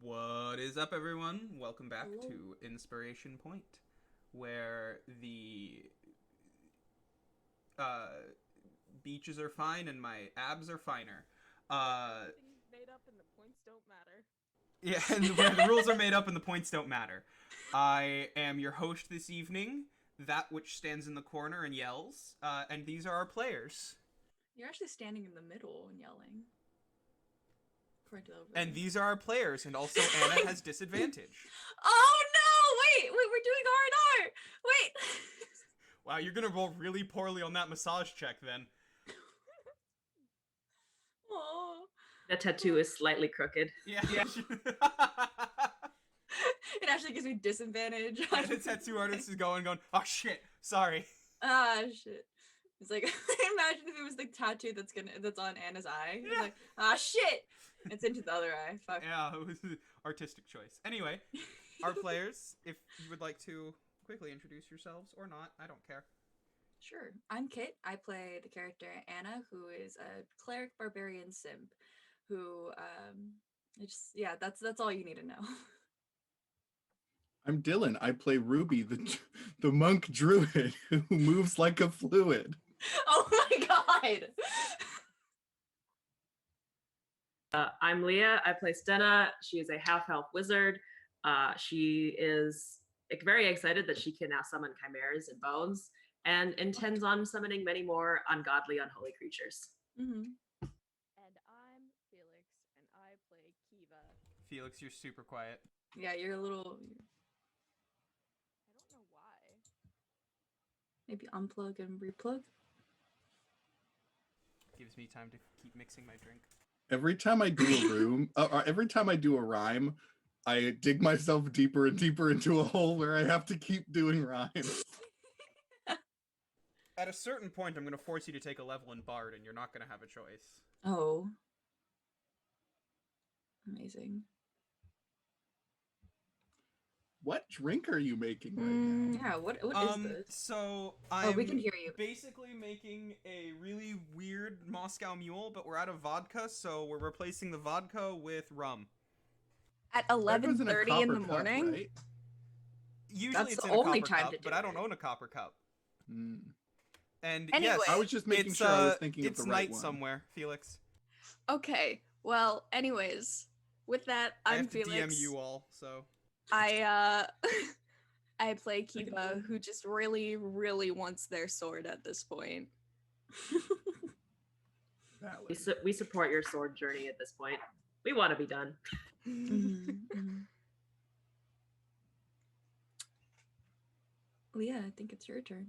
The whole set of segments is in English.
What is up, everyone? Welcome back Hello. to Inspiration Point, where the uh, beaches are fine and my abs are finer. Uh, Everything's made up and the points don't matter. yeah, and where the rules are made up and the points don't matter. I am your host this evening, that which stands in the corner and yells, and these are our players. You're actually standing in the middle and yelling. According to the And overlay. these are our players, and also Anna has disadvantage. Oh no! Wait, we're doing R&R! Wait! Wow, you're gonna roll really poorly on that massage check then. Oh. The tattoo is slightly crooked. Yeah. It actually gives me disadvantage. Yeah, the tattoo artist is going, oh shit, sorry. Ah, shit. It's like, imagine if it was the tattoo that's on Anna's eye. It's Yeah. like, ah, shit! It's into the other eye. Fuck. Yeah, it was an artistic choice. Anyway, our players, if you would like to quickly introduce yourselves or not, I don't care. Sure. I'm Kit. I play the character Anna, who is a cleric barbarian simp, who that's all you need to know. I'm Dylan. I play Ruby, the monk druid who moves like a fluid. Oh my god! I'm Leah. I play Stenna. She is a half-elf wizard. She is very excited that she can now summon chimeras and bones, and intends on summoning many more ungodly, unholy creatures. Mm-hmm. And I'm Felix, and I play Kiva. Felix, you're super quiet. Yeah, you're a little. I don't know why. Maybe unplug and replug. Gives me time to keep mixing my drink. Every time I do a every time I do a rhyme, I dig myself deeper and deeper into a hole where I have to keep doing rhymes. At a certain point, I'm going to force you to take a level in Bard, and you're not going to have a choice. Oh. Amazing. What drink are you making right now? Yeah, what is this? So I'm we can hear you. basically making a really weird Moscow Mule, but we're out of vodka, so we're replacing the vodka with rum. At That goes in a 11:30 in copper the cup, morning? right? Usually That's it's the in a only copper time cup, to do but I don't it. own a copper cup. Mm. And Anyway, yes, I was just making it's, sure I was thinking of it's the right night one. somewhere, Felix. Okay. Well, anyways, with that, I I'm have to Felix. DM you all, so. I I play Kiva, who just really, really wants their sword at this point. Valid. We support your sword journey at this point. We want to be done. Leah, I think it's your turn.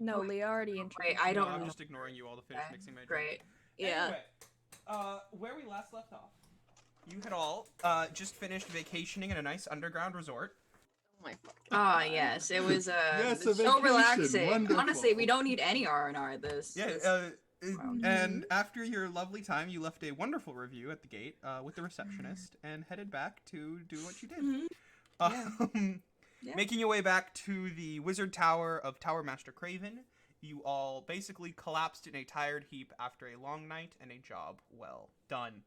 No, Oh, Leah already Wait, introduced I me. don't No, I'm know. just ignoring you all to finish Okay, mixing my drink. great. Yeah. Anyway, where we last left off, you had all just finished vacationing in a nice underground resort. Oh my fucking Ah, God. yes, it was Yes, so a vacation. relaxing. Wonderful. Honestly, we don't need any R&R this. Yeah, Wow. and after your lovely time, you left a wonderful review at the gate with the receptionist and headed back to do what you did. Mhm. Yeah. Making your way back to the Wizard Tower of Tower Master Craven, you all basically collapsed in a tired heap after a long night and a job well done.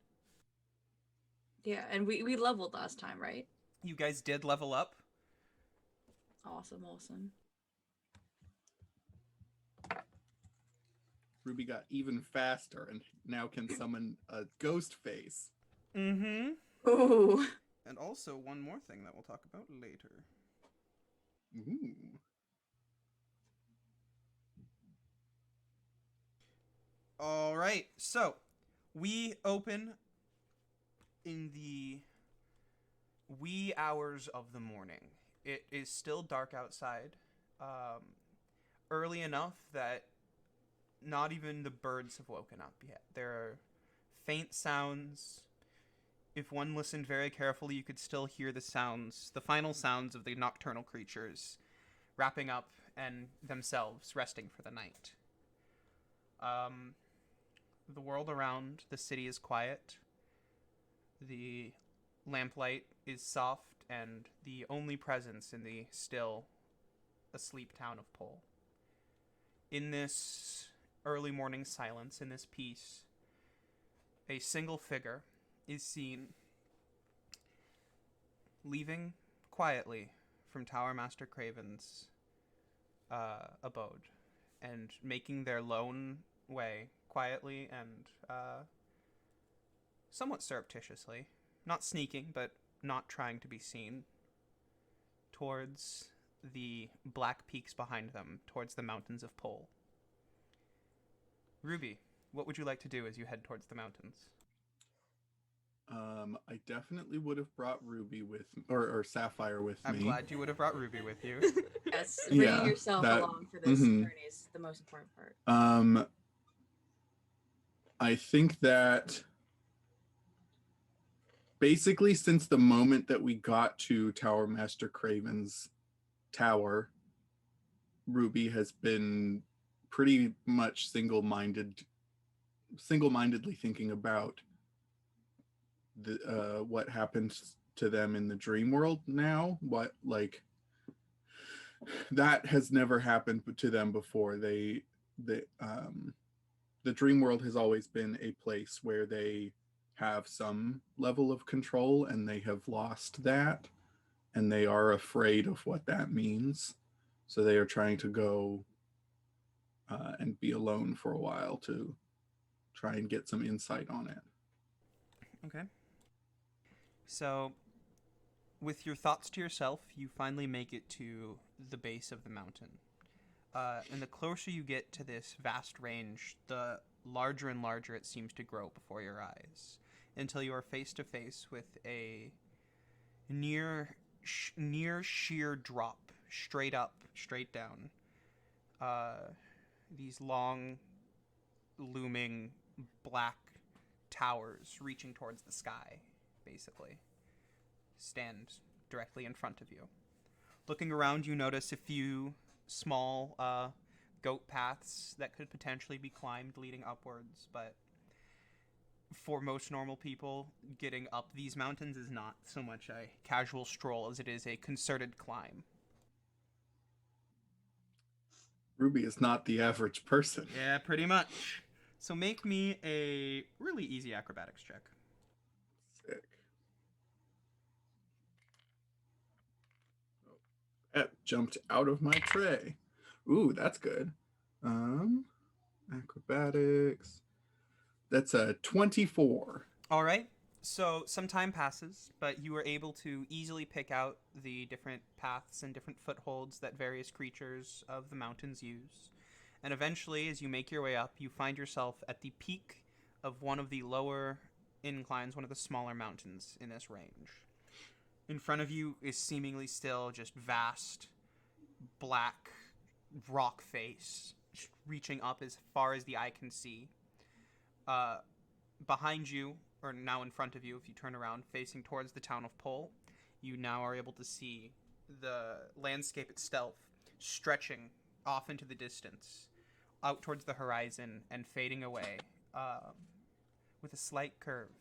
Yeah, and we leveled last time, right? You guys did level up. Awesome. Ruby got even faster and now can summon a ghost face. Mm-hmm. Ooh. And also one more thing that we'll talk about later. Ooh. All right, so we open in the wee hours of the morning. It is still dark outside, early enough that not even the birds have woken up yet. There are faint sounds. If one listened very carefully, you could still hear the sounds, the final sounds of the nocturnal creatures wrapping up and themselves resting for the night. The world around the city is quiet. The lamplight is soft, and the only presence in the still asleep town of Pole. In this early morning silence, in this peace, a single figure is seen leaving quietly from Tower Master Craven's abode and making their lone way quietly and somewhat surreptitiously, not sneaking, but not trying to be seen, towards the black peaks behind them, towards the mountains of Pole. Ruby, what would you like to do as you head towards the mountains? I definitely would have brought Ruby with, or Sapphire with I'm me. glad you would have brought Ruby with you. Yes, bringing Yeah, yourself that- along for this mhm. journey is the most important part. I think that basically since the moment that we got to Tower Master Craven's tower, Ruby has been pretty much single-mindedly thinking about the what happens to them in the dream world now. What, like, that has never happened to them before. The dream world has always been a place where they have some level of control, and they have lost that, and they are afraid of what that means. So they are trying to go and be alone for a while to try and get some insight on it. Okay. So, with your thoughts to yourself, you finally make it to the base of the mountain. And the closer you get to this vast range, the larger and larger it seems to grow before your eyes, until you are face to face with a near sheer drop, straight up, straight down. These long, looming black towers reaching towards the sky, basically, stand directly in front of you. Looking around, you notice a few small goat paths that could potentially be climbed leading upwards, but for most normal people, getting up these mountains is not so much a casual stroll as it is a concerted climb. Ruby is not the average person. Yeah, pretty much. So make me a really easy acrobatics check. Sick. That jumped out of my tray. Ooh, that's good. Acrobatics. That's a 24. All right. So some time passes, but you are able to easily pick out the different paths and different footholds that various creatures of the mountains use. And eventually, as you make your way up, you find yourself at the peak of one of the lower inclines, one of the smaller mountains in this range. In front of you is seemingly still just vast, black rock face, reaching up as far as the eye can see. Behind you, or now in front of you, if you turn around, facing towards the town of Pole, you now are able to see the landscape itself stretching off into the distance, out towards the horizon and fading away, with a slight curve,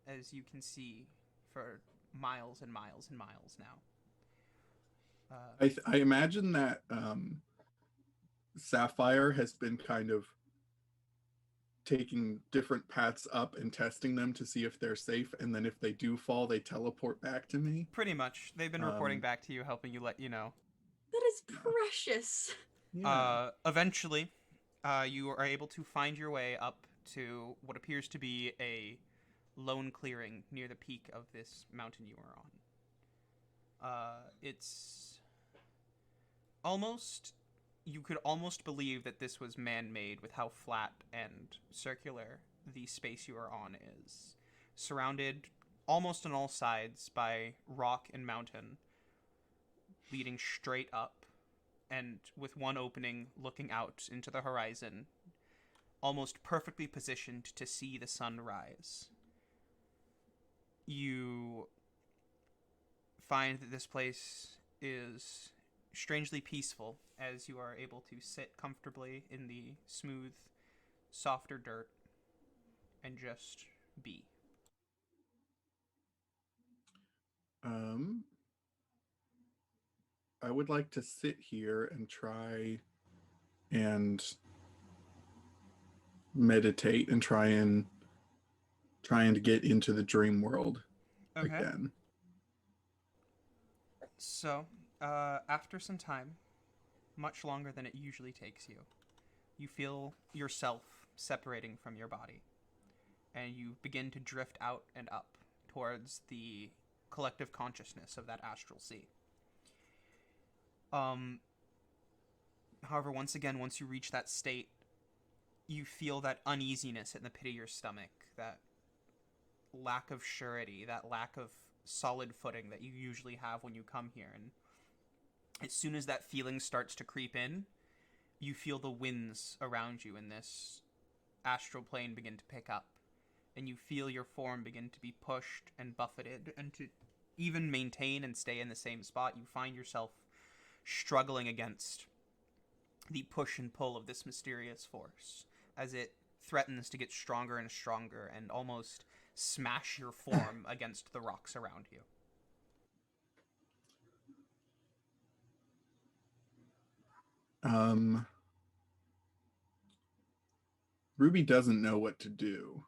as you can see for miles and miles and miles now. I imagine that Sapphire has been kind of taking different paths up and testing them to see if they're safe, and then if they do fall, they teleport back to me. Pretty much. They've been reporting back to you, helping you let you know. That is precious. Yeah. Eventually, you are able to find your way up to what appears to be a lone clearing near the peak of this mountain you are on. It's almost... You could almost believe that this was man-made with how flat and circular the space you are on is. Surrounded almost on all sides by rock and mountain, leading straight up, and with one opening looking out into the horizon, almost perfectly positioned to see the sun rise. You find that this place is strangely peaceful, as you are able to sit comfortably in the smooth, softer dirt and just be. I would like to sit here and try and meditate and try and get into the dream world again. So, after some time, much longer than it usually takes you, you feel yourself separating from your body, and you begin to drift out and up towards the collective consciousness of that astral sea. However, once again, once you reach that state, you feel that uneasiness in the pit of your stomach, that lack of surety, that lack of solid footing that you usually have when you come here. And as soon as that feeling starts to creep in, you feel the winds around you in this astral plane begin to pick up, and you feel your form begin to be pushed and buffeted, and to even maintain and stay in the same spot, you find yourself struggling against the push and pull of this mysterious force as it threatens to get stronger and stronger and almost smash your form against the rocks around you. Ruby doesn't know what to do,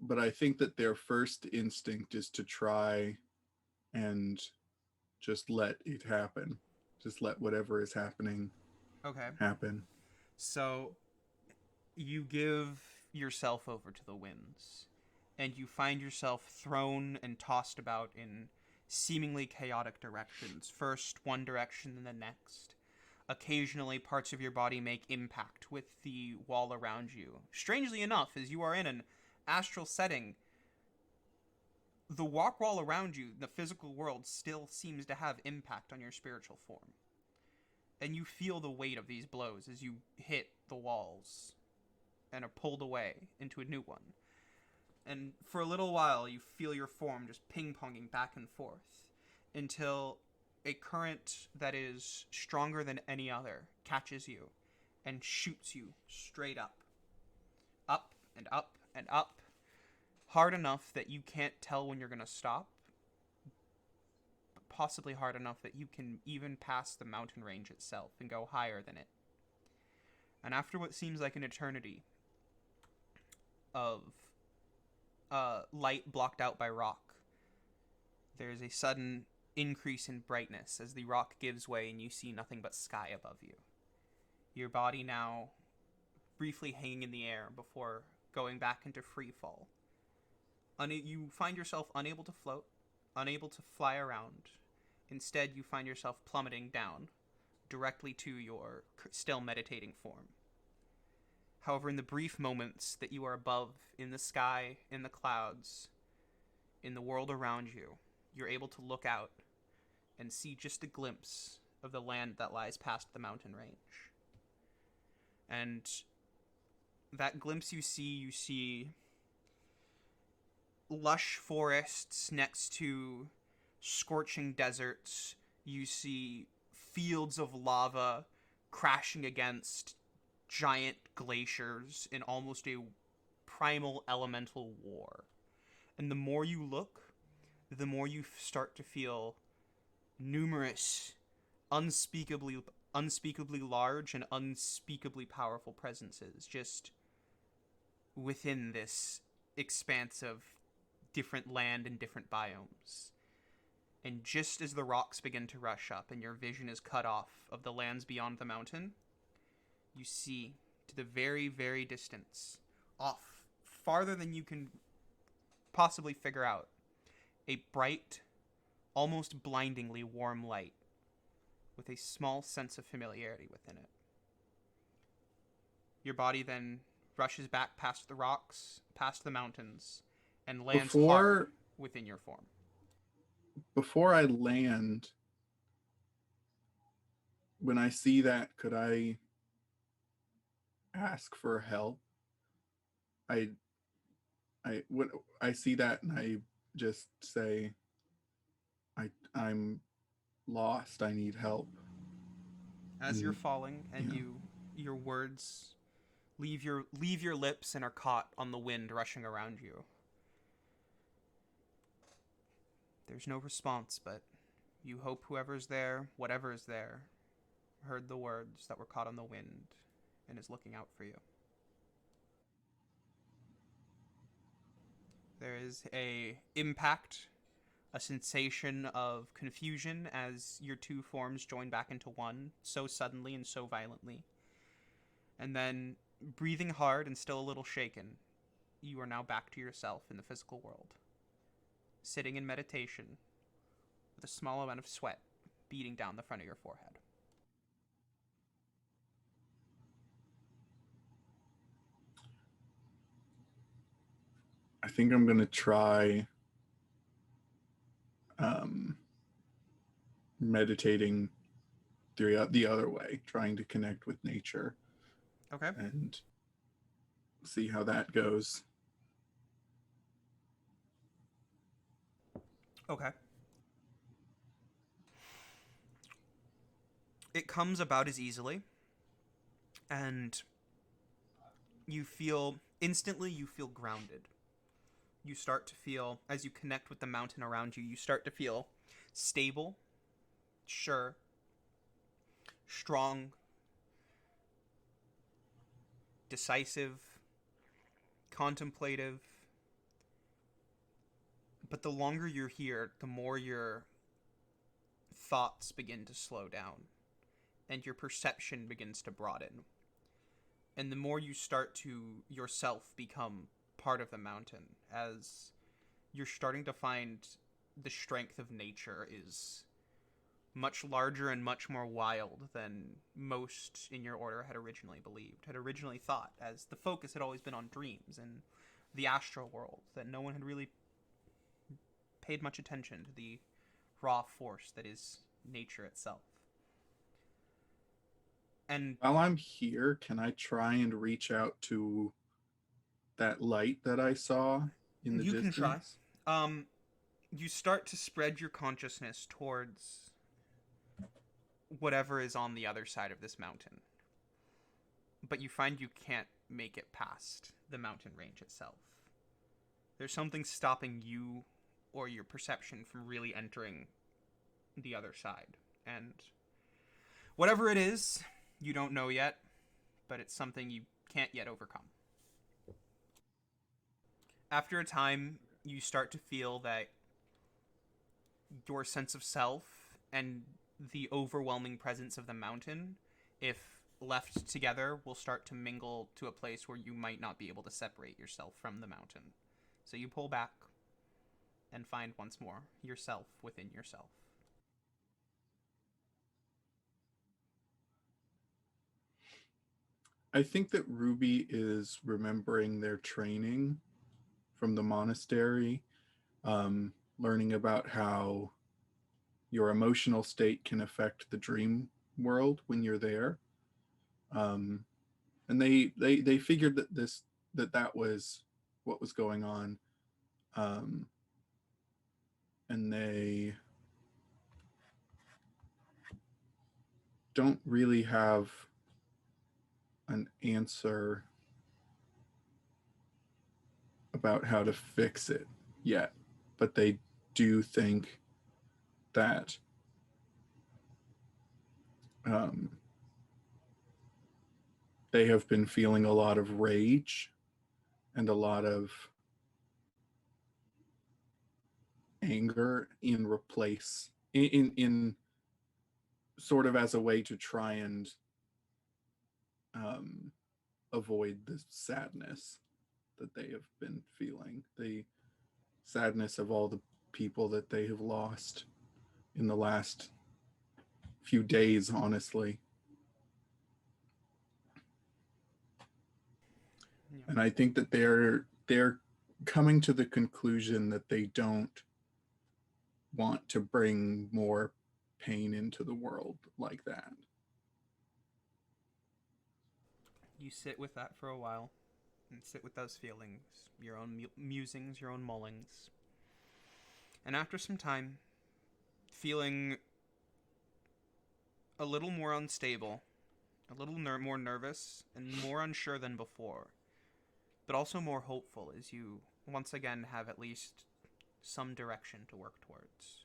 but I think that their first instinct is to try and just let it happen. Just let whatever is happening Okay. happen. So you give yourself over to the winds, and you find yourself thrown and tossed about in seemingly chaotic directions. First one direction, then the next. Occasionally, parts of your body make impact with the wall around you. Strangely enough, as you are in an astral setting, the walk wall around you, the physical world, still seems to have impact on your spiritual form. And you feel the weight of these blows as you hit the walls and are pulled away into a new one. And for a little while, you feel your form just ping-ponging back and forth until a current that is stronger than any other catches you and shoots you straight up. Up and up and up. Hard enough that you can't tell when you're going to stop, but possibly hard enough that you can even pass the mountain range itself and go higher than it. And after what seems like an eternity of light blocked out by rock, there's a sudden increase in brightness as the rock gives way and you see nothing but sky above you. Your body now briefly hanging in the air before going back into free fall. You find yourself unable to float, unable to fly around. Instead, you find yourself plummeting down directly to your still meditating form. However, in the brief moments that you are above, in the sky, in the clouds, in the world around you, you're able to look out and see just a glimpse of the land that lies past the mountain range. And that glimpse you see lush forests next to scorching deserts. You see fields of lava crashing against giant glaciers in almost a primal elemental war. And the more you look, the more you start to feel numerous, unspeakably large and unspeakably powerful presences just within this expanse of different land and different biomes. And just as the rocks begin to rush up and your vision is cut off of the lands beyond the mountain, you see, to the very, very distance, off, farther than you can possibly figure out, a bright, almost blindingly warm light with a small sense of familiarity within it. Your body then rushes back past the rocks, past the mountains, and lands hard within your form. Before I land, when I see that, could I ask for help? I see that and I just say, I'm lost. I need help. As you're falling and yeah. your words leave your lips and are caught on the wind rushing around you. There's no response, but you hope whoever's there, whatever is there, heard the words that were caught on the wind and is looking out for you. There is a impact a sensation of confusion as your two forms join back into one so suddenly and so violently. And then, breathing hard and still a little shaken, you are now back to yourself in the physical world, sitting in meditation with a small amount of sweat beating down the front of your forehead. I think I'm going to try um, meditating the other way, trying to connect with nature Okay. and see how that goes. Okay. It comes about as easily, and you feel instantly you feel grounded. You start to feel, as you connect with the mountain around you, you start to feel stable, sure, strong, decisive, contemplative. But the longer you're here, the more your thoughts begin to slow down and your perception begins to broaden. And the more you start to yourself become part of the mountain, as you're starting to find the strength of nature is much larger and much more wild than most in your order had originally believed, had originally thought, as the focus had always been on dreams and the astral world, that no one had really paid much attention to the raw force that is nature itself. And While I'm here, can I try and reach out to that light that I saw in the you distance? can try. You start to spread your consciousness towards whatever is on the other side of this mountain. But you find you can't make it past the mountain range itself. There's something stopping you or your perception from really entering the other side. And whatever it is, you don't know yet, but it's something you can't yet overcome. After a time, you start to feel that your sense of self and the overwhelming presence of the mountain, if left together, will start to mingle to a place where you might not be able to separate yourself from the mountain. So you pull back and find once more yourself within yourself. I think that Ruby is remembering their training from the monastery, learning about how your emotional state can affect the dream world when you're there. And they figured that was what was going on, and they don't really have an answer about how to fix it yet, but they do think that they have been feeling a lot of rage and a lot of anger in sort of as a way to try and avoid the sadness that they have been feeling, the sadness of all the people that they have lost in the last few days, honestly. Yeah. And I think that they're coming to the conclusion that they don't want to bring more pain into the world like that. You sit with that for a while and sit with those feelings, your own musings, your own mullings. And after some time, feeling a little more unstable, a little more nervous, and more unsure than before, but also more hopeful as you once again have at least some direction to work towards.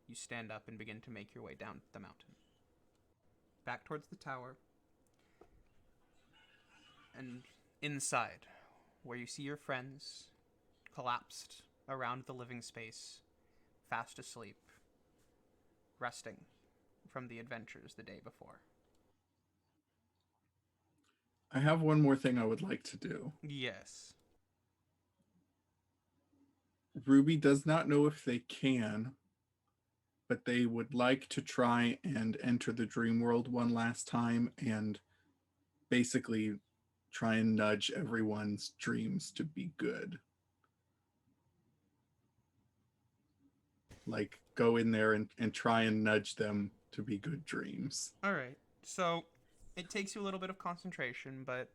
You stand up and begin to make your way down the mountain. Back towards the tower. And inside, where you see your friends collapsed around the living space, fast asleep, resting from the adventures the day before. I have one more thing I would like to do. Yes. Ruby does not know if they can, but they would like to try and enter the dream world one last time and basically try and nudge everyone's dreams to be good. Like, go in there and try and nudge them to be good dreams. All right. So it takes you a little bit of concentration, but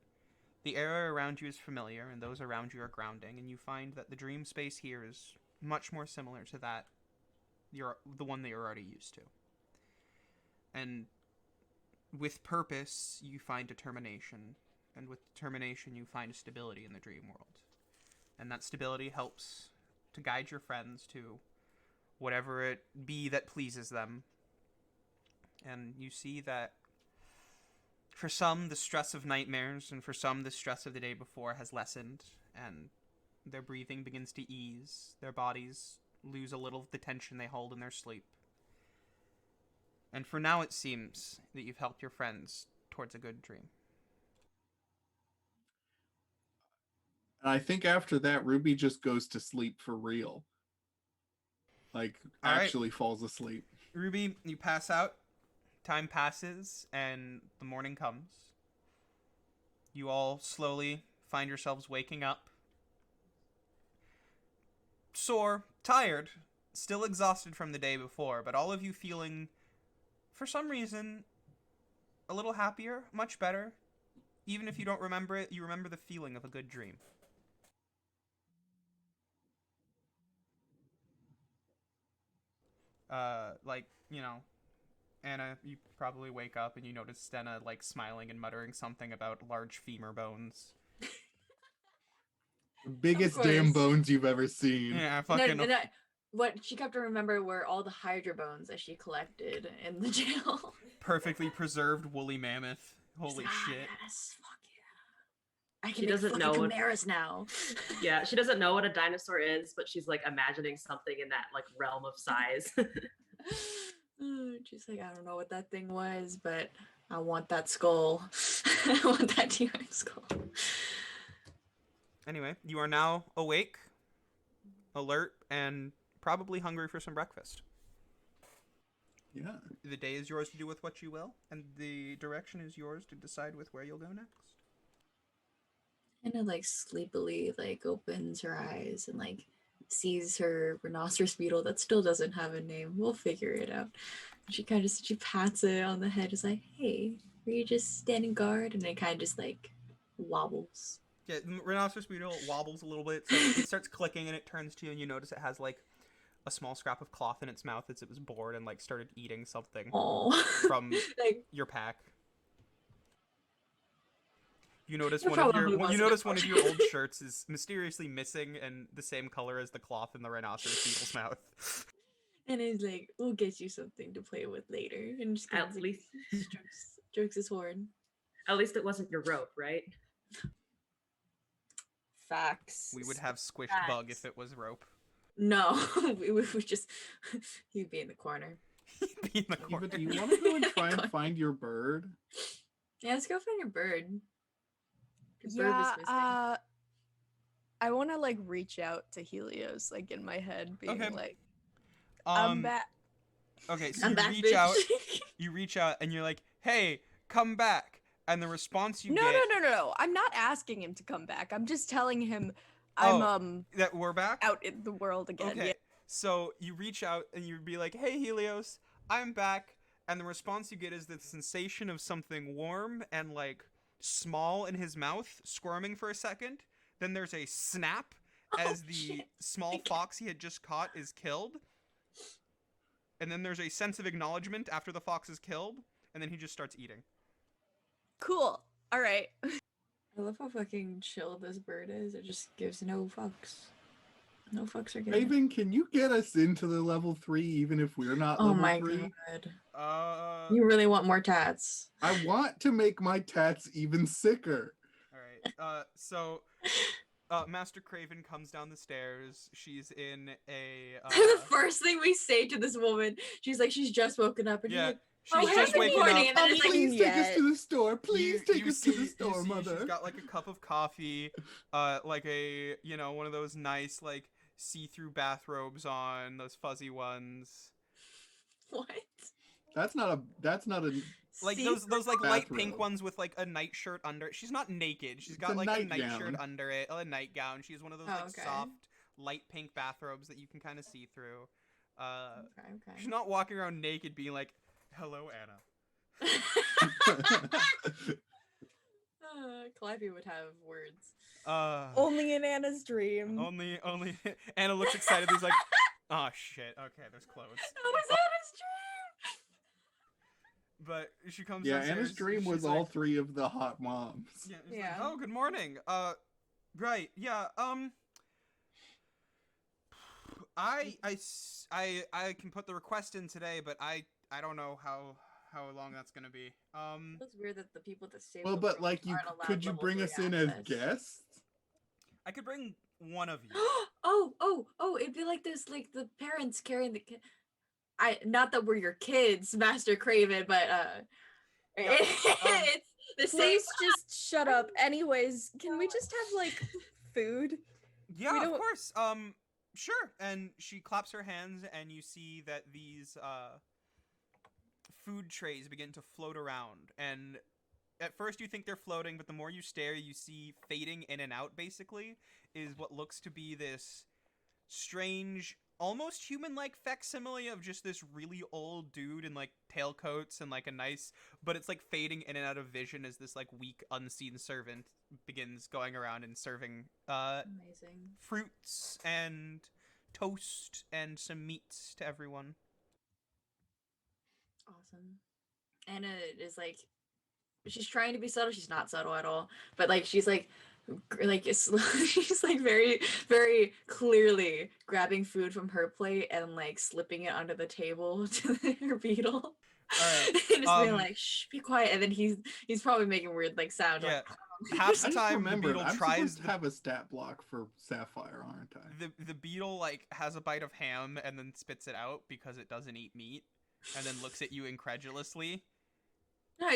the area around you is familiar, and those around you are grounding, and you find that the dream space here is much more similar to the one that you're already used to. And with purpose, you find determination, and with determination, you find stability in the dream world. And that stability helps to guide your friends to whatever it be that pleases them. And you see that for some, the stress of nightmares, and for some, the stress of the day before has lessened, and their breathing begins to ease. Their bodies lose a little of the tension they hold in their sleep. And for now, it seems that you've helped your friends towards a good dream. And I think after that, Ruby just goes to sleep for real. Like, All right. actually falls asleep. Ruby, you pass out. Time passes, and the morning comes. You all slowly find yourselves waking up. Sore, tired, still exhausted from the day before, but all of you feeling, for some reason, a little happier, much better. Even if you don't remember it, you remember the feeling of a good dream. Anna, you probably wake up and you notice Stena, like, smiling and muttering something about large femur bones. The biggest Of damn course. bones you've ever seen. Yeah, And fucking... what she kept to remember were all the Hydra bones that she collected in the jail. perfectly preserved woolly mammoth. She's Holy like, "Ah, shit. yes, fuck yeah. I can She make doesn't fucking know what- chimeras now." Yeah, she doesn't know what a dinosaur is, but she's like imagining something in that like realm of size. She's like, I don't know what that thing was, but I want that skull. I want that T-Rex skull. Anyway, you are now awake, alert, and probably hungry for some breakfast. Yeah. The day is yours to do with what you will, and the direction is yours to decide with where you'll go next. Kind of like sleepily like opens her eyes and like sees her rhinoceros beetle that still doesn't have a name. We'll figure it out. She kind of she pats it on the head, is like, "Hey, were you just standing guard?" And it kind of just like wobbles. Yeah, the rhinoceros beetle wobbles a little bit, so it starts clicking, and it turns to you, and you notice it has, like, a small scrap of cloth in its mouth as it was bored and, like, started eating something Oh, from like your pack. You notice It one of probably your wasn't you notice one of your old important. shirts is mysteriously missing and the same color as the cloth in the rhinoceros beetle's mouth. and he's like, "We'll get you something to play with later." And just kind At of like, least, strokes his horn. at least it wasn't your rope, right? Facts. We would have squished bug if Facts. it was rope. No, we would just he'd be in the corner. Be in the Eva, corner. do you want to go and try and find your bird? Yeah, let's go find your bird. Your bird Yeah, was missing. I want to like reach out to Helios, like in my head, being Okay. like, "I'm Um. back." Okay, so I'm you back, reach bitch. out. You reach out, and you're like, "Hey, come back!" And the response you No, get no. I'm not asking him to come back. I'm just telling him I'm Oh. that we're back. out in the world again. Okay. Yeah. So you reach out and you'd be like, "Hey, Helios, I'm back." And the response you get is the sensation of something warm and like small in his mouth, squirming for a second. Then there's a snap as the shit. small fox he had just caught is killed. And then there's a sense of acknowledgement after the fox is killed, and then he just starts eating. Cool. All right. I love how fucking chill this bird is. It just gives no fucks. No fucks are given. Raven, can you get us into the level 3 even if we're not Oh level my 3? god. You really want more tats. I want to make my tats even sicker. All right. So Master Craven comes down the stairs. She's in a The first thing we say to this woman, she's like, she's just woken up, and yeah. she's like, She's "Oh, just good waking morning," up. and then it's like, Please take us Yet. to the store. Please take us to the store, you see mother. She's got like a cup of coffee, like a one of those nice like see-through bathrobes on, those fuzzy ones. what? That's not a. Like See? those like light pink Bathrobe. ones with like a nightshirt under it. She's not naked. She's It's got a like a nightgown. nightshirt under it, a nightgown. She has one of those Oh, like okay. soft light pink bathrobes that you can kind of see through. Okay. She's not walking around naked being like, "Hello, Anna." Clivey would have words. Only in Anna's dream. Only Anna looks excited. He's like, "Oh shit. Okay, there's clothes." That was Anna's dream. But she comes Yeah, downstairs, Anna's dream she's was like, all three of the hot moms. Yeah, she's Yeah. like, "Oh, good morning. Right. Yeah. I can put the request in today, but I don't know how long that's gonna be. It's weird that the people that save. Well, the but world like, aren't allowed could you level bring 3 us in as access. guests? I could bring one of you. oh! It'd be like this, like the parents carrying the kid. Not that we're your kids, Master Craven, but Yeah, it's the same. Please just shut up. Anyways, can we just have like food? Yeah, We of don't- course. Sure. And she claps her hands, and you see that these food trays begin to float around. And at first you think they're floating, but the more you stare, you see fading in and out, basically, is what looks to be this strange, almost human-like facsimile of just this really old dude in, like, tailcoats and, like, a nice... But it's, like, fading in and out of vision as this, like, weak, unseen servant begins going around and serving, Amazing. fruits and toast and some meats to everyone. Awesome. Anna is like, she's trying to be subtle. She's not subtle at all. But like, she's like she's like very, very clearly grabbing food from her plate and like slipping it under the table to her beetle. Alright, And just being um, like, shh, be quiet. And then he's probably making weird like sounds. Yeah. Like, Half I the just time, the remembered, beetle I'm tries supposed to have a stat block for Sapphire, aren't I? the beetle like has a bite of ham and then spits it out because it doesn't eat meat, and then looks at you incredulously, no,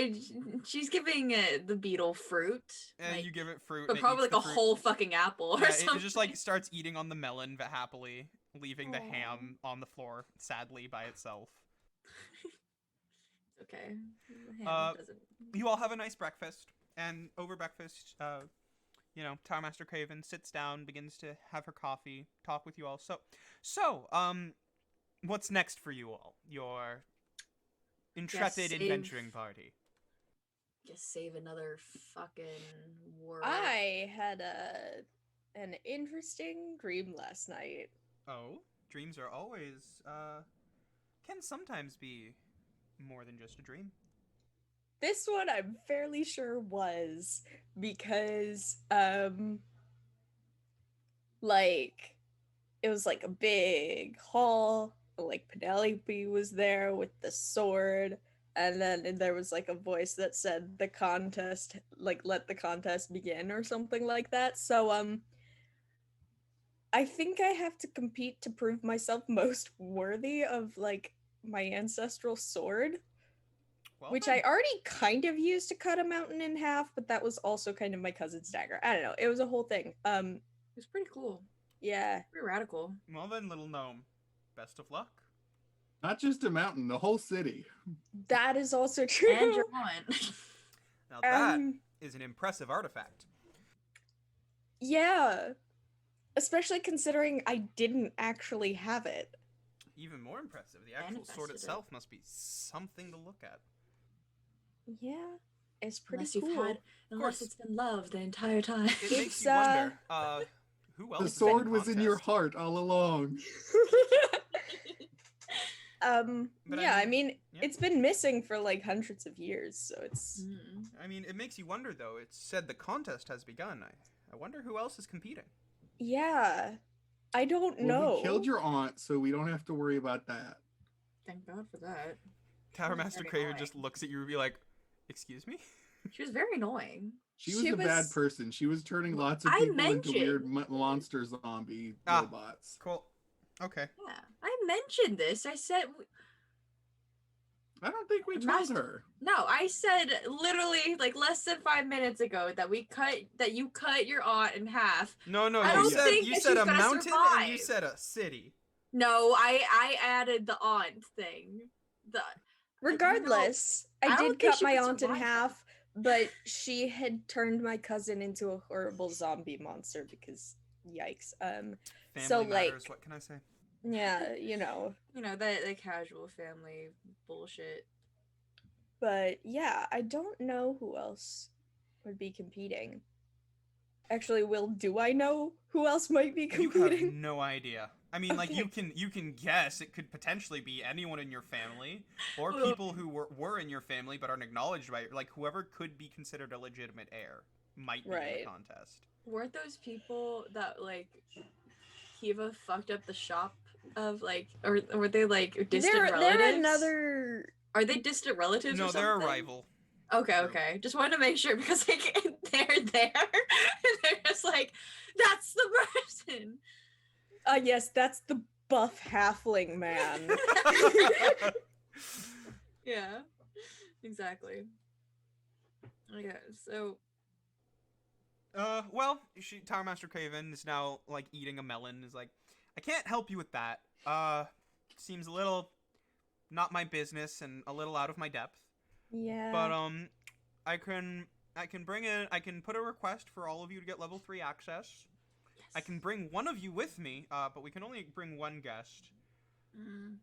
she's giving the beetle fruit. and like, you give it fruit. but and it probably eats like the a fruit. whole fucking apple or Yeah, something. it just like starts eating on the melon happily, leaving the Aw. ham on the floor sadly by itself. Okay. The ham Uh, doesn't. You all have a nice breakfast, and over breakfast, Tower Master Craven sits down, begins to have her coffee, talk with you all. So, what's next for you all? Your intrepid save- adventuring party. Just save another fucking world. I had an interesting dream last night. Oh, dreams are always, can sometimes be more than just a dream. This one I'm fairly sure was because like it was like a big hall, like Penelope was there with the sword, and then there was like a voice that said the contest, like let the contest begin or something like that. So I think I have to compete to prove myself most worthy of like my ancestral sword. Well, Which then. I already kind of used to cut a mountain in half, but that was also kind of my cousin's dagger. I don't know. It was a whole thing. It was pretty cool. Yeah. Pretty radical. Well then, little gnome, best of luck. Not just a mountain, the whole city. That is also true. And you're on. Now that Um, is an impressive artifact. yeah. Especially considering I didn't actually have it. Even more impressive, the actual sword Manifested it. itself must be something to look at. Yeah. It's pretty Unless cool. you've had, unless course. it's been love the entire time. It makes It's, you wonder, who else The is in sword was in your contest? heart all along. But yeah, I I mean, yeah. it's been missing for like hundreds of years, so it's Mm. I mean, it makes you wonder, though. It's said the contest has begun. I wonder who else is competing. yeah. I don't Well, know. we killed your aunt, so we don't have to worry about that. Thank God for that. Tower Who's Master already Craven going? just looks at you and be like, "Excuse me?" She was very annoying. She was She a bad was- person. She was turning lots of I people into weird mentioned- monster zombie Ah. robots. Cool. Okay. Yeah, I mentioned this. I said I don't think we told Master- her. no. I said literally like less than 5 minutes ago that you cut your aunt in half. No, no, I you don't said think you that said she's a gonna mountain and you survive. said a city. No, I added the aunt thing. The Regardless, I I don't did think cut she my could aunt in survive that. half, but she had turned my cousin into a horrible zombie monster because yikes. Family So, matters. like- What can I say? Yeah, you know. the casual family bullshit. But yeah, I don't know who else would be competing. Actually, Will, do I know who else might be You have competing? no idea. I mean, like Okay. you can guess. It could potentially be anyone in your family, or Well- people who were in your family but aren't acknowledged by like whoever could be considered a legitimate heir might be in Right. the contest. Weren't those people that like Kiva fucked up the shop of like, or were they like distant They're relatives? another. Are they distant relatives? No, or they're a something? rival. Okay, True. okay. Just wanted to make sure because like they're there and they're just like, that's the person. Yes, that's the buff halfling man. Yeah, exactly. Okay, so Well, Tower Master Craven is now like eating a melon. Is like, I can't help you with that. Seems a little not my business and a little out of my depth. Yeah. But I can put a request for all of you to get level 3 access. I can bring one of you with me, but we can only bring one guest. Mm.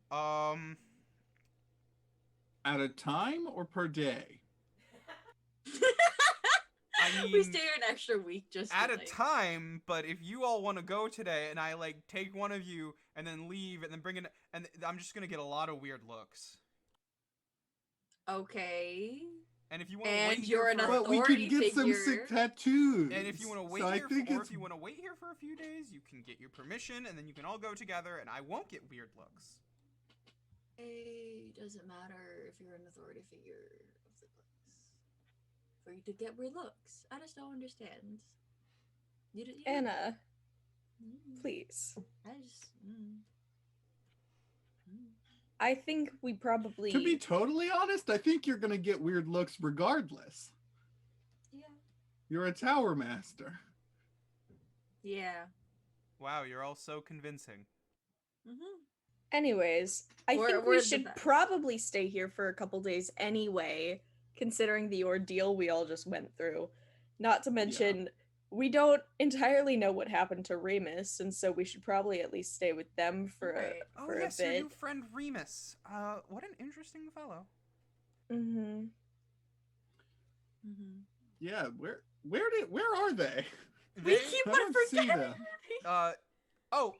At a time or per day? I we mean, stay here an extra week just at to, a like- time, but if you all want to go today and I like take one of you and then leave and then bring in, and I'm just gonna get a lot of weird looks. Okay. And if you want to And wait you're here an for, But we authority could get some figure. sick tattoos. and if you want to wait So I here, think or it's if you want to wait here for a few days, you can get your permission, and then you can all go together, and I won't get weird looks. It doesn't matter if you're an authority figure of the place. For you to get weird looks. I just don't understand. You, Anna, Mm. please. I just. I think we probably. To be totally honest, I think you're gonna get weird looks regardless. Yeah. You're a tower master. Yeah. Wow, you're all so convincing. Mm-hmm. Anyways, I We're- think we're we the should best. probably stay here for a couple days anyway, considering the ordeal we all just went through. Not to mention, we don't entirely know what happened to Remus, and so we should probably at least stay with them for Right. a, Oh for yes, a your bit. new friend Remus. What an interesting fellow. Mm-hmm. Mm-hmm. Yeah, where are they? We They- keep I on don't see forgetting. them. Oh,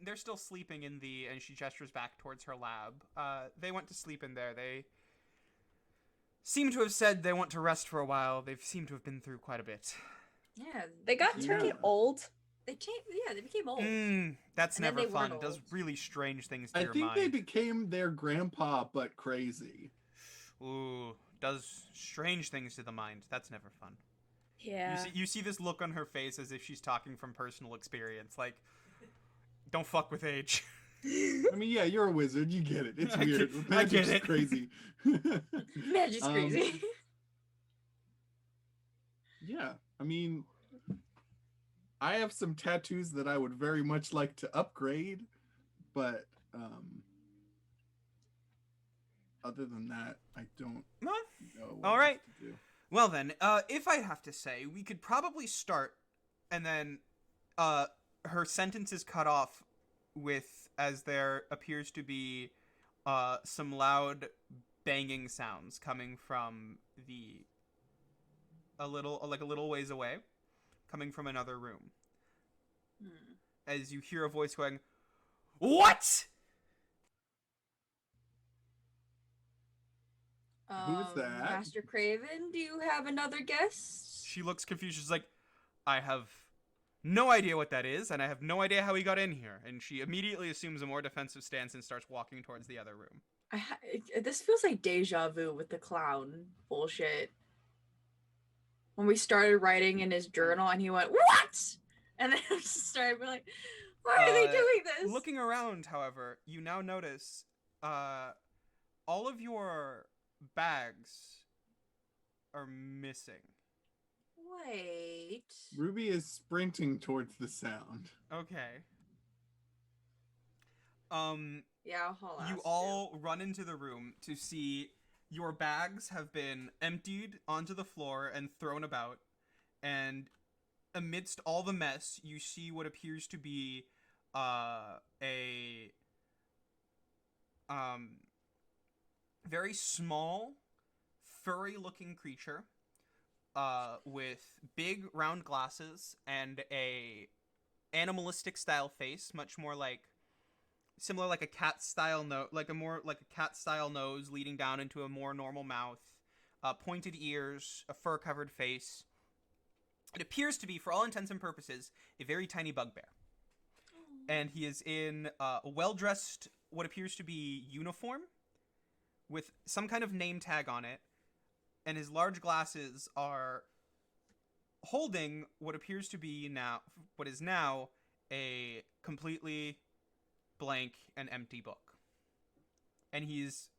they're still sleeping in the, and she gestures back towards her lab. They went to sleep in there. They seem to have said they want to rest for a while. They seem to have been through quite a bit. Yeah. They got Yeah. pretty old. They changed. Yeah, they became old. That's And then never they fun. weren't It does old. really strange things to I your think they mind. became their grandpa, but crazy. Ooh, does strange things to the mind. That's never fun. Yeah. You see this look on her face as if she's talking from personal experience. Like, don't fuck with age. I mean, yeah, you're a wizard. You get it. It's I weird. get- I get Magic's it. crazy. Magic's Um, crazy. Yeah, I mean, I have some tattoos that I would very much like to upgrade, but other than that, I don't Well, know. all what right. else to do. Well then, if I have to say, we could probably start, and then, her sentence is cut off with, as there appears to be, some loud banging sounds coming from a little ways away, coming from another room. Hmm. As you hear a voice going, "What?" Who is that? Master Craven, do you have another guest? She looks confused. She's like, "I have no idea what that is, and I have no idea how he got in here." And she immediately assumes a more defensive stance and starts walking towards the other room. This feels like deja vu with the clown bullshit. when we started writing in his journal, and he went, "What?" And then I just started being like, "Why are they doing this?" Looking around, however, you now notice all of your bags are missing. Wait. Ruby is sprinting towards the sound. Okay. Yeah, I'll haul You ass, all run into the room to see your bags have been emptied onto the floor and thrown about, and amidst all the mess, you see what appears to be a very small, furry-looking creature with big round glasses and a animalistic style face, much more like similar like a cat style nose leading down into a more normal mouth, pointed ears, a fur covered face. It appears to be, for all intents and purposes, a very tiny bugbear. And he is in a well-dressed, what appears to be uniform, with some kind of name tag on it, and his large glasses are holding what appears to be what is now a completely blank and empty book. And he's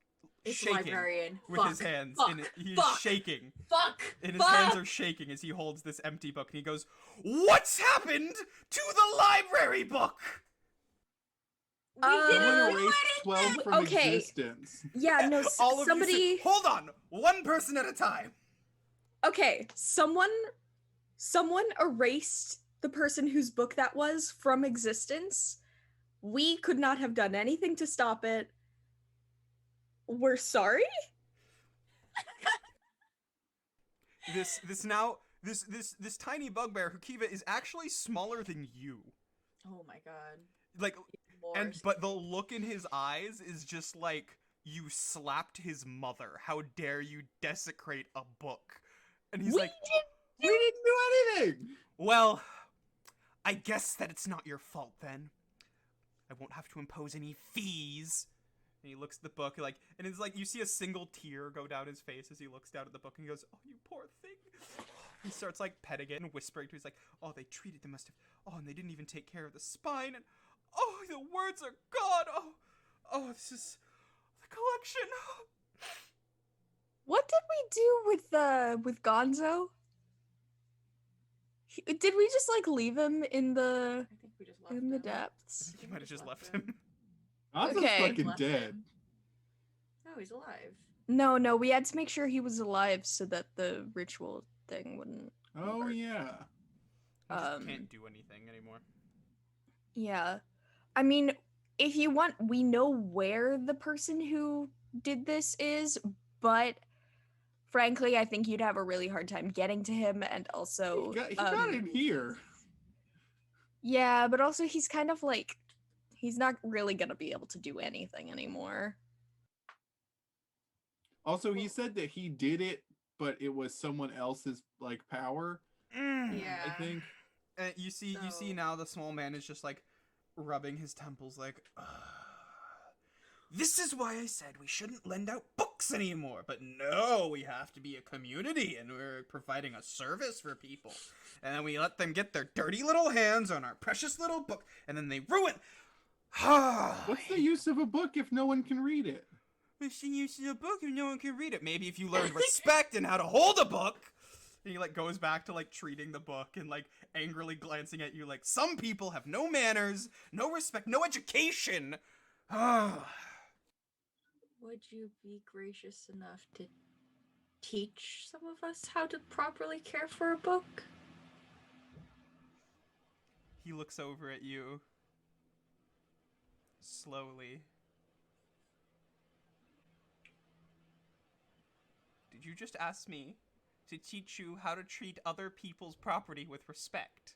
It's shaking librarian. with his hands. He's shaking. Fuck. And his hands are shaking as he holds this empty book. And he goes, "What's happened to the library book?" We Someone didn't erased 12 from Okay. existence. Yeah, no, All of somebody. you hold on. One person at a time. Okay, someone erased the person whose book that was from existence. We could not have done anything to stop it. We're sorry? This tiny bugbear, Hukiva, is actually smaller than you. Oh my god. Like, More but the look in his eyes is just like, you slapped his mother. How dare you desecrate a book? And he's like, We didn't do anything! "Well, I guess that it's not your fault then. I won't have to impose any fees." And he looks at the book, and it's like you see a single tear go down his face as he looks down at the book, and he goes, "Oh, you poor thing." He starts like petting it and whispering to. He's like, "Oh, they must have. Oh, and they didn't even take care of the spine, and oh, the words are gone. Oh, this is the collection." What did we do with Gonzo? Did we just like leave him in the I think we just left him. the I depths? think you might have just left him. Ozzo's Okay. fucking Left dead. him. No, he's alive. No, we had to make sure he was alive so that the ritual thing wouldn't. Oh, yeah. He just Um, can't do anything anymore. Yeah. I mean, if you want, we know where the person who did this is, but frankly, I think you'd have a really hard time getting to him, and also He got in here. yeah, but also he's kind of like he's not really gonna be able to do anything anymore. Also, he said that he did it, but it was someone else's like power. Yeah. I think. You see So- now the small man is just like rubbing his temples like, "Ugh. This is why I said we shouldn't lend out books anymore. But no, we have to be a community and we're providing a service for people. And then we let them get their dirty little hands on our precious little book and then they ruin." What's the use of a book if no one can read it? What's the use of a book if no one can read it? Maybe if you learned respect and how to hold a book. And he like goes back to like treating the book and like angrily glancing at you like, some people have no manners, no respect, no education. Would you be gracious enough to teach some of us how to properly care for a book? He looks over at you slowly. Did you just ask me to teach you how to treat other people's property with respect?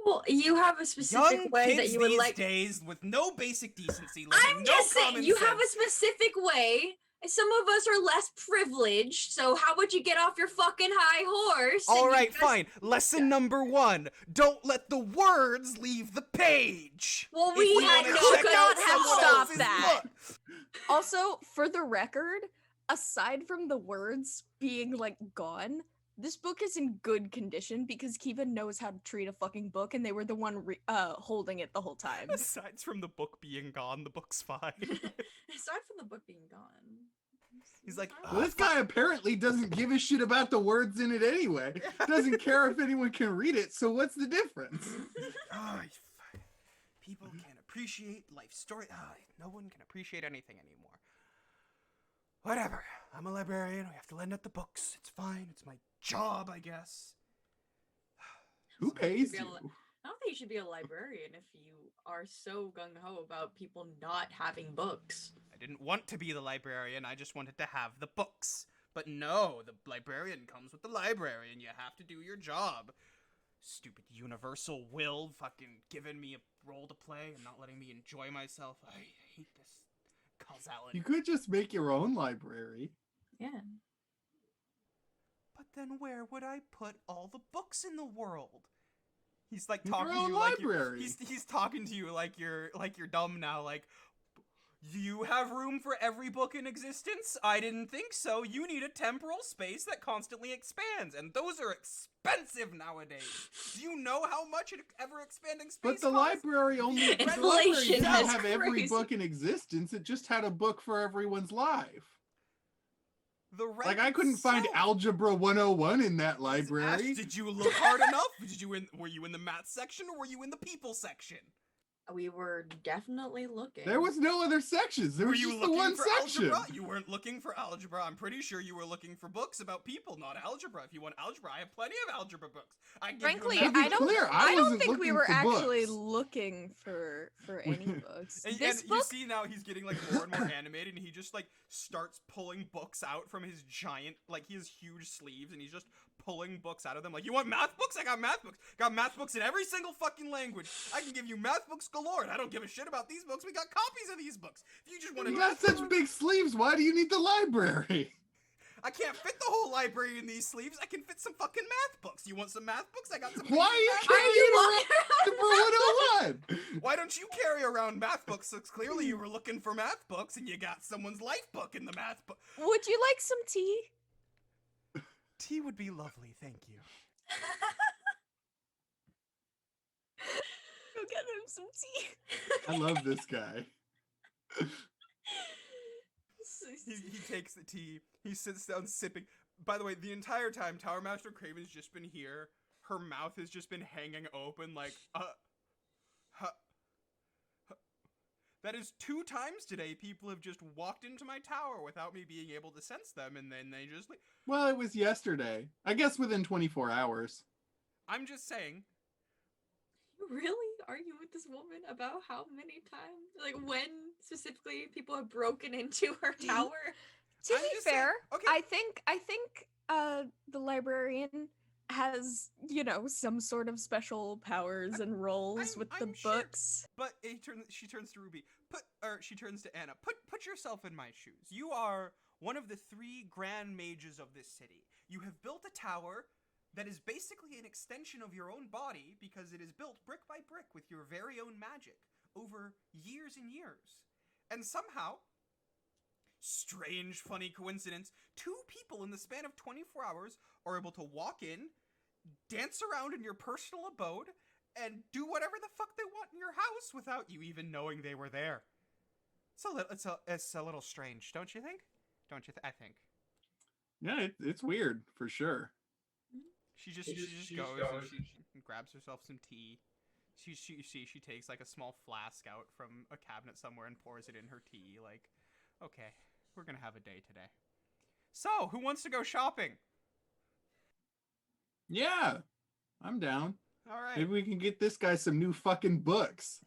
Well, you have a specific Young way kids that you would these like. days with no basic decency. I'm no just saying, common you have a sense. specific way. And some of us are less privileged, so how would you get off your fucking high horse? All and you right, just- fine. Lesson number 1. Don't let the words leave the page. Well, If we you had wanna no check could out not have someone stopped else's that. book. Also, for the record, aside from the words being like gone, this book is in good condition because Kiva knows how to treat a fucking book, and they were the one holding it the whole time. Aside from the book being gone, the book's fine. Aside from the book being gone. He's like, fine. Well, this guy apparently doesn't give a shit about the words in it anyway. Doesn't care if anyone can read it, so what's the difference? "Oh, people can't appreciate life story. No one can appreciate anything anymore. Whatever. I'm a librarian. We have to lend out the books. It's fine. It's my job, I guess." Who pays you? I don't think you should be a librarian if you are so gung-ho about people not having books. I didn't want to be the librarian. I just wanted to have the books. But no, the librarian comes with the library, and you have to do your job. Stupid universal will fucking giving me a role to play and not letting me enjoy myself. I hate this causality. You could just make your own library. Yeah. But then where would I put all the books in the world? He's like Your talking to own you like library. he's talking to you like you're dumb now. Like, you have room for every book in existence? I didn't think so. You need a temporal space that constantly expands, and those are expensive nowadays. Do you know how much an ever-expanding space But the costs? library only the Inflation library didn't is have every crazy. book in existence. It just had a book for everyone's life. The rent Like I couldn't find itself. Algebra 101 in that Ash, library. did you look hard enough? Were you in the math section or were you in the people section? We were definitely looking. There was no other sections. There Were was you just the looking one for section. algebra? You weren't looking for algebra. I'm pretty sure you were looking for books about people, not algebra. If you want algebra, I have plenty of algebra books. I can give Frankly, you a To be I don't. clear, I don't wasn't think we looking were for actually books. looking for any books. And, This and book, you see now he's getting like more and more animated, and he just like starts pulling books out from his giant, like he has huge sleeves, and he's just pulling books out of them. Like, you want math books? I got math books. Got math books in every single fucking language. I can give you math books galore. And I don't give a shit about these books. We got copies of these books. If you just want to, You got such big sleeves. Why do you need the library? I can't fit the whole library in these sleeves. I can fit some fucking math books. You want some math books? I got some. Why are you math carrying books. around Algebra 101? Why don't you carry around math books? So clearly you were looking for math books, and you got someone's life book in the math book. would you like some tea? Tea would be lovely, thank you. Go get him some tea. I love this guy. He takes the tea. He sits down sipping. By the way, the entire time Tower Master Craven's just been here. Her mouth has just been hanging open like, That is 2 times today people have just walked into my tower without me being able to sense them, and then they just like... Well, it was yesterday. I guess within 24 hours. I'm just saying. You really argue with this woman about how many times, like when specifically people have broken into her tower? To I'm be just saying- fair, okay. I think the librarian has, some sort of special powers and roles with the I'm sure. books. But she turns to Ruby. She turns to Anna. Put yourself in my shoes. You are one of the 3 grand mages of this city. You have built a tower that is basically an extension of your own body because it is built brick by brick with your very own magic over years and years. And somehow, strange, funny coincidence, 2 people in the span of 24 hours are able to walk in, dance around in your personal abode, and do whatever the fuck they want in your house without you even knowing they were there. It's a little strange, don't you think? I think. Yeah, it's weird for sure. She just goes and she grabs herself some tea. She takes like a small flask out from a cabinet somewhere and pours it in her tea. Like, okay, we're gonna have a day today. So, who wants to go shopping? Yeah, I'm down. All right. Maybe we can get this guy some new fucking books.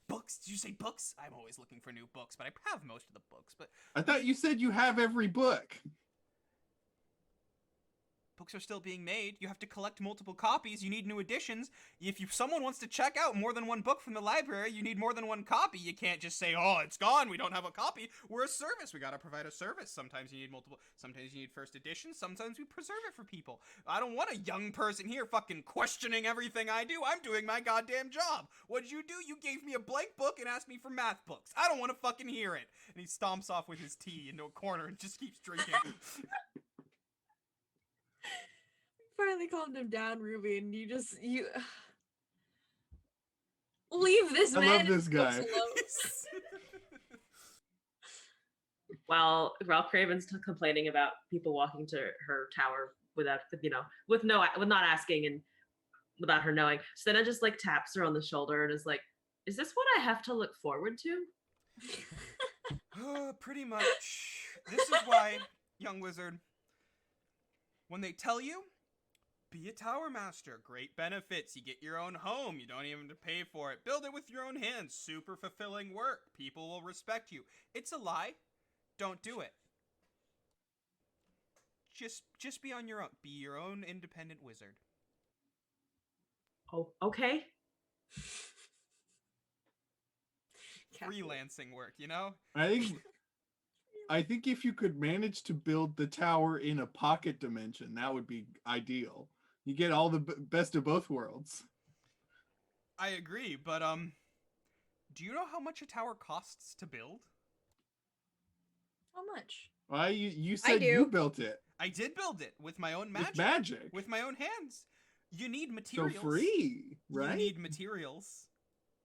Books? Did you say books? I'm always looking for new books, but I have most of the books. But I thought you said you have every book. books are still being made. You have to collect multiple copies. You need new editions. If someone wants to check out more than one book from the library, you need more than one copy. You can't just say, oh, it's gone. We don't have a copy. We're a service. We got to provide a service. Sometimes you need multiple. Sometimes you need first editions. Sometimes we preserve it for people. I don't want a young person here fucking questioning everything I do. I'm doing my goddamn job. What'd you do? You gave me a blank book and asked me for math books. I don't want to fucking hear it. And he stomps off with his tea into a corner and just keeps drinking. finally calmed him down, Ruby, and you leave this I man love and this folks guy. alone. While Craven's complaining about people walking to her tower without, with not asking and without her knowing, Senna just like taps her on the shoulder and is like, "Is this what I have to look forward to?" Pretty much. This is why, young wizard, when they tell you, be a tower master, great benefits, you get your own home, you don't even have to pay for it, build it with your own hands, super fulfilling work, people will respect you. It's a lie. Don't do it. Just be on your own. Be your own independent wizard. Oh, okay. Freelancing work, you know? I think if you could manage to build the tower in a pocket dimension, that would be ideal. You get all the best of both worlds. I agree, but do you know how much a tower costs to build? How much? Well, you I said do. you built it I did build it with my own with magic. magic. With my own hands. You need So materials. free, right? You need materials.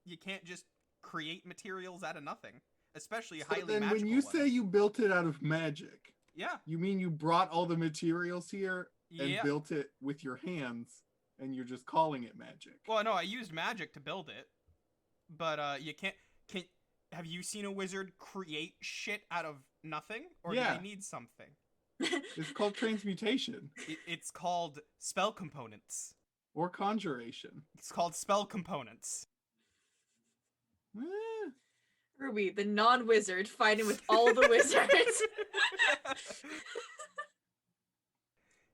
You can't just create materials out of nothing, especially So highly then magical when you ones. say you built it out of magic, Yeah. you mean you brought all the materials here and Yeah. built it with your hands, and you're just calling it magic? Well, no, I used magic to build it, but you can't. Have you seen a wizard create shit out of nothing, or do Yeah. they need something? It's called transmutation It's called spell components. or conjuration. It's called spell components. Eh, Ruby, the non-wizard, fighting with all the wizards.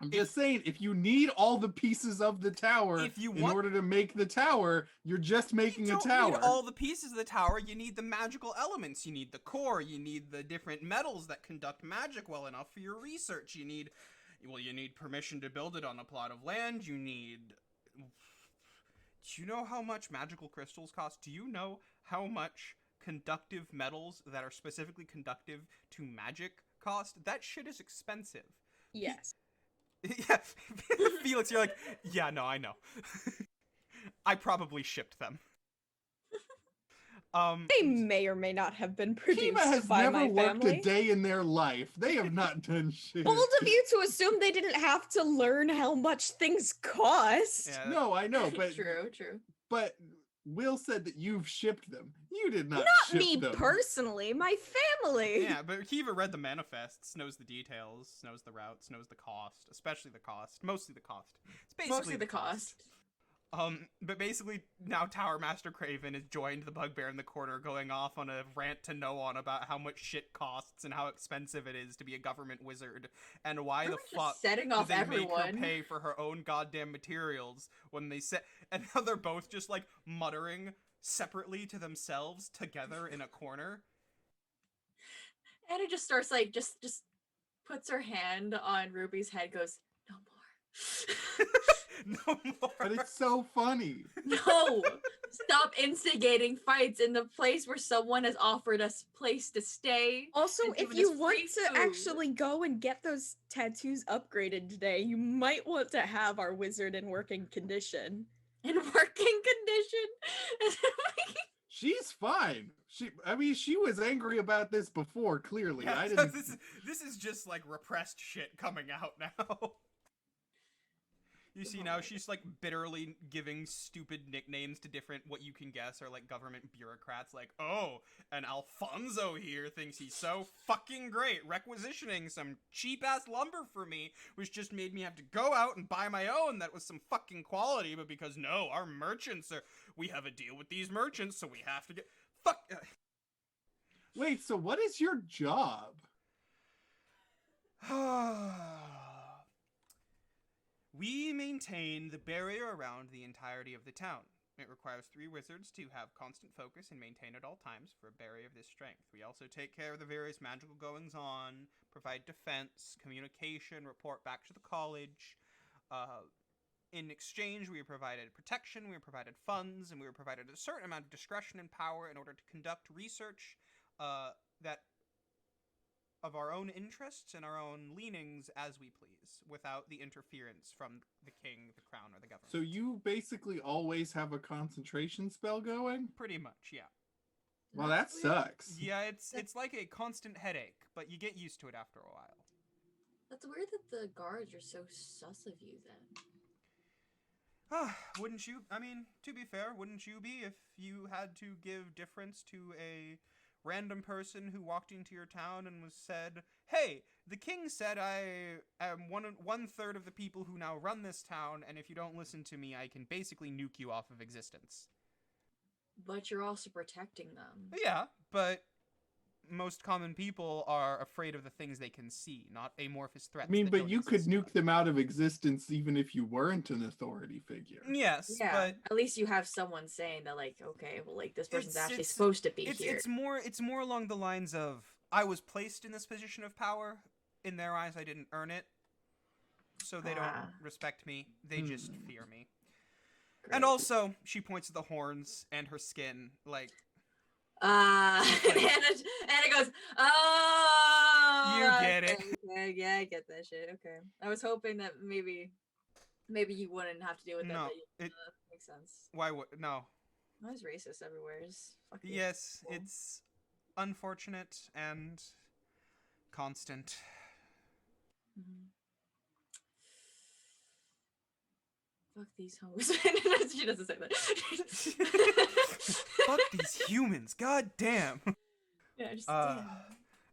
I'm just saying, if you need all the pieces of the tower If you in want- order to make the tower, you're just making You a don't tower. need all the pieces of the tower. You need the magical elements. You need the core. You need the different metals that conduct magic well enough for your research. You need permission to build it on a plot of land. Do you know how much magical crystals cost? Do you know how much conductive metals that are specifically conductive to magic cost? That shit is expensive. Yes. Yeah, Felix, you're like, yeah, no, I know. I probably shipped them. They may or may not have been produced Kiva has by never my worked family. a day in their life. They have not done shit. Bold of you to assume they didn't have to learn how much things cost. Yeah, No, I know, but True. But Will said that you've shipped them. You did not. Not ship me them. personally, my family. yeah, but Kiva read the manifests, knows the details, knows the routes, knows the cost, especially the cost, mostly the cost. It's basically Mostly the cost. But basically now Tower Master Craven has joined the bugbear in the corner, going off on a rant to no one about how much shit costs and how expensive it is to be a government wizard, and why the Ruby's just fuck setting do off they make her everyone. pay for her own goddamn materials when they set, and now they're both just like muttering separately to themselves together in a corner. Anna just starts like just puts her hand on Ruby's head, goes, "No more." No more. But it's so funny. No! Stop instigating fights in the place where someone has offered us place to stay. Also, and if given you us want free to food. actually go and get those tattoos upgraded today, you might want to have our wizard in working condition. In working condition. She's fine. She was angry about this before, clearly. Yeah, I so didn't. this is just like repressed shit coming out now. You see now she's like bitterly giving stupid nicknames to different, what you can guess are like government bureaucrats, like, oh, and Alfonso here thinks he's so fucking great requisitioning some cheap ass lumber for me, which just made me have to go out and buy my own that was some fucking quality, but because no, our merchants we have a deal with these merchants, so we have to get Wait, so what is your job? We maintain the barrier around the entirety of the town. It requires 3 wizards to have constant focus and maintain at all times for a barrier of this strength. We also take care of the various magical goings-on, provide defense, communication, report back to the college. In exchange, we are provided protection, we are provided funds, and we are provided a certain amount of discretion and power in order to conduct research that of our own interests and our own leanings as we please, without the interference from the king, the crown, or the government. So you basically always have a concentration spell going? Pretty much, yeah. Well, that That's weird. sucks. Yeah, it's like a constant headache, but you get used to it after a while. That's weird that the guards are so sus of you then. Wouldn't you? I mean, to be fair, wouldn't you be if you had to give difference to a random person who walked into your town and was said, "Hey, the king said I am one third of the people who now run this town, and if you don't listen to me, I can basically nuke you off of existence." But you're also protecting them. Yeah, but most common people are afraid of the things they can see, not amorphous threats. I mean, that but don't you could exist nuke yet. them out of existence even if you weren't an authority figure. Yes, Yeah, but at least you have someone saying that, like, okay, well, like this person's actually it's- supposed to be here. it's more along the lines of I was placed in this position of power. In their eyes, I didn't earn it, so they don't respect me. They just fear me. And Great. also, she points at the horns and her skin, like And Anna goes, oh, You get it. Okay, yeah, I get that shit. Okay, I was hoping that maybe you wouldn't have to deal with that. no. But It makes sense. why would no? I was racist everywhere. Just fuck you. Yes, Cool. it's unfortunate and constant. Mhm. Fuck these hoes. She doesn't say that. Fuck these humans, god damn. Yeah, just Uh,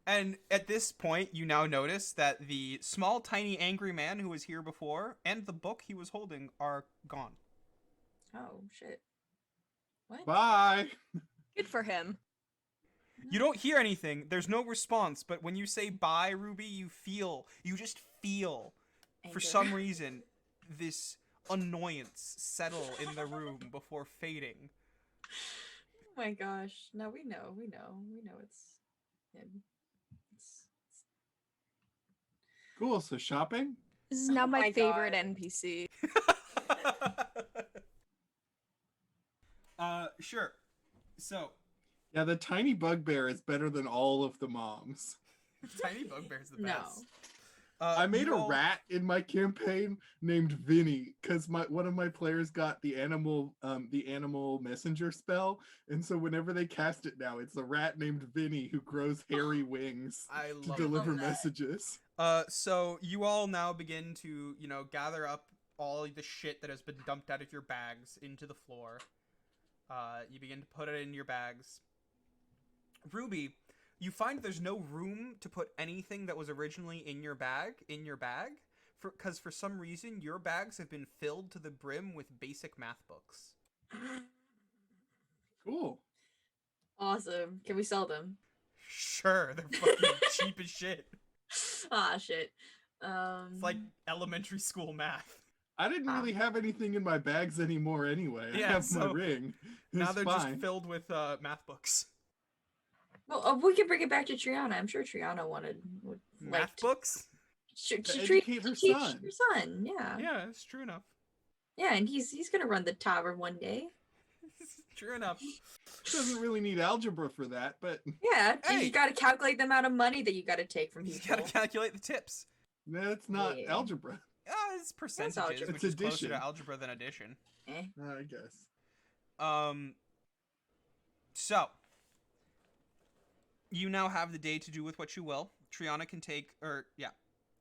And at this point, you now notice that the small, tiny, angry man who was here before and the book he was holding are gone. oh shit. What? Bye. Good for him. You don't hear anything. There's no response. But when you say bye, Ruby, you just feel, for Anger. some reason, this annoyance settle in the room before fading. Oh my gosh. No, we know it's him. Cool. So shopping? This is Oh now my my favorite God. NPC. Sure. So, Yeah, the tiny bugbear is better than all of the moms. Tiny Bugbear's the No. best. I made you a all- rat in my campaign named Vinny because one of my players got the animal messenger spell, and so whenever they cast it now, it's a rat named Vinny who grows hairy wings I to love deliver that. messages. So you all now begin to, gather up all the shit that has been dumped out of your bags into the floor. You begin to put it in your bags. Ruby, you find there's no room to put anything that was originally in your bag, because for some reason your bags have been filled to the brim with basic math books. Cool. Awesome. Can we sell them? Sure, they're fucking cheap as shit. Ah, shit. It's like elementary school math. I didn't really have anything in my bags anymore anyway. I Yeah, have my so ring. Now It's they're fine. just filled with math books. Well, we can bring it back to Triana. I'm sure Triana would Math like to books? To educate her teach son. her son. Yeah. Yeah, it's true enough. Yeah, and he's gonna run the tavern one day. True enough. Doesn't really need algebra for that, but Yeah, Hey! you got to calculate the amount of money that you got to take from You people. gotta calculate the tips. that's not Yeah. algebra. It's percentages, algebra. which It's is closer addition. to algebra than addition. Eh. I guess. So you now have the day to do with what you will. Triana can take, not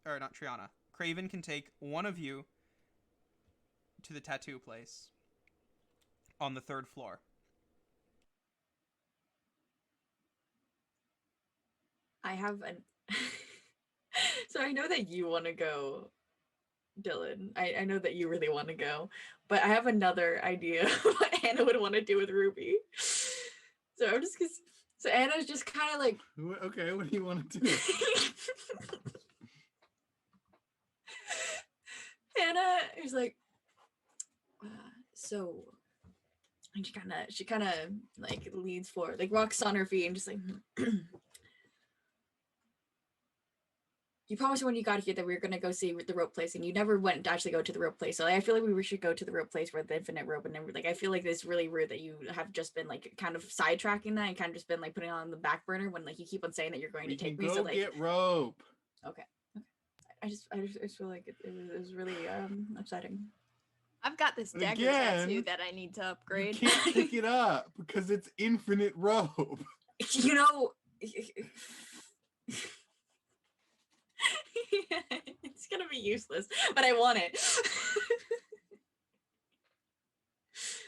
Triana. Craven can take one of you to the tattoo place on the 3rd floor. I have an. So I know that you want to go, Dylan. I know that you really want to go, but I have another idea of what Anna would want to do with Ruby. So I'm just gonna. So Anna's just kind of like. Okay, what do you want to do? Anna is like. So. And she kind of like leans forward, like walks on her feet, and just like. you promised when you got here that we were gonna go see the rope place, and you never went to actually go to the rope place. So like, I feel like we should go to the rope place where the infinite rope, and then like I feel like it's really rude that you have just been like kind of sidetracking that and kind of just been like putting it on the back burner when like you keep on saying that you're going We to take can me. go So like, get rope. okay. I just feel like it was really upsetting. I've got this But dagger again, tattoo that I need to You upgrade. can't pick it up because it's infinite rope. You know, it's gonna be useless, but I want it.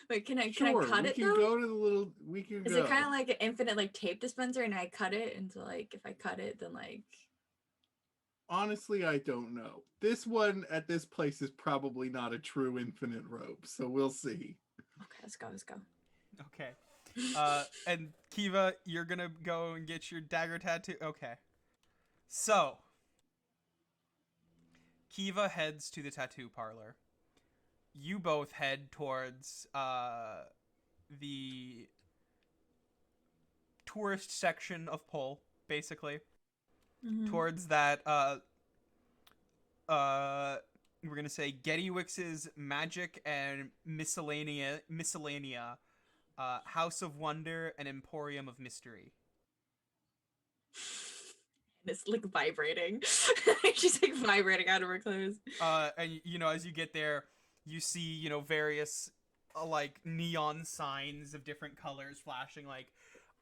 Wait, can I Sure, cut we it can though? go to the little. We can Is go. it kind of like an infinite like tape dispenser, and I cut it into like if I cut it, then like Honestly, I don't know. This one at this place is probably not a true infinite rope, so we'll see. okay, let's go, let's go. Okay. And Kiva, you're gonna go and get your dagger tattoo. Okay. So, Kiva heads to the tattoo parlor. You both head towards the tourist section of Pole, basically. Mhm. Towards that we're gonna say Gettywix's Magic and Miscellanea House of Wonder and Emporium of Mystery. And it's like vibrating. She's like vibrating out of her clothes. And you know, as you get there, you see, you know, various like neon signs of different colors flashing, like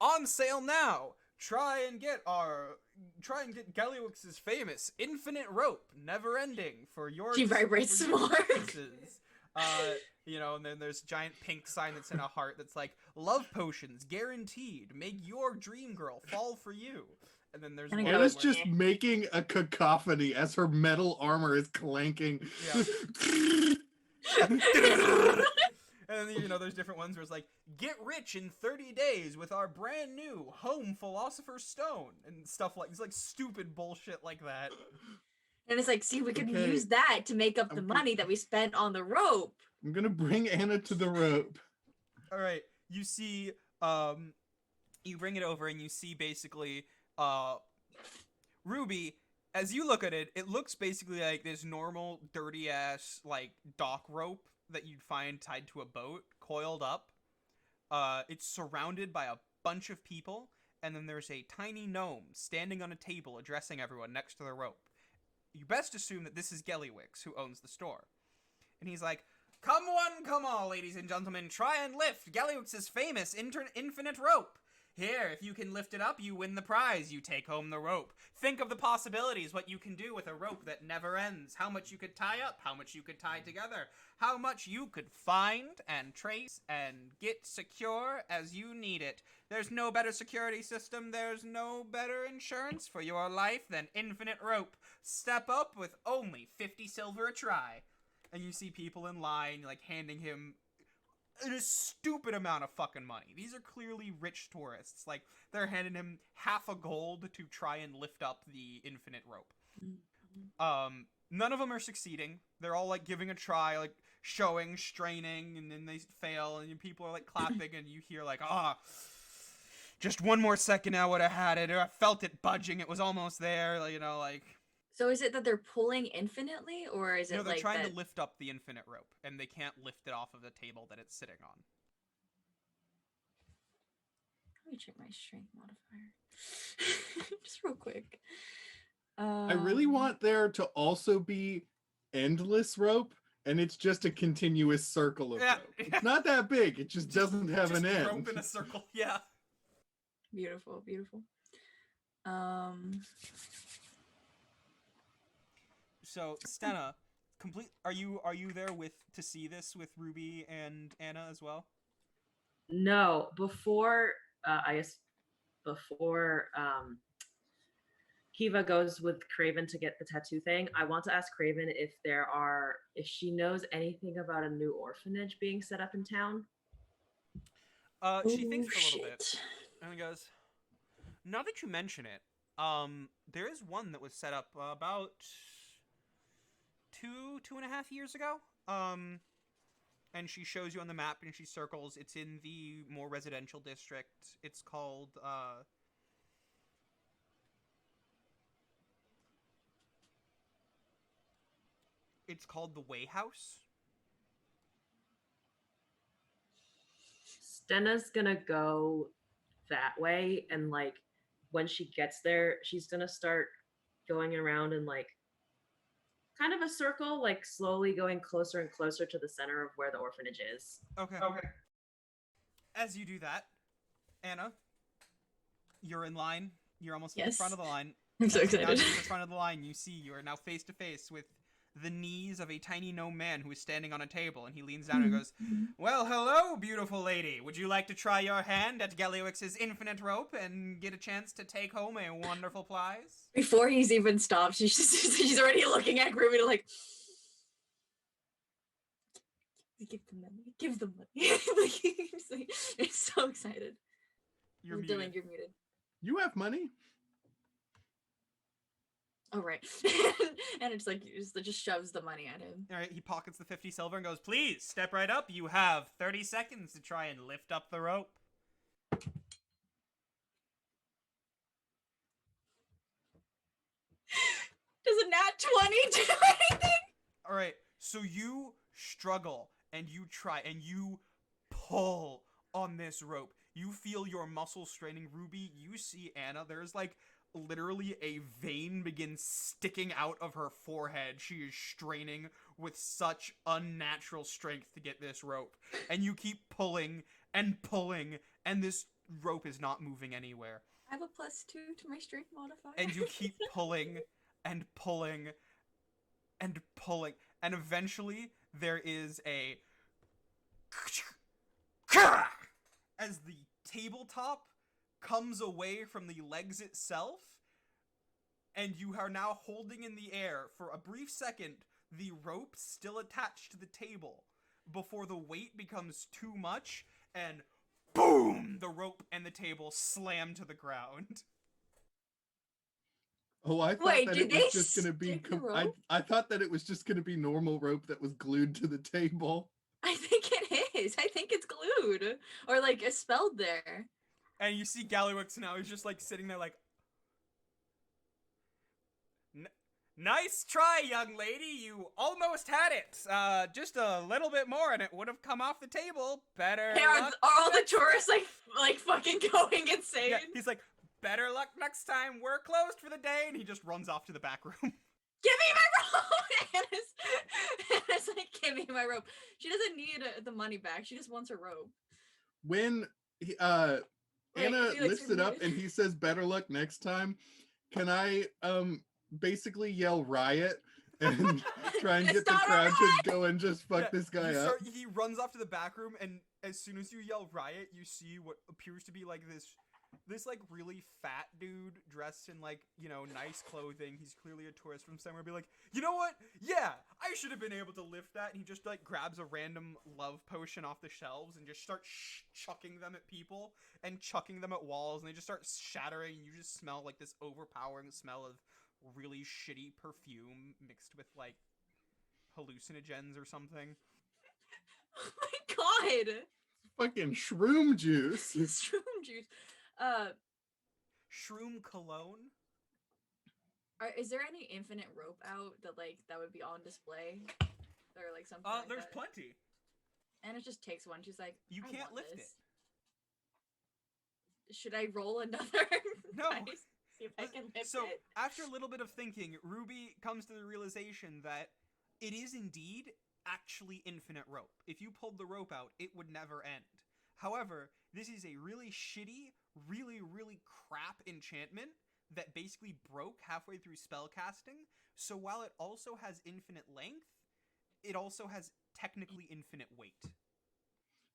on sale now. Try and get Gallywix's famous infinite rope, never ending for your. She vibrates for your more. purposes. You know, and then there's a giant pink sign that's in a heart that's like love potions guaranteed. Make your dream girl fall for you. And then there's And I one go, Anna's where- just making a cacophony as her metal armor is clanking. And then, you know, there's different ones where it's like, get rich in 30 days with our brand new home philosopher's stone and stuff like, it's like stupid bullshit like that. And it's like, see, we could Okay. use that to make up the I'm money that we spent on the rope. I'm gonna bring Anna to the rope. All right, you see, you bring it over and you see basically, Ruby, as you look at it, it looks basically like this normal dirty ass, like, dock rope that you'd find tied to a boat, coiled up. It's surrounded by a bunch of people, and then there's a tiny gnome standing on a table addressing everyone next to the rope. You best assume that this is Gellywix, who owns the store. And he's like, come one, come all, ladies and gentlemen, try and lift Gellywix's famous infinite rope. Here, if you can lift it up, you win the prize. You take home the rope. Think of the possibilities, what you can do with a rope that never ends. How much you could tie up, how much you could tie together, how much you could find and trace and get secure as you need it. There's no better security system, there's no better insurance for your life than infinite rope. Step up with only 50 silver a try. And you see people in line, like, handing him a stupid amount of fucking money. These are clearly rich tourists. Like, they're handing him half a gold to try and lift up the infinite rope. None of them are succeeding. They're all, like, giving a try, like, showing, straining, and then they fail, and people are, like, clapping, and you hear, like, just one more second I would have had it, or I felt it budging, it was almost there, like, you know, like... So is it that they're pulling infinitely, or is it No, they're like trying that... to lift up the infinite rope, and they can't lift it off of the table that it's sitting on. Let me check my strength modifier. Just real quick. I really want there to also be endless rope, and it's just a continuous circle of Yeah. rope. It's not that big. It just doesn't have Just an end. rope in a circle, yeah. Beautiful, beautiful. So, Stenna, are you there to see this with Ruby and Anna as well? No, before I guess before Kiva goes with Craven to get the tattoo thing, I want to ask Craven if she knows anything about a new orphanage being set up in town. She thinks for a little bit and goes, now that you mention it, there is one that was set up about 2.5 years ago. And she shows you on the map and she circles. It's in the more residential district. It's called, It's called the Way House. Stenna's gonna go that way, and like when she gets there, she's gonna start going around in like kind of a circle, like slowly going closer and closer to the center of where the orphanage is. Okay. As you do that, Anna, you're in line. You're almost at the front Yes. of the line. I'm so As you now excited. get to the front of the line, you see you are now face to face with the knees of a tiny gnome man who is standing on a table, and he leans down and goes, "Well, hello, beautiful lady. Would you like to try your hand at Gallywix's infinite rope and get a chance to take home a wonderful prize?" Before he's even stopped, she's already looking at Groovy like, give the money, give the money. He's so excited. You're Dylan, muted. you're muted. You have money? Oh right. And it's like just shoves the money at him. All right, he pockets the 50 silver and goes, "Please, step right up. You have 30 seconds to try and lift up the rope." Does a nat 20 do anything? All right, so you struggle and you try and you pull on this rope. You feel your muscles straining. Ruby, you see Anna. There's like literally a vein begins sticking out of her forehead. She is straining with such unnatural strength to get this rope. And you keep pulling, and this rope is not moving anywhere. I have a +2 to my strength modifier. And you keep pulling and pulling and pulling, and eventually there is a as the tabletop comes away from the legs itself, and you are now holding in the air for a brief second the rope still attached to the table before the weight becomes too much, and boom, the rope and the table slam to the ground. Oh, I thought Wait, that did it was they just going to be. stick the rope? I thought that it was just going to be normal rope that was glued to the table. I think it is. I think it's glued or like spelled there. And you see Gallywix now, he's just like sitting there like, "Nice try, young lady. You almost had it. Just a little bit more and it would have come off the table. Better Are luck all the next tourists time." like fucking going insane? Yeah, he's like, "Better luck next time. We're closed for the day." And he just runs off to the back room. Give me my rope! Anna's like, give me my rope. She doesn't need the money back. She just wants her rope. When Wait, Anna Felix, lifts you're it up muted. and he says, "Better luck next time," can I basically yell riot and try and It's get the not a crowd to riot! go and just fuck Yeah, this guy you up? start- he runs off to the back room, and as soon as you yell riot, you see what appears to be like this like really fat dude dressed in like, you know, nice clothing. He's clearly a tourist from somewhere. Be like, "You know what? Yeah, I should have been able to lift that." And he just like grabs a random love potion off the shelves and just starts chucking them at people and chucking them at walls, and they just start shattering. And you just smell like this overpowering smell of really shitty perfume mixed with like hallucinogens or something. Oh my god! Fucking shroom juice. Shroom juice. Shroom cologne. Is there any infinite rope out that would be on display, or like something? Like There's that? plenty. Anna just takes one. She's like, You "I can't want lift this." Should I roll another? No. dice? See if I can lift So, it. after a little bit of thinking, Ruby comes to the realization that it is indeed actually infinite rope. If you pulled the rope out, it would never end. However, this is a really shitty, really, really crap enchantment that basically broke halfway through spellcasting. So while it also has infinite length, it also has technically infinite weight.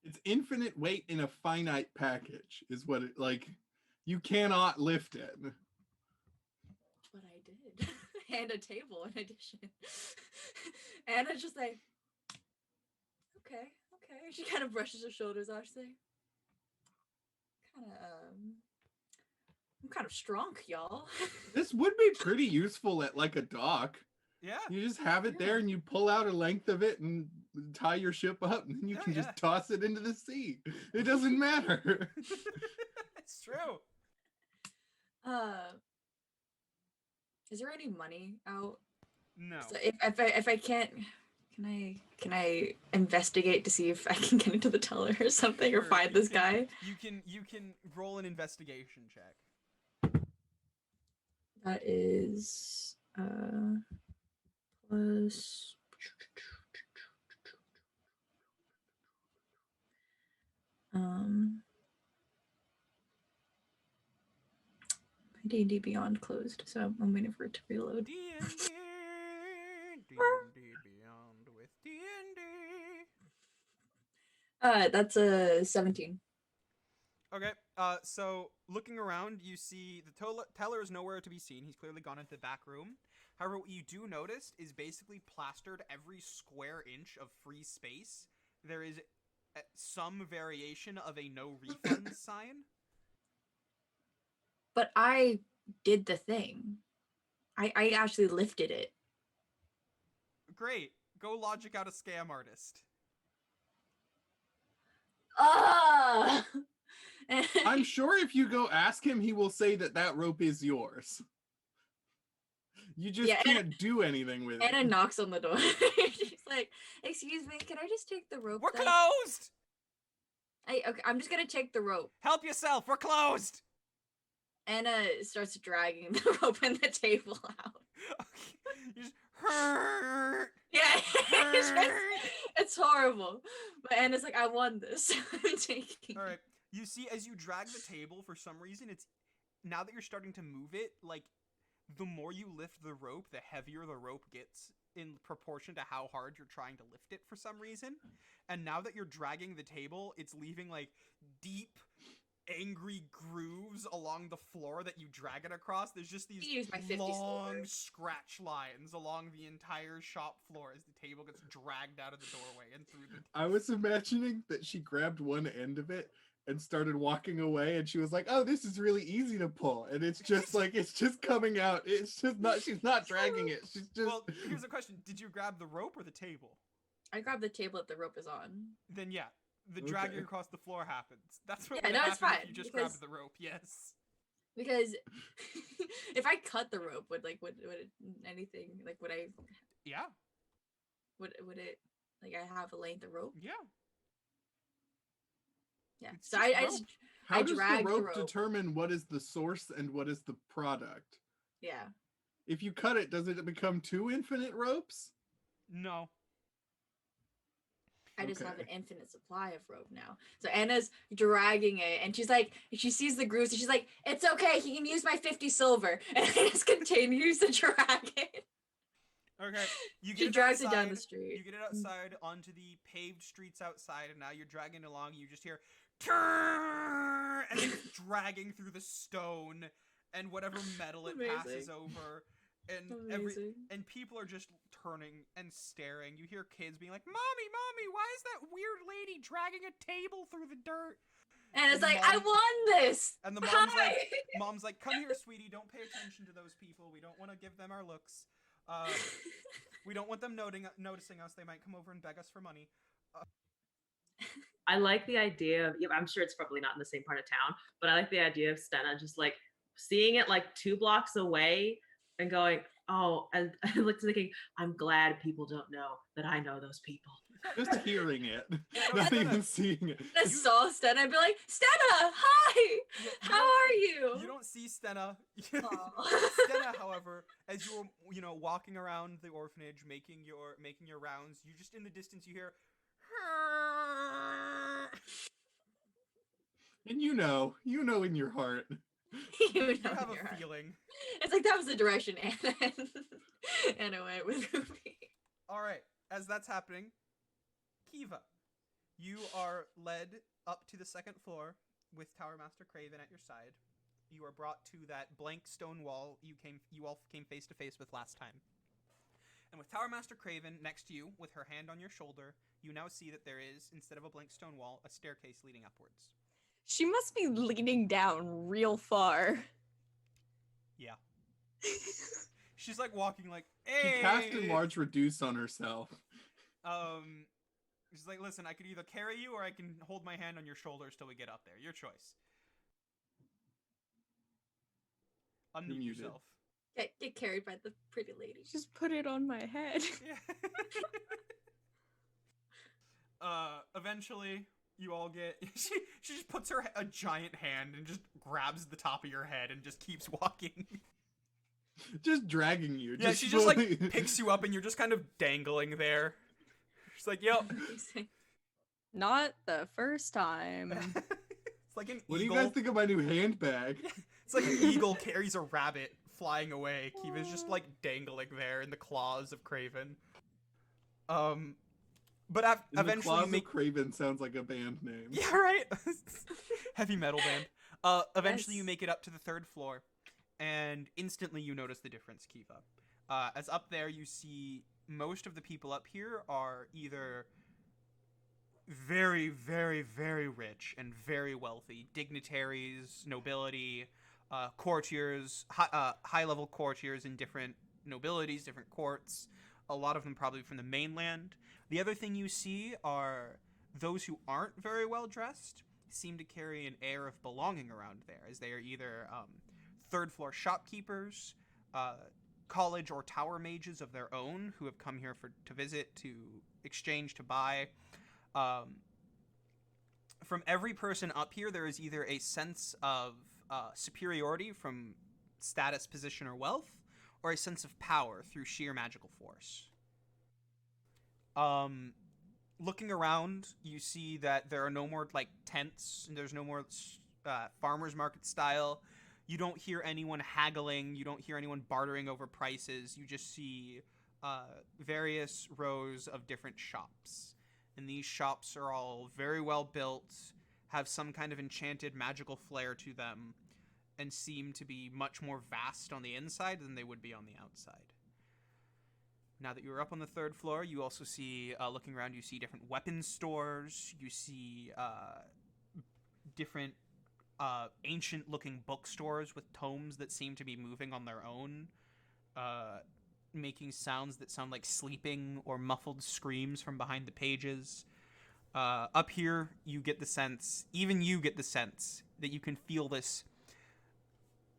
It's infinite weight in a finite package, is what it like. You cannot lift it. But I did. And a table in addition. Anna's just like, okay. She kind of brushes her shoulders off. She's like, I'm kind of strong, y'all. This would be pretty useful at like a dock. Yeah. You just have it there Yeah. and you pull out a length of it and tie your ship up, and then you Yeah, can yeah. just toss it into the sea. It doesn't matter. It's true. Is there any money out? No. So if I can't, can I investigate to see if I can get into the teller or something or Sure, find you this can- guy? You can roll an investigation check. That is plus. My D&D Beyond closed, so I'm waiting for it to reload. D&D Beyond with D&D. That's a 17. Okay, so looking around, you see the teller is nowhere to be seen. He's clearly gone into the back room. However, what you do notice is basically plastered every square inch of free space. There is some variation of a no refund sign. But I did the thing. I actually lifted it. Great. Go logic out a scam artist. Ah! I'm sure if you go ask him, he will say that that rope is yours. You just Yeah, can't do anything with Anna it. knocks on the door. She's like, "Excuse me, can I just take the rope?" We're then?" closed! Okay, I'm just gonna take the rope. Help yourself, we're closed! Anna starts dragging the rope and the table out. You just hurt. Yeah, it's horrible. But Anna's like, "I won this. I'm taking." All right. You see, as you drag the table, for some reason, it's now that you're starting to move it. Like, the more you lift the rope, the heavier the rope gets in proportion to how hard you're trying to lift it. For some reason, and now that you're dragging the table, it's leaving like deep, angry grooves along the floor that you drag it across. There's just these Use my 50 long silver. scratch lines along the entire shop floor as the table gets dragged out of the doorway and through the. I was imagining that she grabbed one end of it and started walking away, and she was like, "Oh, this is really easy to pull," and it's just like it's just coming out. It's just not. She's not dragging it. She's just. Well, here's a question: did you grab the rope or the table? I grab the table that the rope is on. Then yeah, the dragging Okay. across the floor happens. That's what Yeah, would no, happen it's fine, if you just because- grabbed the rope. Yes. Because if I cut the rope, would it, anything like would I Yeah. would it like I have a length of rope? Yeah. Yeah. It's So just I rope. just How I does the dragged the rope rope. determine what is the source and what is the product? yeah. If you cut it, does it become two infinite ropes? No. I just have an Okay. infinite supply of rope now. So Anna's dragging it, and she's like, she sees the grooves, and she's like, "It's okay. He can use my 50 silver," and just continues to drag it. Okay. You She get it drags it outside. down the street. You get it outside onto the paved streets outside, and now you're dragging it along. You just hear, "Turn!" and it's dragging through the stone and whatever metal it passes Amazing. over, and Amazing. and people are just turning and staring. You hear kids being like, "Mommy, mommy, why is that weird lady dragging a table through the dirt?" And it's And like, I Mom- won this. And the mom's Hi! like, "Mom's like, come here, sweetie. Don't pay attention to those people. We don't want to give them our looks. We don't want them noticing us. They might come over and beg us for money." I like the idea of, yeah, I'm sure it's probably not in the same part of town, but I like the idea of Stena just like seeing it like 2 blocks away and going, oh, and I looked thinking, I'm glad people don't know that I know those people. Just hearing it, Yeah, not no, even seeing it. I saw Stena and be like, Stena, hi! Yeah, How are you? You don't see Stena. Aw. Stena, however, as you're walking around the orphanage, making your rounds, you just in the distance you hear. And you know in your heart. You You know have you're a right. feeling. It's like that was the direction Anna went with Ruby. All right, as that's happening, Kiva, you are led up to the second floor with Tower Master Craven at your side. You are brought to that blank stone wall you all came face to face with last time. And with Tower Master Craven next to you, with her hand on your shoulder, you now see that there is, instead of a blank stone wall, a staircase leading upwards. She must be leaning down real far. Yeah. She's like walking like, She hey! cast enlarge reduce on herself. She's like, listen, I could either carry you or I can hold my hand on your shoulders till we get up there. Your choice. Unmute muted. yourself. Get carried by the pretty lady. Just put it on my head. Yeah. Eventually, you all get. She just puts a giant hand and just grabs the top of your head and just keeps walking. Just dragging you. Yeah, she just like picks you up and you're just kind of dangling there. She's like, "Yep." Not the first time. It's like an What do eagle. you guys think of my new handbag? It's like an eagle carries a rabbit flying away. Kiva's just like dangling there in the claws of Craven. But In eventually the Claws you make. of Craven sounds like a band name. Yeah, right. Heavy metal band. Eventually you Yes. make it up to the 3rd floor, and instantly you notice the difference, Kiva. As up there you see most of the people up here are either very, very, very rich and very wealthy. Dignitaries, nobility, courtiers, high-level courtiers in different nobilities, different courts. A lot of them probably from the mainland. The other thing you see are those who aren't very well dressed seem to carry an air of belonging around there, as they are either 3rd floor shopkeepers, college or tower mages of their own who have come here to visit, to exchange, to buy. From every person up here, there is either a sense of superiority from status, position, or wealth, or a sense of power through sheer magical force. Looking around, you see that there are no more like tents, and there's no more farmers market style. You don't hear anyone haggling. You don't hear anyone bartering over prices. You just see various rows of different shops. And these shops are all very well built, have some kind of enchanted magical flair to them, and seem to be much more vast on the inside than they would be on the outside. Now that you're up on the 3rd floor, you also see, looking around, you see different weapons stores. You see different ancient-looking bookstores with tomes that seem to be moving on their own, making sounds that sound like sleeping or muffled screams from behind the pages. Up here, you get the sense, even you get the sense, that you can feel this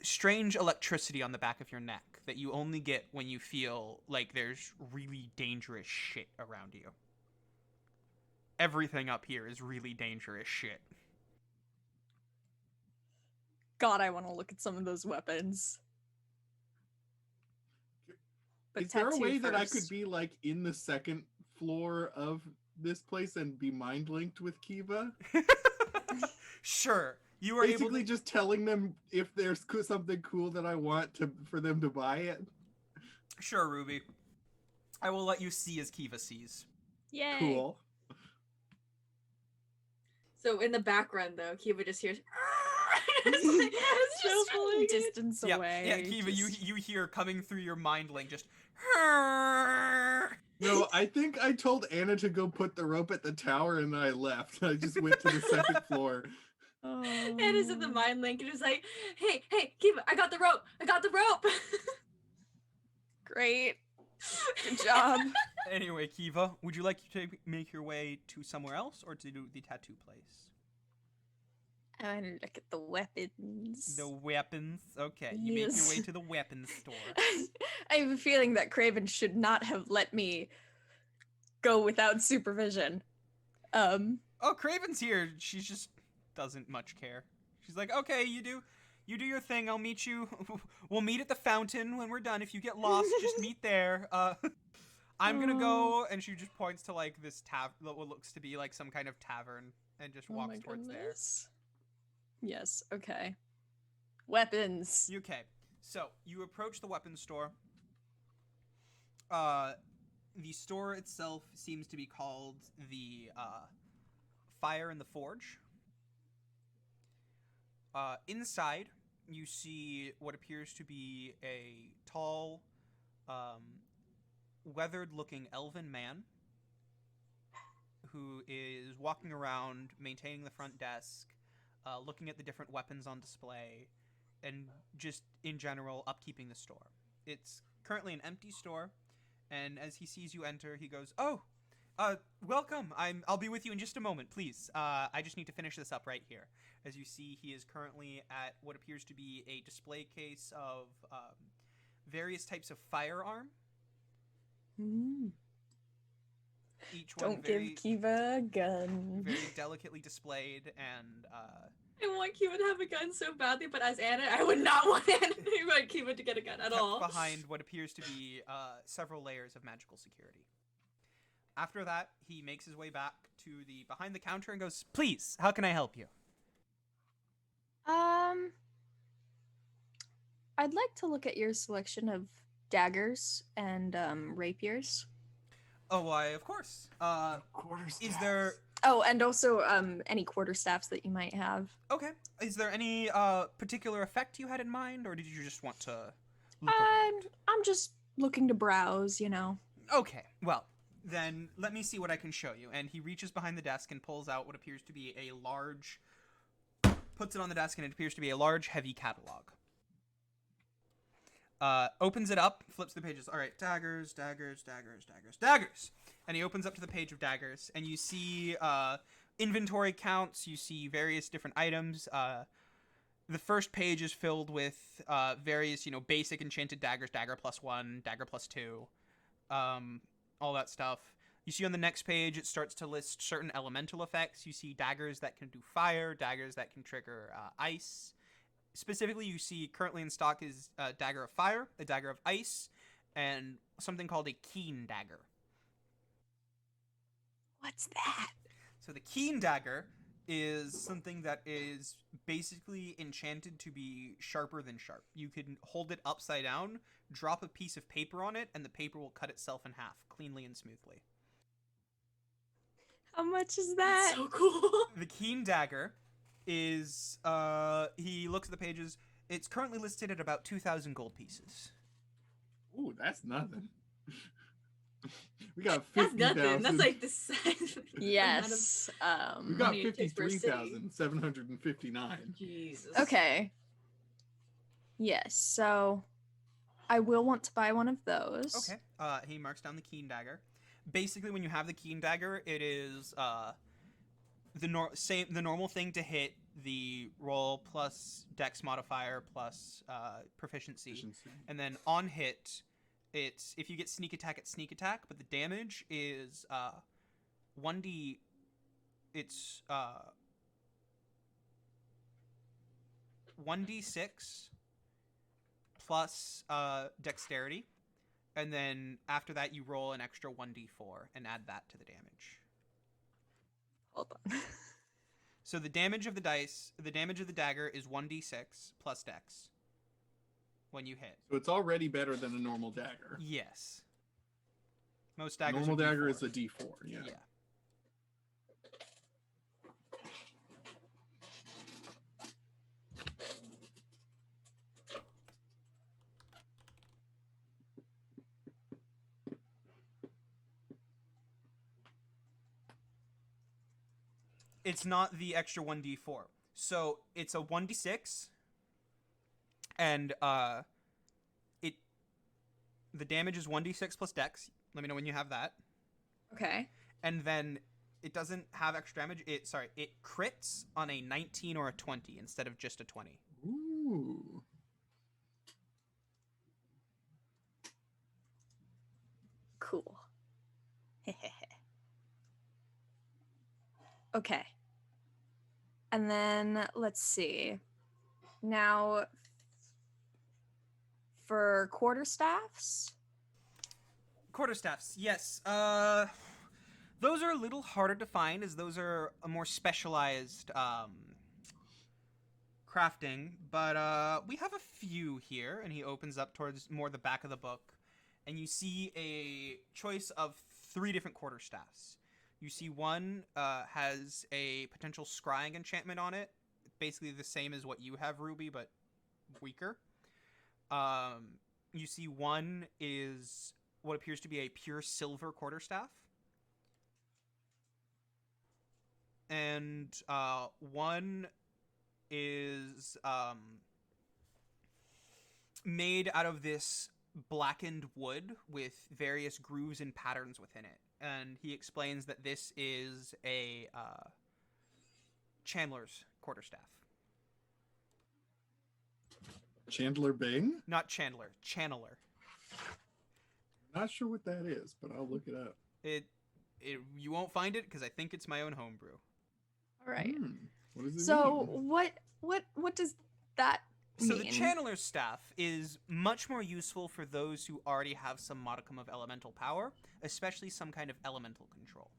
strange electricity on the back of your neck that you only get when you feel like there's really dangerous shit around you. Everything up here is really dangerous shit. God, I want to look at some of those weapons. But Is there a tattoo way that I could first. be like in the 2nd floor of this place and be mind linked with Kiva? Sure. You are Basically, able to... just telling them if there's something cool that I want for them to buy it. Sure, Ruby. I will let you see as Kiva sees. Yay! Cool. So in the background, though, Kiva just hears. It's just so like it. distance away. Yeah, Kiva, just- you hear coming through your mind link just... No, I think I told Anna to go put the rope at the tower and then I left. I just went to the 2nd floor. Oh. Anna's in the mind link and is like, hey, Kiva, I got the rope. Great. Good job. Anyway, Kiva, would you like to make your way to somewhere else or to do the tattoo place? I want to look at the weapons. The weapons. Okay, you make your way Yes. to the weapons store. I have a feeling that Craven should not have let me go without supervision. Oh, Craven's here. She just doesn't much care. She's like, okay, you do your thing. I'll meet you. We'll meet at the fountain when we're done. If you get lost, just meet there. I'm gonna go, and she just points to like this what looks to be like some kind of tavern, and just Oh walks my towards goodness. Yes, okay. Weapons. there. Okay, so you approach the weapons store. The store itself seems to be called the Fire and the Forge. Inside, you see what appears to be a tall, weathered-looking elven man who is walking around, maintaining the front desk, looking at the different weapons on display, and just, in general, upkeeping the store. It's currently an empty store, and as he sees you enter, he goes, "Oh, welcome. I'll be with you in just a moment, please. I just need to finish this up right here." As you see, he is currently at what appears to be a display case of various types of firearm, Mm. each one Don't give Kiva a gun. very delicately displayed, and I want Kiva to have a gun so badly, but as Anna, I would not want Kiva to get a gun at kept all. behind what appears to be several layers of magical security. After that, he makes his way back to the behind the counter and goes, "Please, how can I help you?" I'd like to look at your selection of daggers and rapiers. Oh, why, of course. Quarterstaffs. Is there... Oh, and also any quarterstaffs that you might have. Okay. Is there any particular effect you had in mind, or did you just want to look around? I'm just looking to browse, you know. Okay, well, then let me see what I can show you. And he reaches behind the desk and pulls out what appears to be a large... puts it on the desk, and it appears to be a large, heavy catalog. Opens it up, flips the pages. All right, daggers, daggers, daggers, daggers, daggers. And he opens up to the page of daggers, and you see inventory counts. You see various different items. The first page is filled with various, basic enchanted daggers, dagger +1, dagger +2, all that stuff. You see on the next page, it starts to list certain elemental effects. You see daggers that can do fire, daggers that can trigger ice. Specifically, you see currently in stock is a dagger of fire, a dagger of ice, and something called a keen dagger. What's that? So the keen dagger is something that is basically enchanted to be sharper than sharp. You can hold it upside down, drop a piece of paper on it, and the paper will cut itself in half cleanly and smoothly. How much is that? That's so cool. The keen dagger is, he looks at the pages. It's currently listed at about 2,000 gold pieces. Ooh, that's nothing. We got That's 50,000. nothing. That's like the size. Yes. We got money it takes for a city. 53,759. Jesus. Okay. Yes, so I will want to buy one of those. Okay. He marks down the keen dagger. Basically, when you have the keen dagger, it is the normal thing to hit, the roll plus dex modifier plus proficiency. And then on hit, it's if you get sneak attack, it's sneak attack, but the damage is 1d. It's 1d6 plus dexterity. And then after that, you roll an extra 1d4 and add that to the damage. Hold on. So the damage of the dagger is 1d6 plus dex when you hit. So it's already better than a normal dagger. Yes. Most daggers Normal are dagger D4. is a D4, yeah. Yeah. It's not the extra 1d4. So it's a 1d6 and the damage is 1d6 plus dex. Let me know when you have that. Okay. And then it doesn't have extra damage. It crits on a 19 or a 20 instead of just a 20. Ooh. Cool. Okay. And then let's see. Now for quarterstaffs. Quarterstaffs, yes. Those are a little harder to find, as those are a more specialized crafting. But we have a few here, and he opens up towards more the back of the book, and you see a choice of 3 different quarterstaffs. You see one has a potential scrying enchantment on it, basically the same as what you have, Ruby, but weaker. You see one is what appears to be a pure silver quarterstaff. And one is made out of this blackened wood with various grooves and patterns within it. And he explains that this is a Chandler's quarterstaff. Chandler Bing? Not Chandler, Channeler. Not sure what that is, but I'll look it up. It you won't find it because I think it's my own homebrew. All right. What does it So mean? what does that So mean? the Channeler's Staff is much more useful for those who already have some modicum of elemental power, especially some kind of elemental control.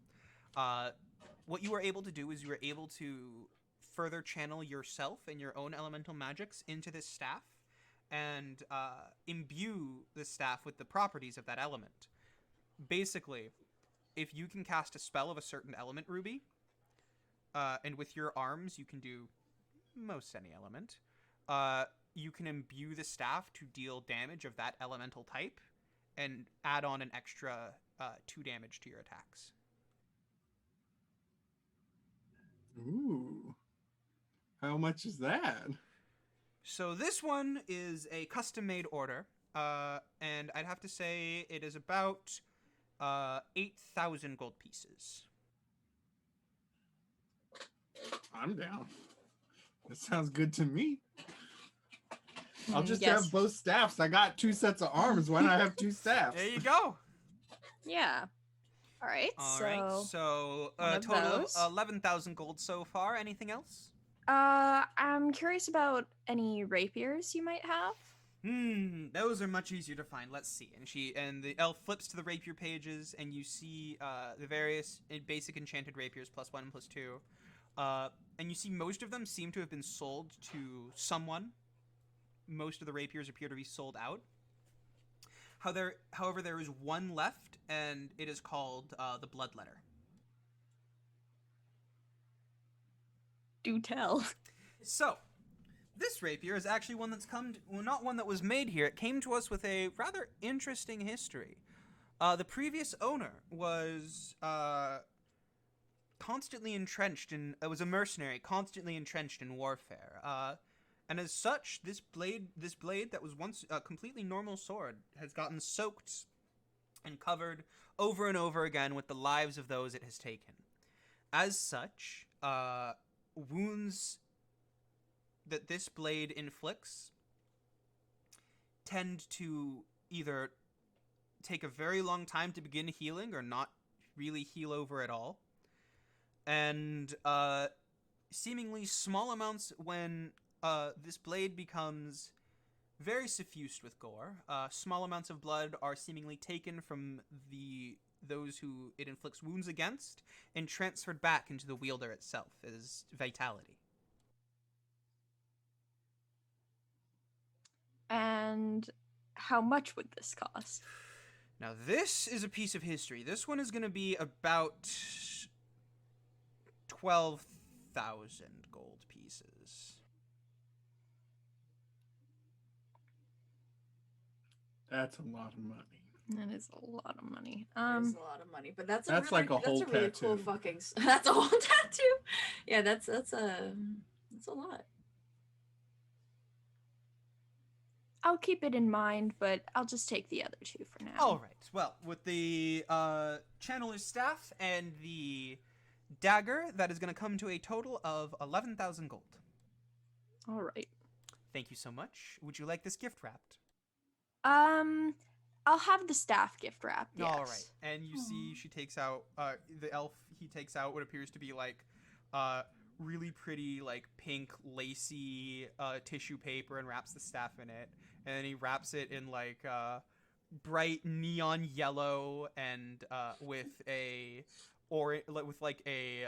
What you were able to do is you were able to further channel yourself and your own elemental magics into this staff and imbue the staff with the properties of that element. Basically, if you can cast a spell of a certain element, Ruby, and with your arms you can do most any element, you can imbue the staff to deal damage of that elemental type and add on an extra 2 damage to your attacks. Ooh. How much is that? So this one is a custom-made order, and I'd have to say it is about 8,000 gold pieces. I'm down. That sounds good to me. I'll just yes. have both staffs. I got 2 sets of arms. Why not have 2 staffs? There you go. Yeah. All right. So one of total those. 11,000 gold so far. Anything else? I'm curious about any rapiers you might have. Those are much easier to find. Let's see. And the elf flips to the rapier pages, and you see the various basic enchanted rapiers +1 and +2. And you see most of them seem to have been sold to someone. Most of the rapiers appear to be sold out. However, there is one left, and it is called the Bloodletter. Do tell. So, this rapier is actually one that's not one that was made here. It came to us with a rather interesting history. The previous owner was constantly entrenched in... It was a mercenary, constantly entrenched in warfare. And as such, this blade that was once a completely normal sword has gotten soaked and covered over and over again with the lives of those it has taken. As such, wounds that this blade inflicts tend to either take a very long time to begin healing or not really heal over at all. And seemingly small amounts when this blade becomes very suffused with gore. Small amounts of blood are seemingly taken from those who it inflicts wounds against and transferred back into the wielder itself as vitality. And how much would this cost? Now, this is a piece of history. This one is going to be about 12,000 gold pieces. That's a lot of money. That is a lot of money. That is a lot of money, but that's That's really, like a whole that's a really cool tattoo. fucking. That's a whole tattoo. Yeah, that's a lot. I'll keep it in mind, but I'll just take the other 2 for now. All right. Well, with the channeler's staff and the dagger, that is going to come to a total of 11,000 gold. All right. Thank you so much. Would you like this gift wrapped? I'll have the staff gift wrapped. Yes. All right. And you see she takes out the elf. He takes out what appears to be like really pretty like pink lacy tissue paper and wraps the staff in it. And then he wraps it in like bright neon yellow and with like a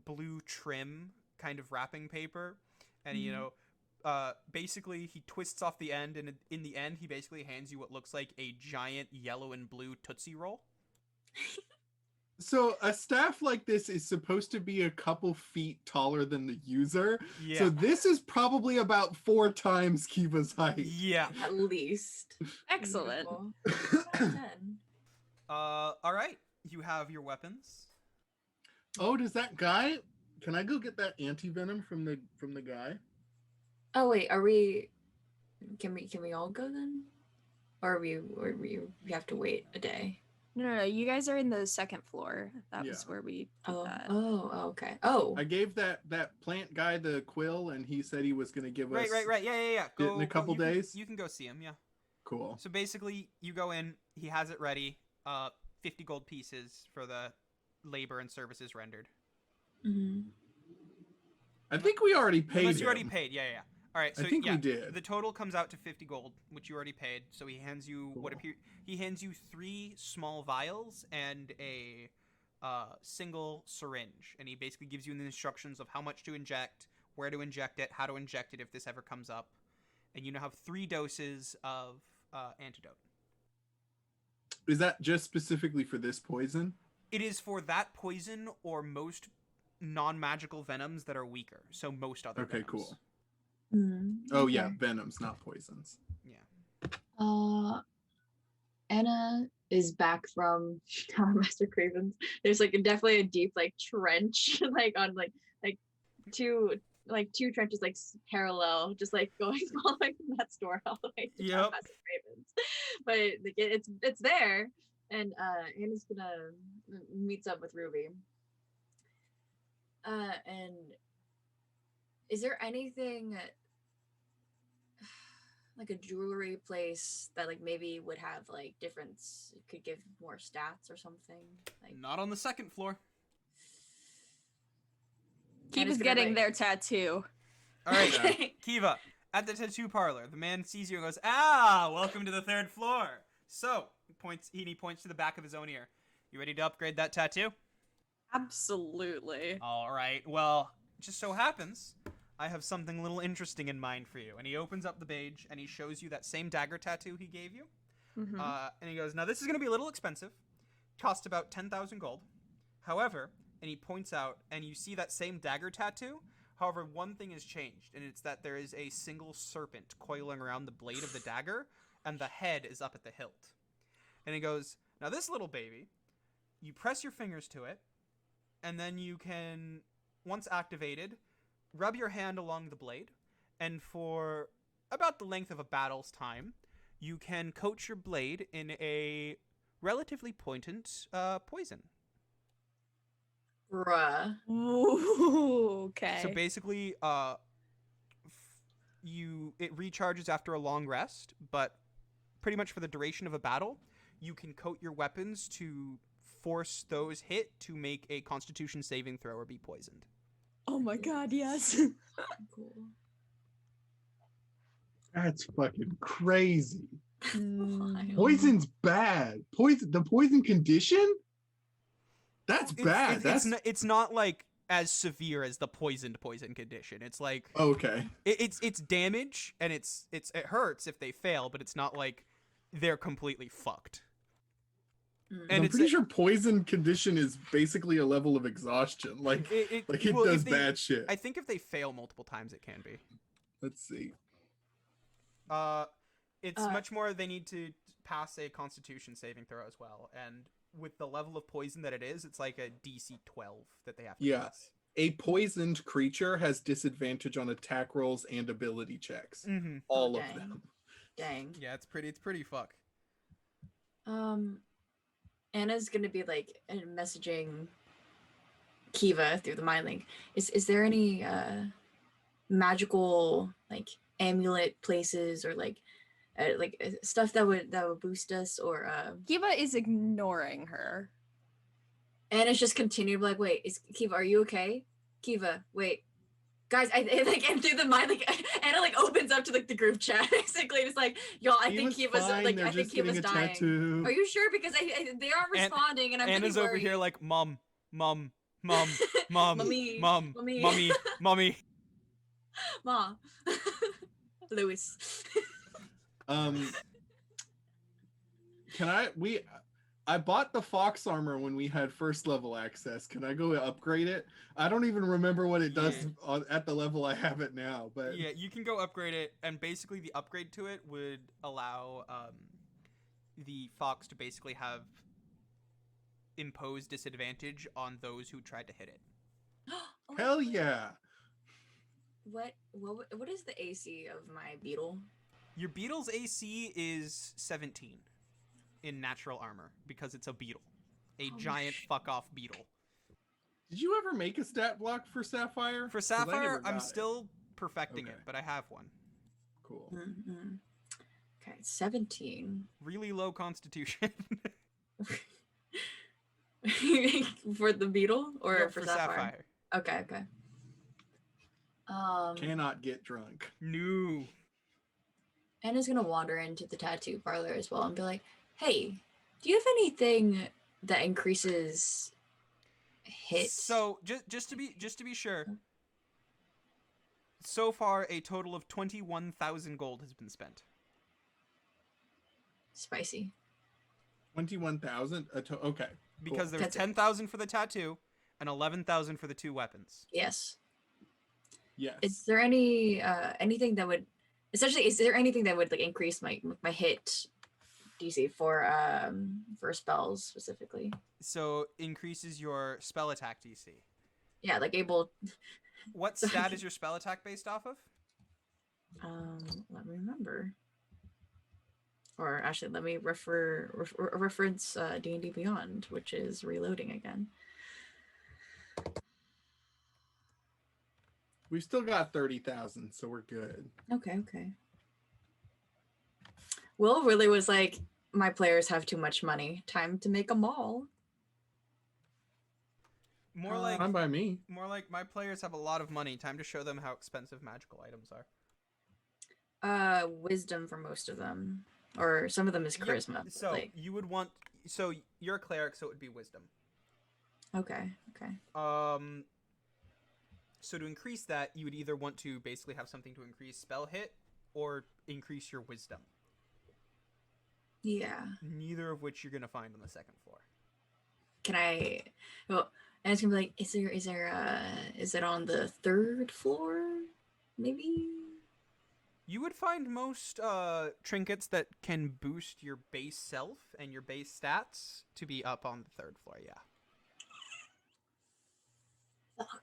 blue trim kind of wrapping paper. And basically he twists off the end, and in the end he basically hands you what looks like a giant yellow and blue Tootsie Roll. So a staff like this is supposed to be a couple feet taller than the user. Yeah. So this is probably about 4 times Kiva's height. Yeah. At least. Excellent. Beautiful. 10. All right. You have your weapons. Oh, does that guy? Can I go get that anti-venom from the guy? Oh wait, are we? Can we all go then? Or we have to wait a day? No. You guys are in the second floor. That was Yeah. where we did that. Okay. Oh, I gave that plant guy the quill, and he said he was going to give us Right. Yeah. it in a couple you can- days. you can go see him. Yeah. Cool. So basically, you go in. He has it ready. 50 gold pieces for the labor and services rendered. mhm. I think we already paid Unless you him. already paid. Yeah. All right. So I think yeah, we did. the total comes out to 50 gold, which you already paid. So he hands you Cool. he hands you 3 small vials and a single syringe, and he basically gives you the instructions of how much to inject, where to inject it, how to inject it if this ever comes up, and you now have 3 doses of antidote. Is that just specifically for this poison? It is for that poison or most non-magical venoms that are weaker. So most other Okay, venoms. cool. Mhm, Oh yeah, okay. venoms, not poisons. Yeah. Anna is back from Master Craven's. There's like definitely a deep like trench, like on like two trenches like parallel, just like going all the way from that store all the way to Yep. Master Craven's. But like, it's there, and Anna's gonna meets up with Ruby. And is there anything like a jewelry place that like maybe would have like difference, could give more stats or something? Like Not on the second floor. Kiva's getting their tattoo. All right, Okay. Kiva, at the tattoo parlor, the man sees you and goes, "Ah, welcome to the 3rd floor." So he points to the back of his own ear. You ready to upgrade that tattoo? Absolutely. All right. Well, just so happens I have something a little interesting in mind for you. And he opens up the page and he shows you that same dagger tattoo he gave you. Mhm. And he goes, "Now this is going to be a little expensive. Cost about 10,000 gold. However," and he points out, and you see that same dagger tattoo. However, one thing has changed, and it's that there is a single serpent coiling around the blade of the dagger, and the head is up at the hilt. And he goes, "Now this little baby, you press your fingers to it, and then you can, once activated, rub your hand along the blade, and for about the length of a battle's time, you can coat your blade in a relatively potent poison." Bruh. Ooh, okay. So basically, it recharges after a long rest, but pretty much for the duration of a battle, you can coat your weapons to force those hit to make a Constitution saving throw or be poisoned. Oh my god, yes. Cool. That's fucking crazy. Mm. Poison's bad. The poison condition? That's bad. It's not like as severe as the poisoned poison condition. It's like Okay. it's damage and it hurts if they fail, but it's not like they're completely fucked. Mm. And I'm pretty sure poison condition is basically a level of exhaustion. Like it well, does if they- bad shit. I think if they fail multiple times, it can be. Let's see. It's much more they need to pass a Constitution saving throw as well, and with the level of poison that it is, it's like a DC 12 that they have to Yeah. pass. A poisoned creature has disadvantage on attack rolls and ability checks. Mm-hmm. All of dang. them. Dang. Yeah, it's pretty fuck. Anna's gonna be like messaging Kiva through the mind link. Is there any magical like amulet places or like stuff that would boost us, or Kiva is ignoring her. Anna's just continued like, wait, is Kiva, are you okay? Kiva, wait. Guys, and through the mind, like Anna like opens up to like the group chat basically. It's like, y'all, I think Kiva's fine. like, They're I think just getting Kiva's a dying. tattoo. Are you sure? Because they aren't responding, and I'm Anna's really over here worried. like, mom, mommy, Mommy. mommy. Ma. Lewis. I bought the fox armor when we had first level access. Can I go upgrade it? I don't even remember what it does at the level I have it now, but Yeah, you can go upgrade it, and basically the upgrade to it would allow the fox to basically have imposed disadvantage on those who tried to hit it. Oh, hell yeah. What is the AC of my beetle? Your beetle's AC is 17. in natural armor because it's a beetle. A Holy giant shit. fuck off beetle. Did you ever make a stat block for Sapphire? For 'Cause I Sapphire, never I'm got it. still perfecting it, Okay. but I have one. Cool. Mm-hmm. Okay, 17. Really low constitution. For the beetle or No, for Sapphire? Okay. Cannot get drunk. No. Anna's gonna wander into the tattoo parlor as well and be like, "Hey, do you have anything that increases hit?" So just to be sure, so far a total of 21,000 gold has been spent. Spicy. 21,000. Okay. Because there's That's it. 10,000 for the tattoo and 11,000 for the 2 weapons. Yes. Yes. Is there any anything that would essentially? Is there anything that would like increase my hit DC for spells specifically? So increases your spell attack DC. Yeah, like able. What stat is your spell attack based off of? Let me remember. Or actually, let me reference D&D Beyond, which is reloading again. We've still got 30,000, so we're good. Okay. Will really was like, my players have too much money. Time to make a mall. More like Fine by me. my players have a lot of money. Time to show them how expensive magical items are. Wisdom for most of them, or some of them is Yep, charisma. So like, you would want. So you're a cleric, so it would be wisdom. okay. So to increase that, you would either want to basically have something to increase spell hit or increase your wisdom. Yeah. Neither of which you're gonna find on the second floor. Can I? Well, and it's gonna be like, is it on the 3rd floor? Maybe. You would find most trinkets that can boost your base self and your base stats to be up on the 3rd floor. Yeah. Fuck.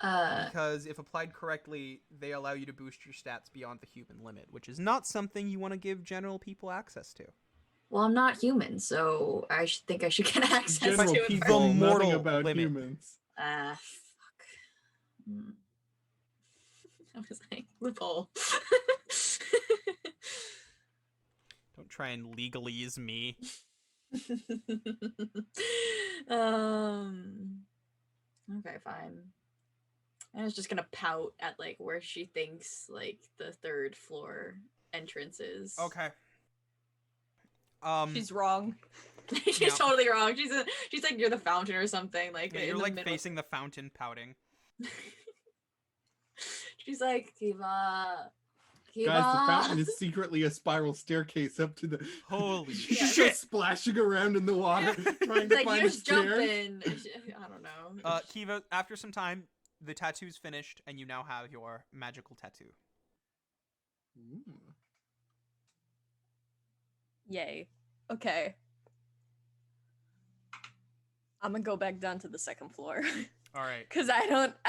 Because if applied correctly, they allow you to boost your stats beyond the human limit, which is not something you want to give general people access to. Well, I'm not human, so I think I should get access General to it. people, The nothing mortal about limit. humans. Fuck. I was like, loophole. Don't try and legalese me. Okay, fine. I was just gonna pout at like where she thinks like the 3rd floor entrance is. Okay. She's wrong. She's Yeah. totally wrong. She's like near the fountain or something. Like Yeah, in you're the like middle. facing the fountain, pouting. She's like, Kiva. Guys, the fountain is secretly a spiral staircase up to the. Holy She's shit! just splashing around in the water, trying It's to like, find you're a just stair. jumping. I don't know. Kiva, after some time, the tattoo's finished, and you now have your magical tattoo. Ooh. Yay. Okay. I'm gonna go back down to the 2nd floor All right. because I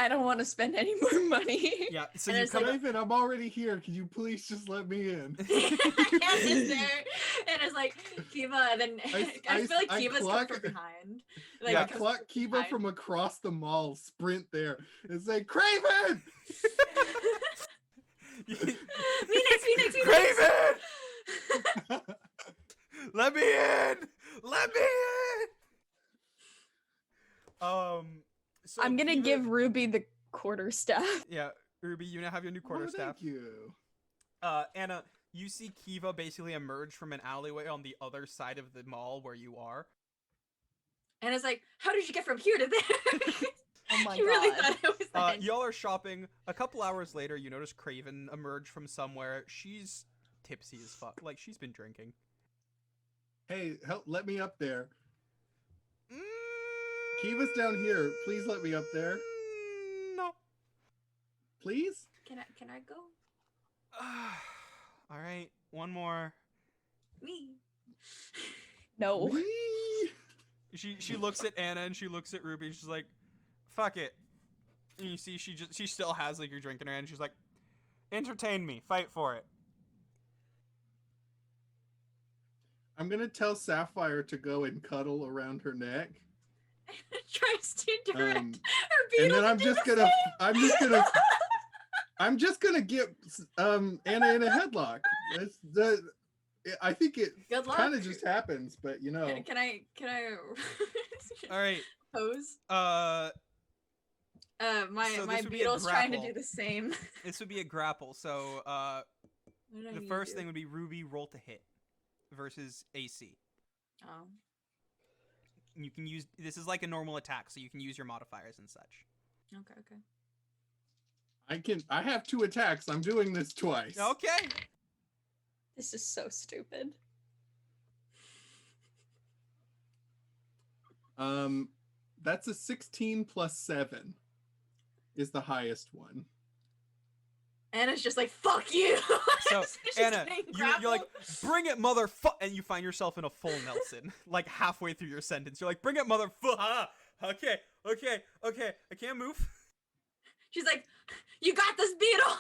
don't want to spend any more money. Yeah. So And you it's come. like- Raven, I'm already here. Can you please just let me in? And it's there, and it's like Kiva, and then I feel like I Kiva's coming cluck- from behind. Like, Yeah, I comes cluck Kiva behind. from across the mall, sprint there, and say, Craven! Phoenix! Craven! Let me in! Let me in! So I'm gonna Kiva- give Ruby the quarterstaff. Yeah, Ruby, you now have your new Oh, quarterstaff. thank you. Anna, you see Kiva basically emerge from an alleyway on the other side of the mall where you are. And it's like, how did you get from here to there? Oh my You really God. thought it was that. Y'all are shopping. A couple hours later, you notice Craven emerge from somewhere. She's tipsy as fuck. Like, she's been drinking. Hey, help! Let me up there. Mm, Kiva's down here. Please let me up there. No. Please? Can I go? All right, one more. Me. No. Whee! She looks at Anna and she looks at Ruby. And she's like, "Fuck it." And you see, she still has like your drink in her hand. She's like, "Entertain me, fight for it." I'm gonna tell Sapphire to go and cuddle around her neck. Tries to direct Um, her and beetle then to I'm do just the gonna same. I'm just gonna get Anna in a headlock. I think it Good luck. kind of just happens, but you know. Can I All right. pose? So My this would be a beetle's trying to do grapple. the same. This would be a grapple. So What did I the need to first do? thing would be Ruby roll to hit versus AC. Oh. You can use this is like a normal attack, so you can use your modifiers and such. Okay. I have 2 attacks. I'm doing this twice. Okay. This is so stupid. That's a 16 plus 7 is the highest one. Anna's just like, fuck you. So She's Anna, getting you're like, grappled. bring it, motherfucker, and you find yourself in a full Nelson, like halfway through your sentence. You're like, bring it, motherfucker. Okay, I can't move. She's like, you got this, beetle.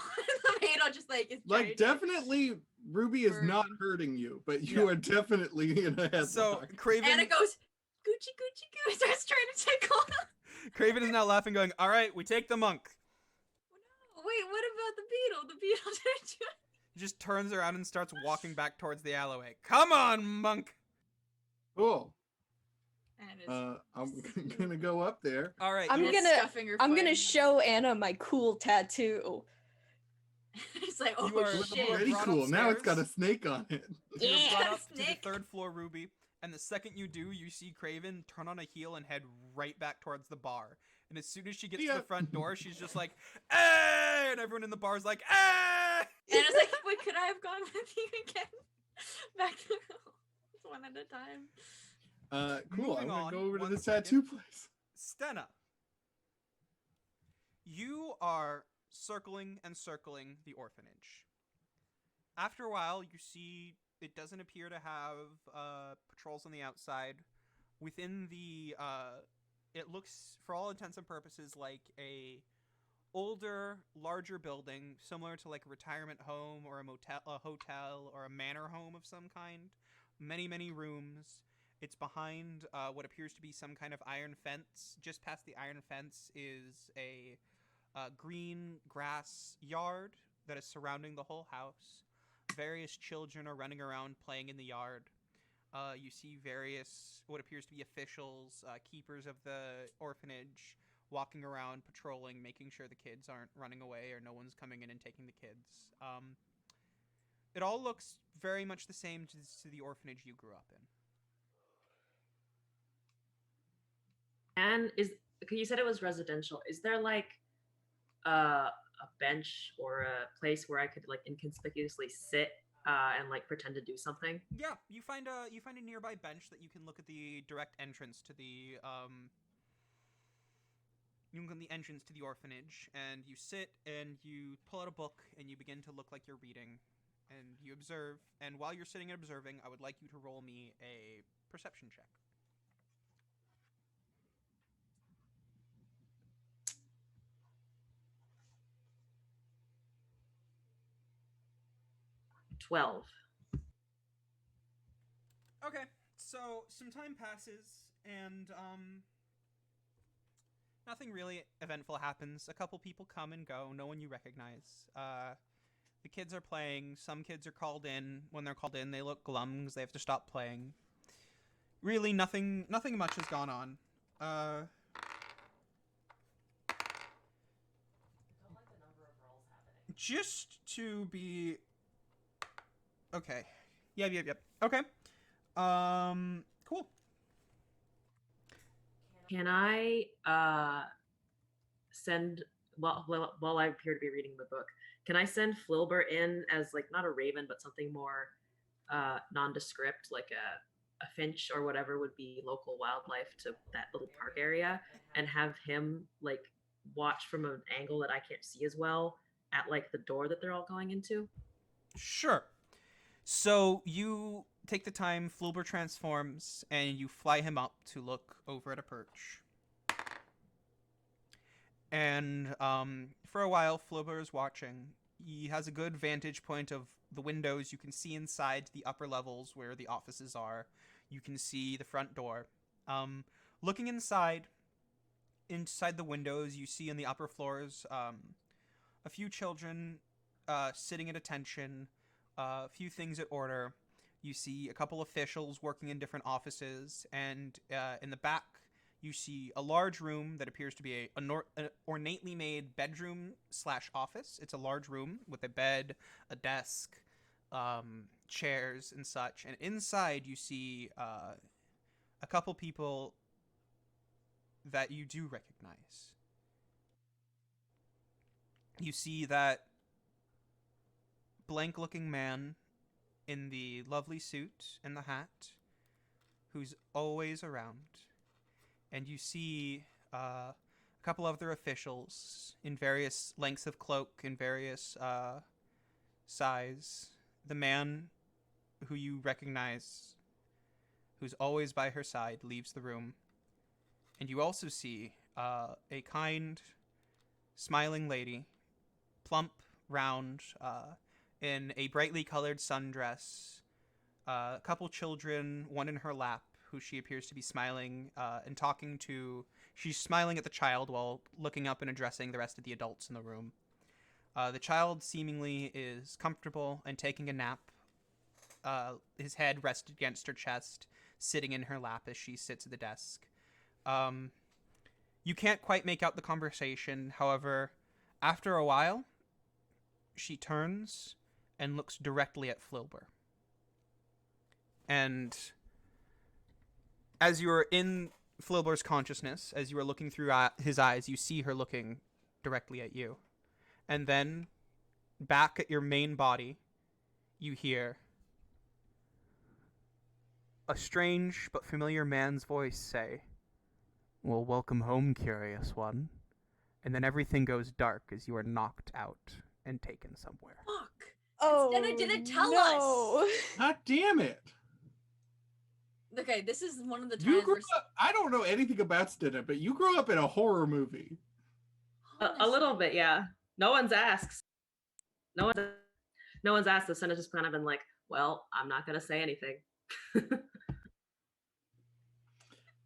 The beetle just like is Like, definitely, Ruby is not Burn. hurting you, but you are definitely in a headlock. So Craven, Anna goes, Gucci, Gucci, Gucci, starts trying to tickle. Craven is now laughing, going, all right, we take the monk. No, wait, what about the beetle? The beetle didn't do it. He just turns around and starts walking back towards the alleyway. Come on, monk. Cool. Anna's I'm gonna go up there. All right, I'm you- gonna- scuffing her I'm foot. gonna show Anna my cool tattoo. It's like, oh You are shit. already Pretty brought cool. Now it's got a upstairs. snake on it. You're Yeah, brought up to the snake. 3rd floor, Ruby, and the second you do, you see Craven turn on a heel and head right back towards the bar. And as soon as she gets to Yeah. the front door, she's just like, "Hey!" And everyone in the bar is like, "Hey!" Anna's like, wait, could I have gone with you again? Back to one at a time. Cool. I'm Moving gonna on, go over to 1 the second. tattoo place. Stenna, you are circling and circling the orphanage. After a while, you see it doesn't appear to have patrols on the outside. Within the, it looks, for all intents and purposes, like a older, larger building, similar to like a retirement home or a hotel or a manor home of some kind. Many rooms. It's behind what appears to be some kind of iron fence. Just past the iron fence is a green grass yard that is surrounding the whole house. Various children are running around playing in the yard. You see various, what appears to be officials, keepers of the orphanage, walking around, patrolling, making sure the kids aren't running away or no one's coming in and taking the kids. It all looks very much the same to the orphanage you grew up in. And you said it was residential. Is there like a bench or a place where I could like inconspicuously sit and like pretend to do something? Yeah, you find a nearby bench that you can look at the direct entrance to the orphanage, and you sit and you pull out a book and you begin to look like you're reading, and you observe. And while you're sitting and observing, I would like you to roll me a perception check. $12. Okay, so some time passes, and nothing really eventful happens. A couple people come and go, no one you recognize. The kids are playing. Some kids are called in. When they're called in, they look glum because they have to stop playing. Really, nothing much has gone on. Just to be... Okay. Yep. Okay. Cool. Can I send while I appear to be reading the book? Can I send Flilber in as like not a raven but something more nondescript, like a finch or whatever would be local wildlife to that little park area, and have him like watch from an angle that I can't see as well at like the door that they're all going into? Sure. So you take the time, Flilber transforms, and you fly him up to look over at a perch. And for a while, Flilber is watching, he has a good vantage point of the windows. You can see inside the upper levels where the offices are. You can see the front door. Looking inside the windows, you see in the upper floors a few children sitting at attention, a few things at order. You see a couple officials working in different offices, and in the back, you see a large room that appears to be an ornately made bedroom / office. It's a large room with a bed, a desk, chairs, and such. And inside, you see a couple people that you do recognize. You see that blank-looking man in the lovely suit and the hat, who's always around. And you see a couple other officials in various lengths of cloak and various size. The man who you recognize, who's always by her side, leaves the room. And you also see a kind, smiling lady, plump, round, in a brightly colored sundress, a couple children, one in her lap, who she appears to be smiling and talking to. She's smiling at the child while looking up and addressing the rest of the adults in the room. The child seemingly is comfortable and taking a nap. His head rested against her chest, sitting in her lap as she sits at the desk. You can't quite make out the conversation. However, after a while, she turns and looks directly at Flilber. And as you are in Flilber's consciousness, as you are looking through his eyes, you see her looking directly at you. And then, back at your main body, you hear a strange but familiar man's voice say, "Well, welcome home, curious one." And then everything goes dark as you are knocked out and taken somewhere. Fuck. Oh, Instead, it didn't tell no. us. God damn it. Okay, this is one of the You times grew where up, I don't know anything about Stinna, but you grew up in a horror movie. A little bit, yeah. No one's asked. No one's asked. The Senate just kind of been like, well, I'm not gonna say anything.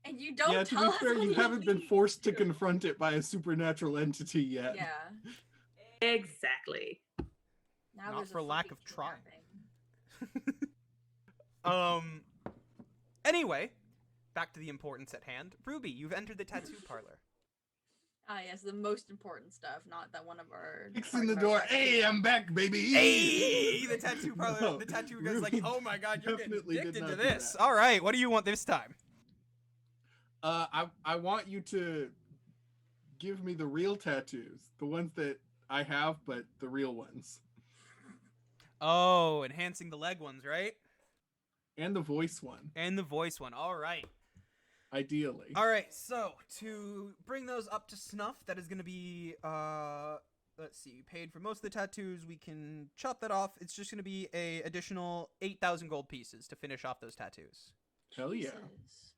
And you don't Yeah, to tell be us fair, when you haven't been leave. forced to confront it by a supernatural entity yet. Yeah. Exactly. Now Not there's a for lack fucking of trying. kidnapping. Anyway, back to the importance at hand. Ruby, you've entered the tattoo parlor. Ah, yes, the most important stuff, not that one of our. Kicks in the door. Hey, I'm back, baby. Hey, the tattoo parlor. No, The tattoo guy's like, Ruby "Oh my god, you're getting definitely did addicted to not do this." that. All right, what do you want this time? I want you to give me the real tattoos, the ones that I have, but the real ones, Oh, enhancing the leg ones, right? and the voice one, And the voice one. All right. ideally. All right. So to bring those up to snuff, that is going to be let's see, you paid for most of the tattoos. We can chop that off. It's just going to be a additional 8,000 gold pieces to finish off those tattoos. Hell yeah. Jesus.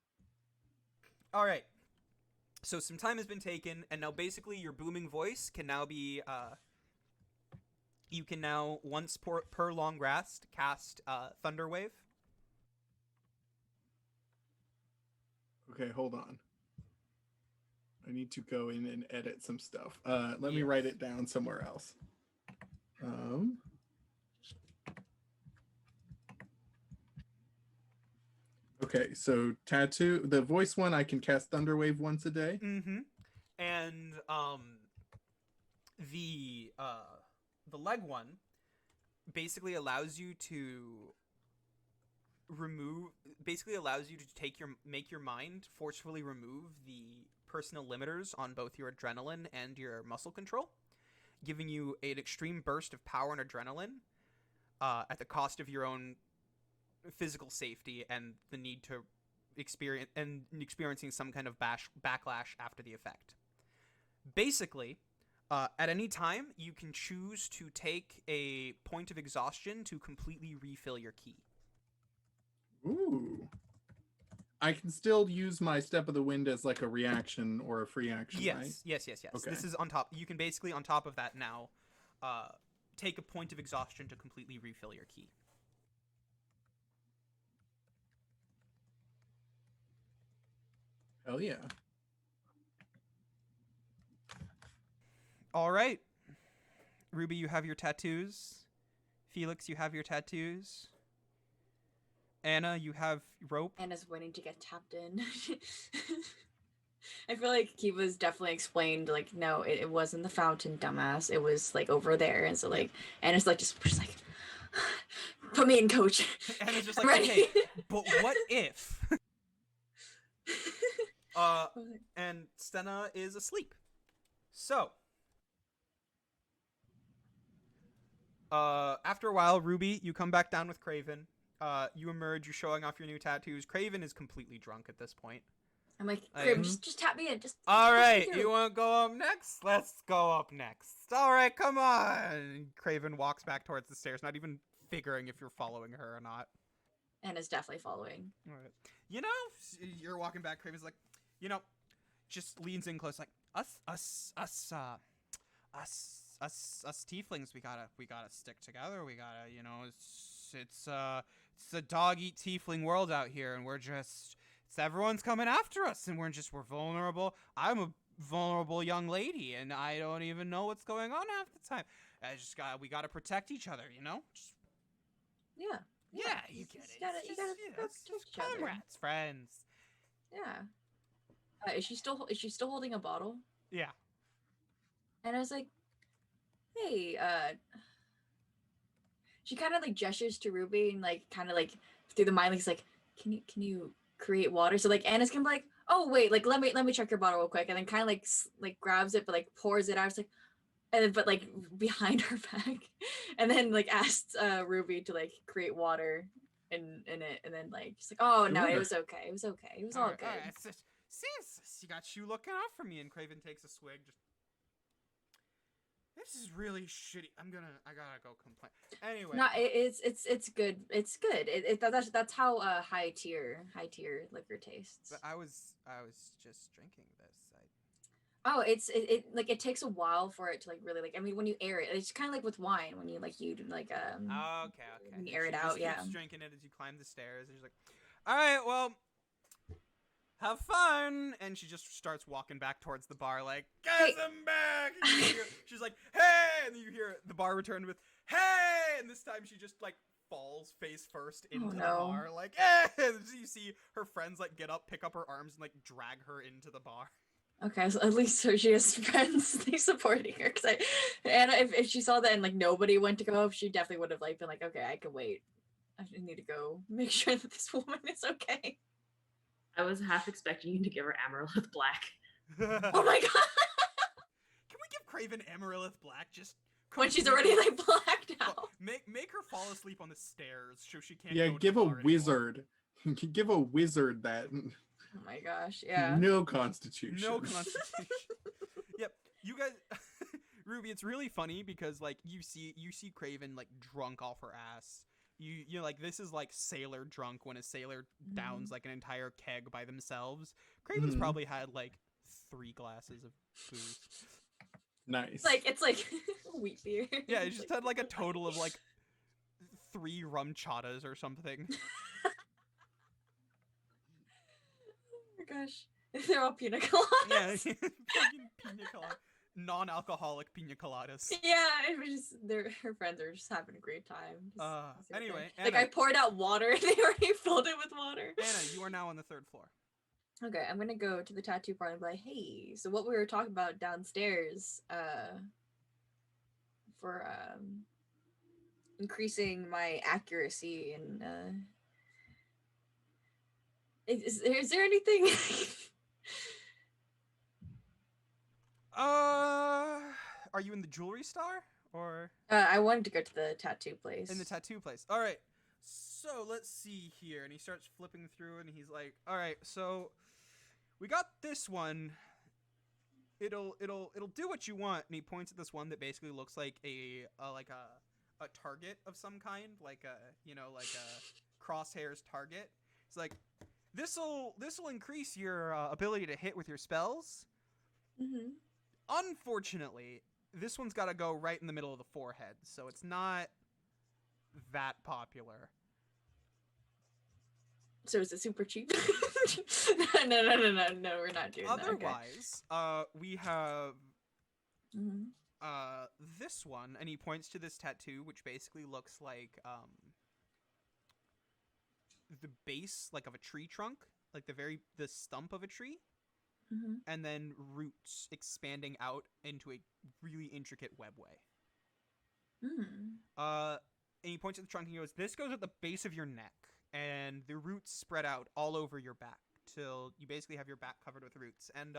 All right. So some time has been taken, and now basically your booming voice can now be you can now once per long rest cast Thunder Wave. Okay, hold on. I need to go in and edit some stuff. Let me Yes. write it down somewhere else. Okay, so tattoo, the voice one, I can cast Thunderwave once a day. Mm-hmm. And the leg one basically allows you to make your mind forcefully remove the personal limiters on both your adrenaline and your muscle control, giving you an extreme burst of power and adrenaline at the cost of your own physical safety and the need to experiencing some kind of backlash after the effect. Basically, at any time, you can choose to take a point of exhaustion to completely refill your ki. Ooh. I can still use my Step of the Wind as like a reaction or a free action, right? Yes. Okay. This is on top. You can basically, on top of that now, take a point of exhaustion to completely refill your key. Hell yeah. All right. Ruby, you have your tattoos. Felix, you have your tattoos. Anna, you have rope. Anna's waiting to get tapped in. I feel like Kiva's definitely explained, like, no, it wasn't the fountain, dumbass. It was, like, over there. And so, like, Anna's, like, just like, put me in, coach. Anna's just I'm like, ready. okay, but what if? And Stena is asleep. So, after a while, Ruby, you come back down with Craven. You emerge, you're showing off your new tattoos. Craven is completely drunk at this point. I'm like, I- Craven, just tap me in. Just All tap me right, through." you want to go up next? Let's go up next. All right, come on. Craven walks back towards the stairs, not even figuring if you're following her or not. Anna's definitely following. All right. You know, you're walking back. Craven's like, you know, just leans in close, like us tieflings. We gotta stick together. We gotta, you know, it's a dog eat tiefling world out here, and everyone's coming after us, and we're vulnerable. I'm a vulnerable young lady, and I don't even know what's going on half the time. We gotta protect each other, you know. Yeah. Yeah, you get it. You gotta It's protect each other. comrades, friends. Yeah. Is she still holding a bottle? Yeah. And I was like, hey, she kind of like gestures to Ruby and like kind of like through the mind, like, can you create water? So like Anna's gonna be like, oh wait, like let me check your bottle real quick, and then kind of like grabs it, but like pours it out. It's like, and then, but like behind her back, and then like asks Ruby to like create water in it, and then like she's like, oh no, it Sure. was okay, it was okay, it was all good. All right. Sis, you got you looking out for me. And Craven takes a swig. This is really shitty. I gotta go complain. Anyway. No, it's good. It's good. That's how high tier liquor tastes. But I was just drinking this. Oh, it takes a while for it to like really like. I mean, when you air it, it's kind of like with wine when you like Okay. when you air She it just out, yeah. keeps drinking it as you climb the stairs, and she's like, "All right, well, have fun." And she just starts walking back towards the bar, like, "Guys, Hey. I'm back." And she's like, "Hey!" And then you hear the bar return with, "Hey!" And this time she just like falls face first into the no. bar, like, "Hey!" And you see her friends like get up, pick up her arms, and like drag her into the bar. Okay, so at least so she has friends they supporting her. Because Anna, if she saw that and like nobody went to go, she definitely would have like been like, okay, I can wait. I need to go make sure that this woman is okay. I was half expecting you to give her Amaryllis Black. Oh my god! Can we give Craven Amaryllis Black just When she's already like blacked out. Make her fall asleep on the stairs so she can't. Yeah, go to give the a bar anymore. wizard. Give a wizard that. Oh my gosh, yeah. No constitution. No constitution. Yep, you guys. Ruby, it's really funny because like you see Craven like drunk off her ass. You like this is like sailor drunk when a sailor downs like an entire keg by themselves. Craven's Mhm. probably had like 3 glasses of booze. Nice. It's like wheat beer. Yeah, he just had like a total of like 3 rum chatas or something. Oh my gosh. They're all pina coladas. Yeah, fucking pina colada, non-alcoholic pina coladas. Yeah, it was just her friends are just having a great time. Anyway, like Anna- I poured out water and they already filled it with water. Anna, you are now on the 3rd floor. Okay, I'm gonna go to the tattoo parlor and be like, hey, so what we were talking about downstairs, for increasing my accuracy and is there anything? Are you in the jewelry store or I wanted to go to the tattoo place. in the tattoo place? All right. So let's see here, and he starts flipping through, and he's like, "All right, so we got this one. It'll do what you want." And he points at this one that basically looks like a target of some kind, like a crosshairs target. It's like this'll increase your ability to hit with your spells. Mm-hmm. Unfortunately, this one's got to go right in the middle of the forehead, so it's not that popular. So is it super cheap? No, we're not doing that. Okay. Otherwise, we have Mhm. this one, and he points to this tattoo, which basically looks like the base, like, of a tree trunk, like the stump of a tree, Mhm. and then roots expanding out into a really intricate webway. Mm. And he points at the trunk and he goes, "This goes at the base of your neck, and the roots spread out all over your back till you basically have your back covered with roots." And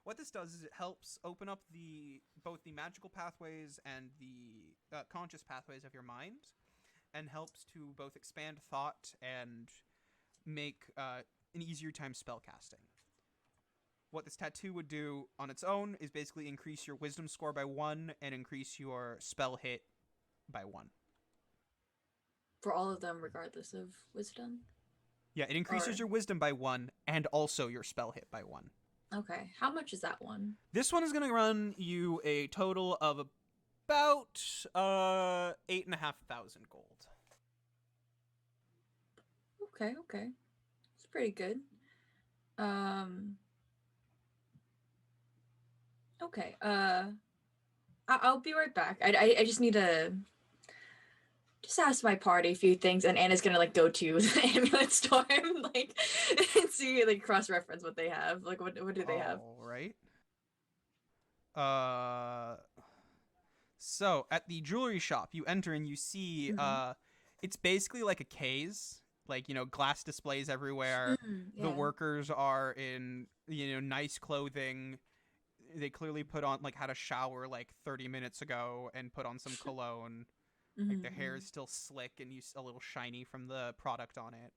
what this does is it helps open up both the magical pathways and the conscious pathways of your mind, and helps to both expand thought and make an easier time spellcasting. What this tattoo would do on its own is basically increase your wisdom score by 1 and increase your spell hit by 1. For all of them, regardless of wisdom. Yeah, it increases Or- your wisdom by 1 and also your spell hit by 1. Okay. How much is that one? This one is going to run you a total of about 8,500 gold. Okay. It's pretty good. Okay. I'll be right back. I just need to just ask my party a few things, and Anna's gonna like go to the amulet store and like and see like cross reference what they have. Like what do they have? All right. So at the jewelry shop, you enter and you see Mhm. it's basically like a case, like, glass displays everywhere. The Yeah. workers are in, nice clothing. They clearly had a shower like 30 minutes ago and put on some cologne. Like, their hair is still slick and a little shiny from the product on it.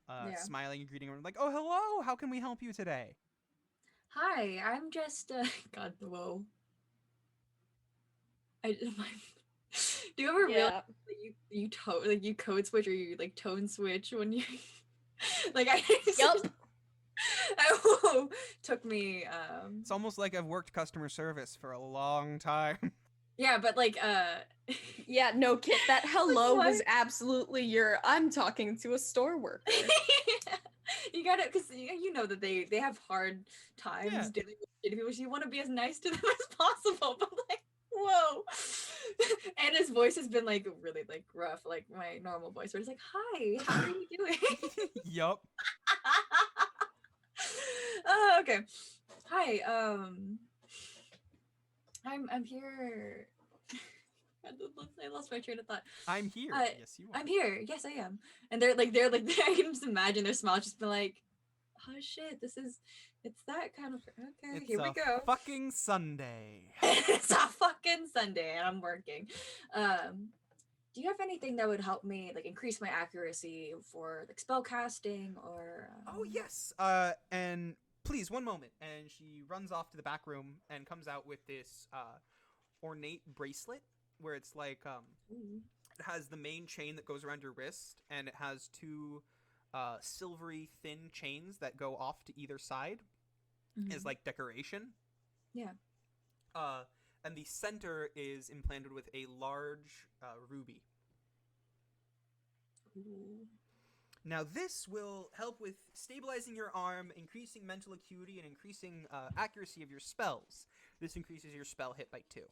Yeah. Smiling and greeting everyone like, "Oh, hello! How can we help you today?" Hi, I'm just God, whoa. Do you ever realize that you code switch or you like tone switch when you like I Yup. Oh, took me It's almost like I've worked customer service for a long time. yeah, but like Yeah, no, Kit, that hello what? was absolutely I'm talking to a store worker. you gotta because you know that they have hard times Yeah. dealing with shitty people, so you want to be as nice to them as possible, but like whoa. Anna's voice has been like really like rough, like my normal voice where it's like, hi, how are you doing? Yup. Okay. Hi, I'm here. I lost my train of thought. I'm here. Yes, you are. I'm here. Yes, I am. And they're like I can just imagine their smile just be like, oh shit, it's that kind of okay. It's Here we a go. fucking Sunday. It's a fucking Sunday and I'm working. Do you have anything that would help me like increase my accuracy for like spell casting or Oh, yes. And please, one moment. And she runs off to the back room and comes out with this ornate bracelet where it's like Ooh. it has the main chain that goes around your wrist, and it has 2 silvery thin chains that go off to either side as Mhm. like decoration. Yeah. And the center is implanted with a large ruby. Ooh. Now, this will help with stabilizing your arm, increasing mental acuity, and increasing accuracy of your spells. This increases your spell hit by 2.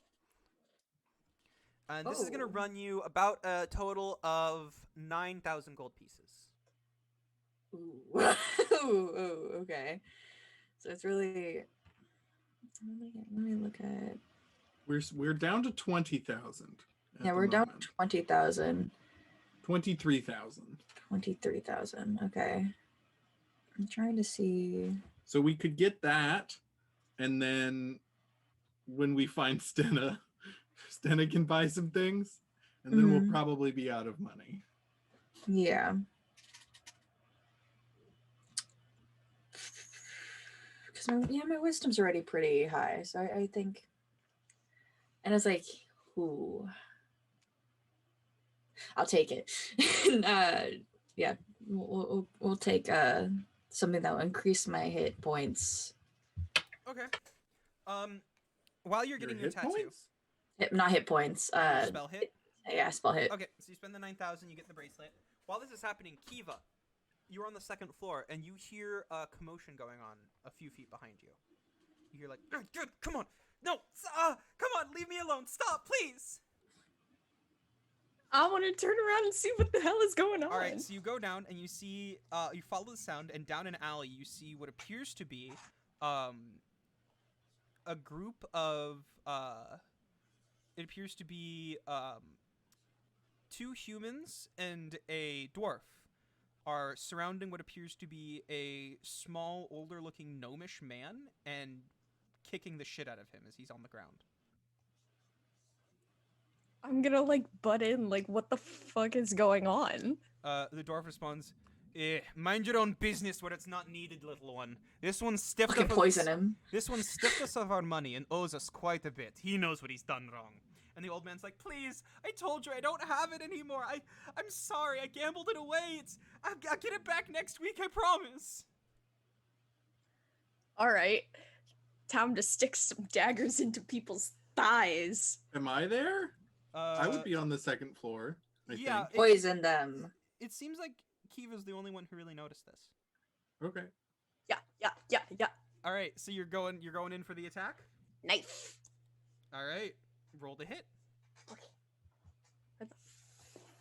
And this is going to Oh. run you about a total of 9,000 gold pieces. Ooh. Ooh, okay. So it's really. Let me look at. We're down to 20,000. Yeah, we're down to 20,000. 23,000. 23,000. Okay. I'm trying to see. So we could get that, and then when we find Stena, Stena can buy some things, and then we'll Mhm. probably be out of money. Yeah. Because my wisdom's already pretty high, so I think. And it's like, ooh, I'll take it. Yeah, we'll take something that will increase my hit points. Okay. While you're getting your hit tattoo, points? Not hit points. Spell hit. Yeah, spell hit. Okay, so you spend the 9,000, you get the bracelet. While this is happening, Kiva, you're on the second floor, and you hear a commotion going on a few feet behind you. You hear like, "Good, come on, no, come on, leave me alone, stop, please." I want to turn around and see what the hell is going on. All right, so you go down and you see, you follow the sound, and down an alley you see what appears to be, a group of, it appears to be, 2 humans and a dwarf are surrounding what appears to be a small, older-looking gnomish man and kicking the shit out of him as he's on the ground. I'm gonna like butt in, like, what the fuck is going on? The dwarf responds, mind your own business where it's not needed, little one. This one's stiffed Fucking us. poison him. This one's stiffed us of our money and owes us quite a bit. He knows what he's done wrong. And the old man's like, please, I told you I don't have it anymore. I'm sorry, I gambled it away. I'll get it back next week, I promise. All right, time to stick some daggers into people's thighs. Am I there? I would be on the second floor. I yeah, think. Poison them. It seems like Kiva's the only one who really noticed this. Okay. Yeah. All right, so you're going in for the attack? Knife. All right, roll the hit. Okay. Where the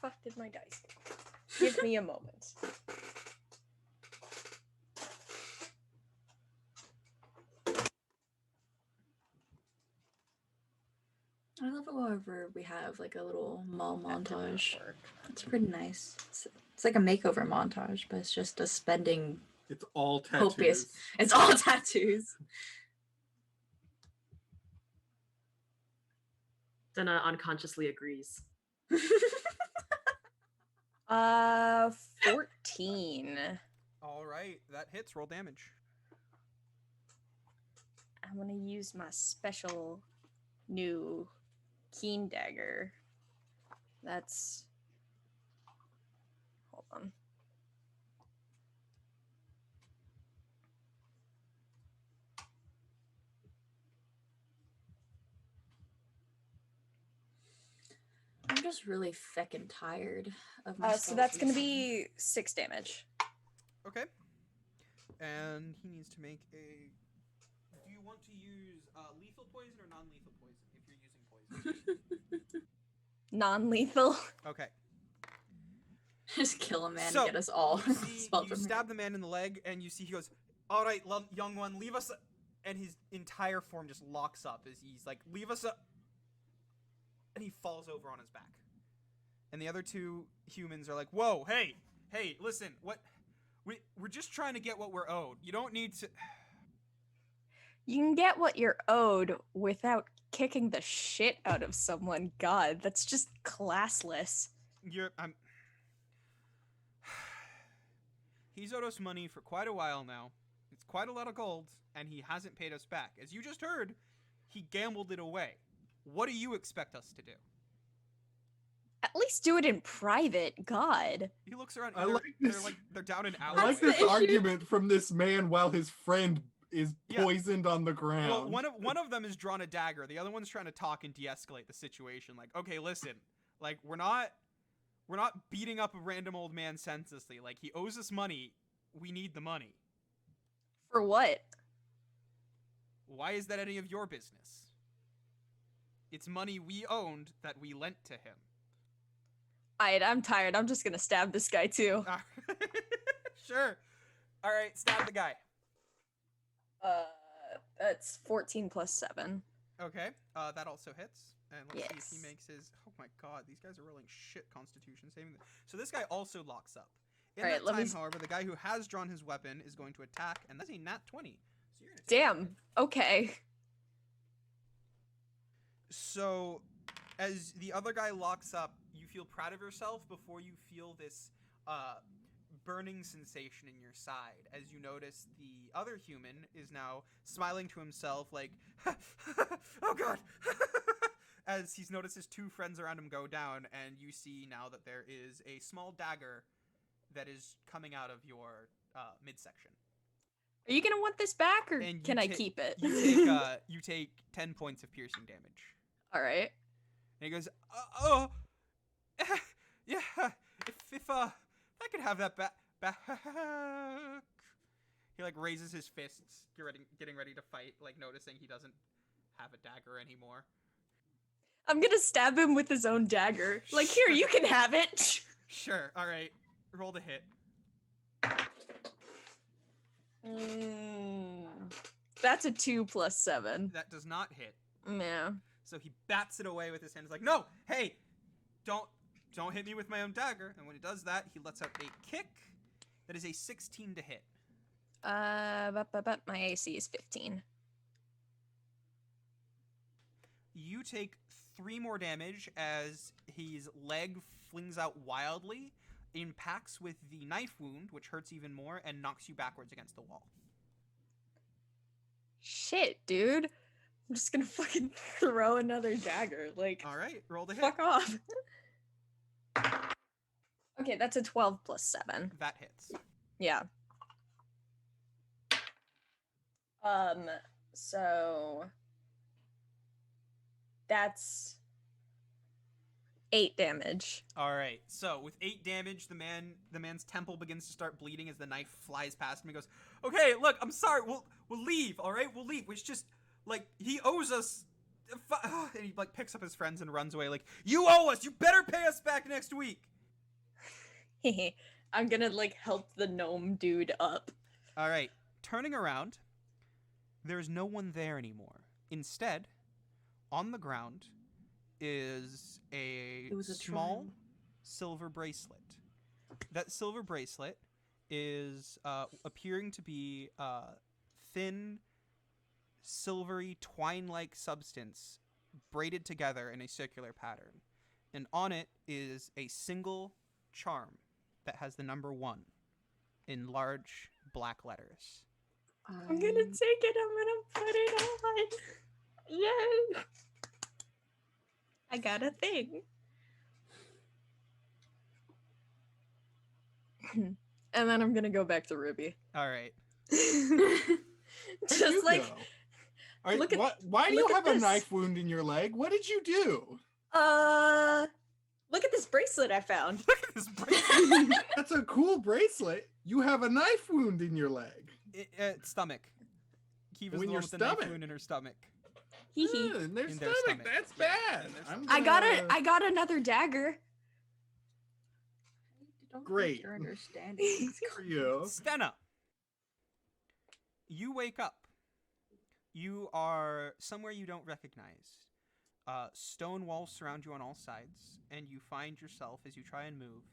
fuck did my dice go? Give me a moment. I love it whenever we have like a little mall That did not montage. work. It's pretty nice. It's like a makeover montage, but it's just a spending. It's all tattoos. Copious. It's all tattoos. Senna unconsciously agrees. 14. All right, that hits. Roll damage. I'm gonna use my special new keen dagger. That's. Hold on. I'm just really feckin' tired of my So that's gonna be 6 damage. Okay. And he needs to make a. Do you want to use lethal poison or non-lethal poison if you're using poison? Non-lethal. Okay. Just kill a man So, and get us all You, see, expelled you from stab the man in the leg, and you see he goes, "All right, young one, leave us." And his entire form just locks up as he's like, "Leave us." And he falls over on his back. And the other 2 humans are like, "Whoa, hey, listen, what? We're just trying to get what we're owed. You don't need to." You can get what you're owed without kicking the shit out of someone. God, that's just classless. I'm. He's owed us money for quite a while now. It's quite a lot of gold, and he hasn't paid us back. As you just heard, he gambled it away. What do you expect us to do? At least do it in private. God. He looks around. I They're, like this. they're down an I alleyway. like the this issue. argument from this man while his friend is Yeah. poisoned on the ground. Well, one of them has drawn a dagger. The other one's trying to talk and de-escalate the situation. Like, okay, listen, like we're not beating up a random old man senselessly. Like he owes us money. We need the money. For what? Why is that any of your business? It's money we owned that we lent to him. Alright, I'm tired. I'm just gonna stab this guy too. Sure. All right, stab the guy. That's 14 plus 7. Okay, that also hits. And let's see if Yes. he makes his. Oh my god, these guys are rolling shit Constitution saving. So this guy also locks up. In All right, that let me time, s- however, the guy who has drawn his weapon is going to attack, and that's a nat 20. So you're gonna take Damn. damage. Okay. So, as the other guy locks up, you feel proud of yourself before you feel this burning sensation in your side. As you notice, the other human is now smiling to himself, like, "Oh god!" As he's noticed his 2 friends around him go down, and you see now that there is a small dagger that is coming out of your midsection. Are you gonna want this back, or And you can I ta- keep it? You take 10 points of piercing damage. Alright. he goes, "Oh, yeah. If I could have that back." He like raises his fists, getting ready to fight, like noticing he doesn't have a dagger anymore. I'm gonna stab him with his own dagger. Like, here, you can have it. Sure. All right. Roll the hit. That's a 2 plus 7. That does not hit. Yeah. So he bats it away with his hands, like, "No, hey, don't hit me with my own dagger." And when he does that, he lets out a kick. That is a 16 to hit. But my AC is 15. You take 3 more damage as his leg flings out wildly, impacts with the knife wound, which hurts even more, and knocks you backwards against the wall. Shit, dude. I'm just gonna fucking throw another dagger. Like, All right, roll the hit. fuck off. Okay, that's a 12 plus 7. That hits. Yeah. So that's 8 damage. All right. So with 8 damage, the man's temple begins to start bleeding as the knife flies past him. He goes, "Okay, look, I'm sorry. We'll leave. All right, we'll leave. It's just like he owes us." And he like picks up his friends and runs away. Like, "You owe us. You better pay us back next week." I'm gonna like help the gnome dude up. All right. Turning around, there's no one there anymore. Instead, on the ground is It was a small trial. silver bracelet. That silver bracelet is appearing to be thin, silvery, twine-like substance braided together in a circular pattern. And on it is a single charm that has the number 1 in large black letters. I'm gonna take it. I'm gonna put it on. Yay! I got a thing. And then I'm gonna go back to Ruby. All right. Just You like, go. All right, look at- why do you look at have a this. knife wound in your leg? What did you do? look at this bracelet I found. Look at this bracelet. That's a cool bracelet. You have a knife wound in your leg. Stomach. Kiva's Oh, the in one your with the knife stomach. wound in her stomach. Hee hee. In their In stomach. their stomach. That's Yeah, bad. in their I'm stomach. I got another dagger. Don't Great. think you're understanding. for you. Stenna, you wake up. You are somewhere you don't recognize. Stone walls surround you on all sides, and you find yourself, as you try and move,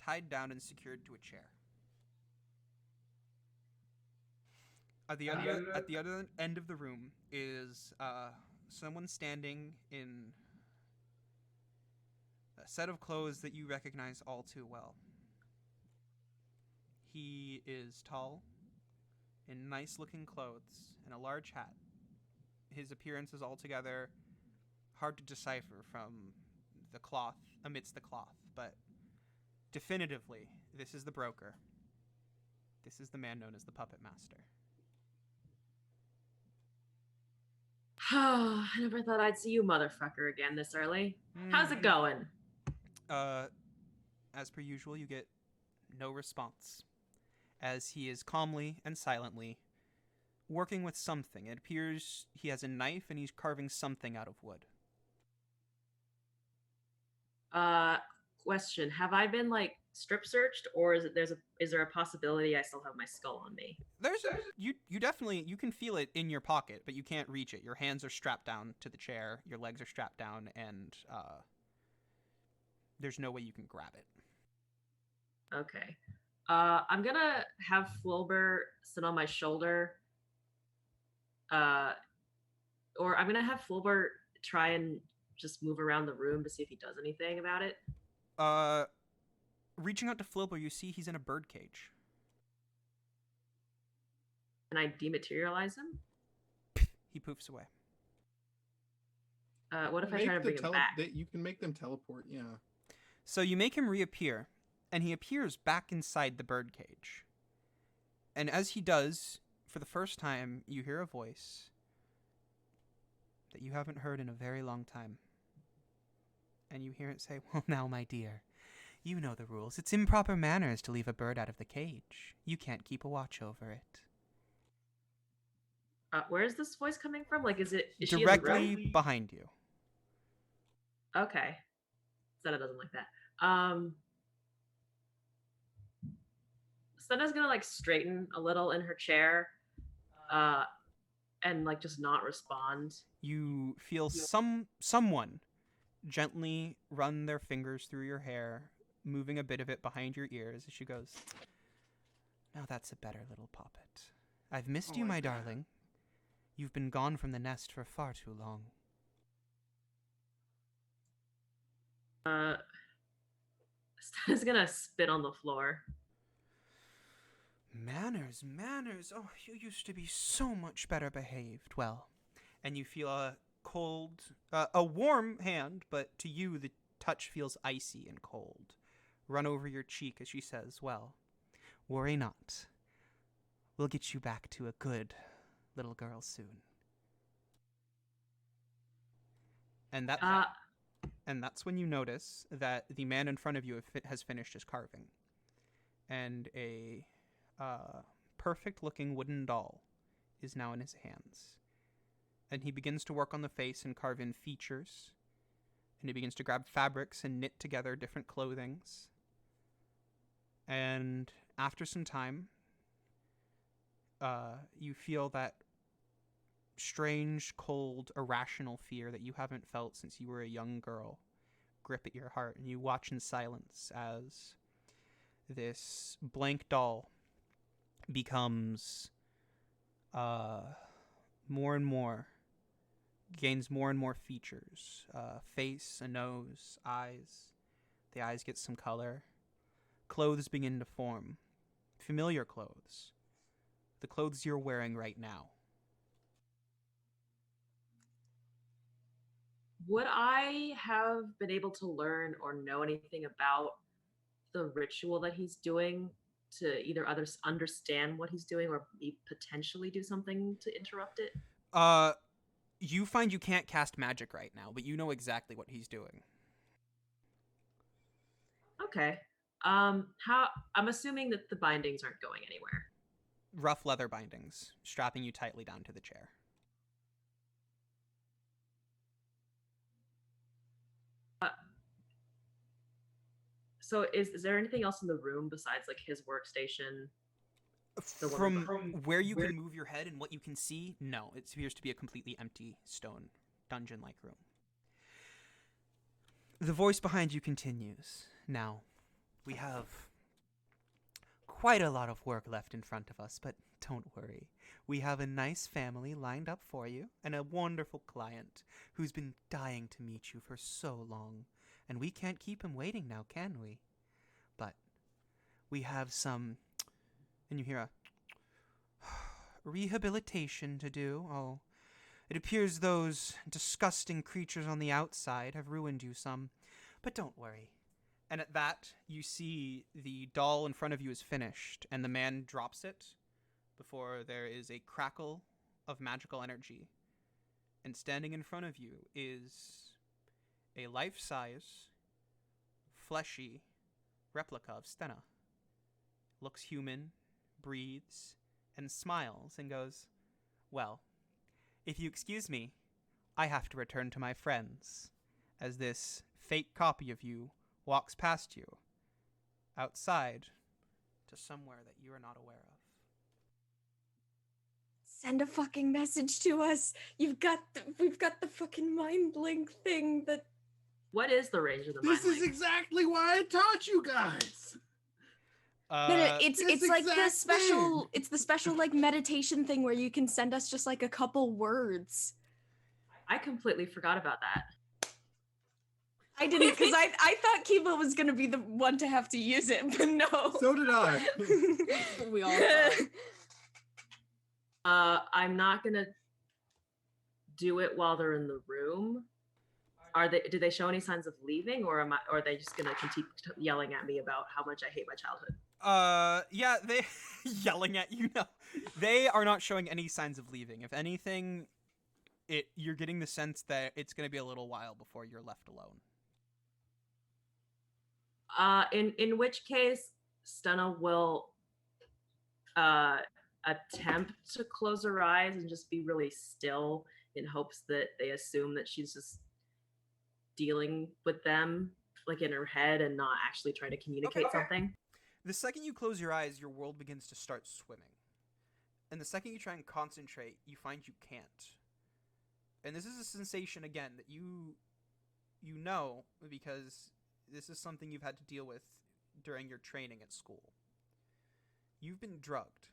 tied down and secured to a chair. At the other end of the room is someone standing in a set of clothes that you recognize all too well. He is tall, in nice-looking clothes, and a large hat. His appearance is altogether hard to decipher from the cloth, amidst the cloth, but definitively, this is the broker. This is the man known as the Puppet Master. I never thought I'd see you motherfucker again this early. How's it going? As per usual, you get no response, as he is calmly and silently working with something. It appears he has a knife and he's carving something out of wood. Question: have I been like strip searched, or is there a possibility I still have my skull on me? You definitely, you can feel it in your pocket, but you can't reach it. Your hands are strapped down to the chair, your legs are strapped down, and there's no way you can grab it. Okay. I'm gonna have Flilber sit on my shoulder. Or I'm gonna have Flilber try and just move around the room to see if he does anything about it. Reaching out to Flilber, you see he's in a birdcage. Can I dematerialize him? He poofs away. What if I try to bring him back? You can make them teleport, yeah. So you make him reappear, and he appears back inside the birdcage. And as he does, for the first time, you hear a voice that you haven't heard in a very long time. And you hear it say, "Well, now, my dear, you know the rules. It's improper manners to leave a bird out of the cage. You can't keep a watch over it." Where is this voice coming from? Like, is she in the Directly room? behind you. Okay. Senna doesn't like that. Senna's gonna like straighten a little in her chair, and like just not respond. You feel someone gently run their fingers through your hair, moving a bit of it behind your ears as she goes, "Now that's a better little poppet. I've missed you, my darling. You've been gone from the nest for far too long." Senna's gonna spit on the floor. Manners, manners. Oh, you used to be so much better behaved. Well, and you feel a warm hand, but to you the touch feels icy and cold, run over your cheek as she says, "Well, worry not. We'll get you back to a good little girl soon." And that's when you notice that the man in front of you has finished his carving, and a perfect-looking wooden doll is now in his hands. And he begins to work on the face and carve in features, and he begins to grab fabrics and knit together different clothings. And after some time, you feel that strange, cold, irrational fear that you haven't felt since you were a young girl grip at your heart, and you watch in silence as this blank doll becomes more and more, gains more and more features. Face, a nose, eyes. The eyes get some color. Clothes begin to form. Familiar clothes. The clothes you're wearing right now. Would I have been able to learn or know anything about the ritual that he's doing to either others understand what he's doing or potentially do something to interrupt it? You find you can't cast magic right now, but you know exactly what he's doing. Okay. I'm assuming that the bindings aren't going anywhere. Rough leather bindings, strapping you tightly down to the chair. So is there anything else in the room besides like his workstation? From where you can move your head and what you can see, no. It appears to be a completely empty stone dungeon-like room. The voice behind you continues. "Now, we have quite a lot of work left in front of us, but don't worry. We have a nice family lined up for you and a wonderful client who's been dying to meet you for so long. And we can't keep him waiting now, can we? But we have some..." And you hear a "rehabilitation to do. Oh, it appears those disgusting creatures on the outside have ruined you some. But don't worry." And at that, you see the doll in front of you is finished, and the man drops it before there is a crackle of magical energy. And standing in front of you is a life-size, fleshy replica of Stenna. Looks human, breathes, and smiles, and goes, "Well, if you excuse me, I have to return to my friends," as this fake copy of you walks past you, outside, to somewhere that you are not aware of. Send a fucking message to us. We've got the fucking mind blink thing that. What is the range of the This mind is link? exactly why I taught you guys. It's like the exact special thing. it's the special like meditation thing where you can send us just like a couple words. I completely forgot about that. I didn't, because I thought Kiva was gonna be the one to have to use it, but no. So did I. We all thought. I'm not gonna do it while they're in the room. Do they show any signs of leaving, or are they just gonna continue yelling at me about how much I hate my childhood? Yeah, they yelling at you. No, they are not showing any signs of leaving. If anything, you're getting the sense that it's going to be a little while before you're left alone. In which case, Stunna will uh attempt to close her eyes and just be really still in hopes that they assume that she's just dealing with them like in her head and not actually trying to communicate something. The second you close your eyes, your world begins to start swimming. And the second you try and concentrate, you find you can't. And this is a sensation, again, that you know because this is something you've had to deal with during your training at school. You've been drugged,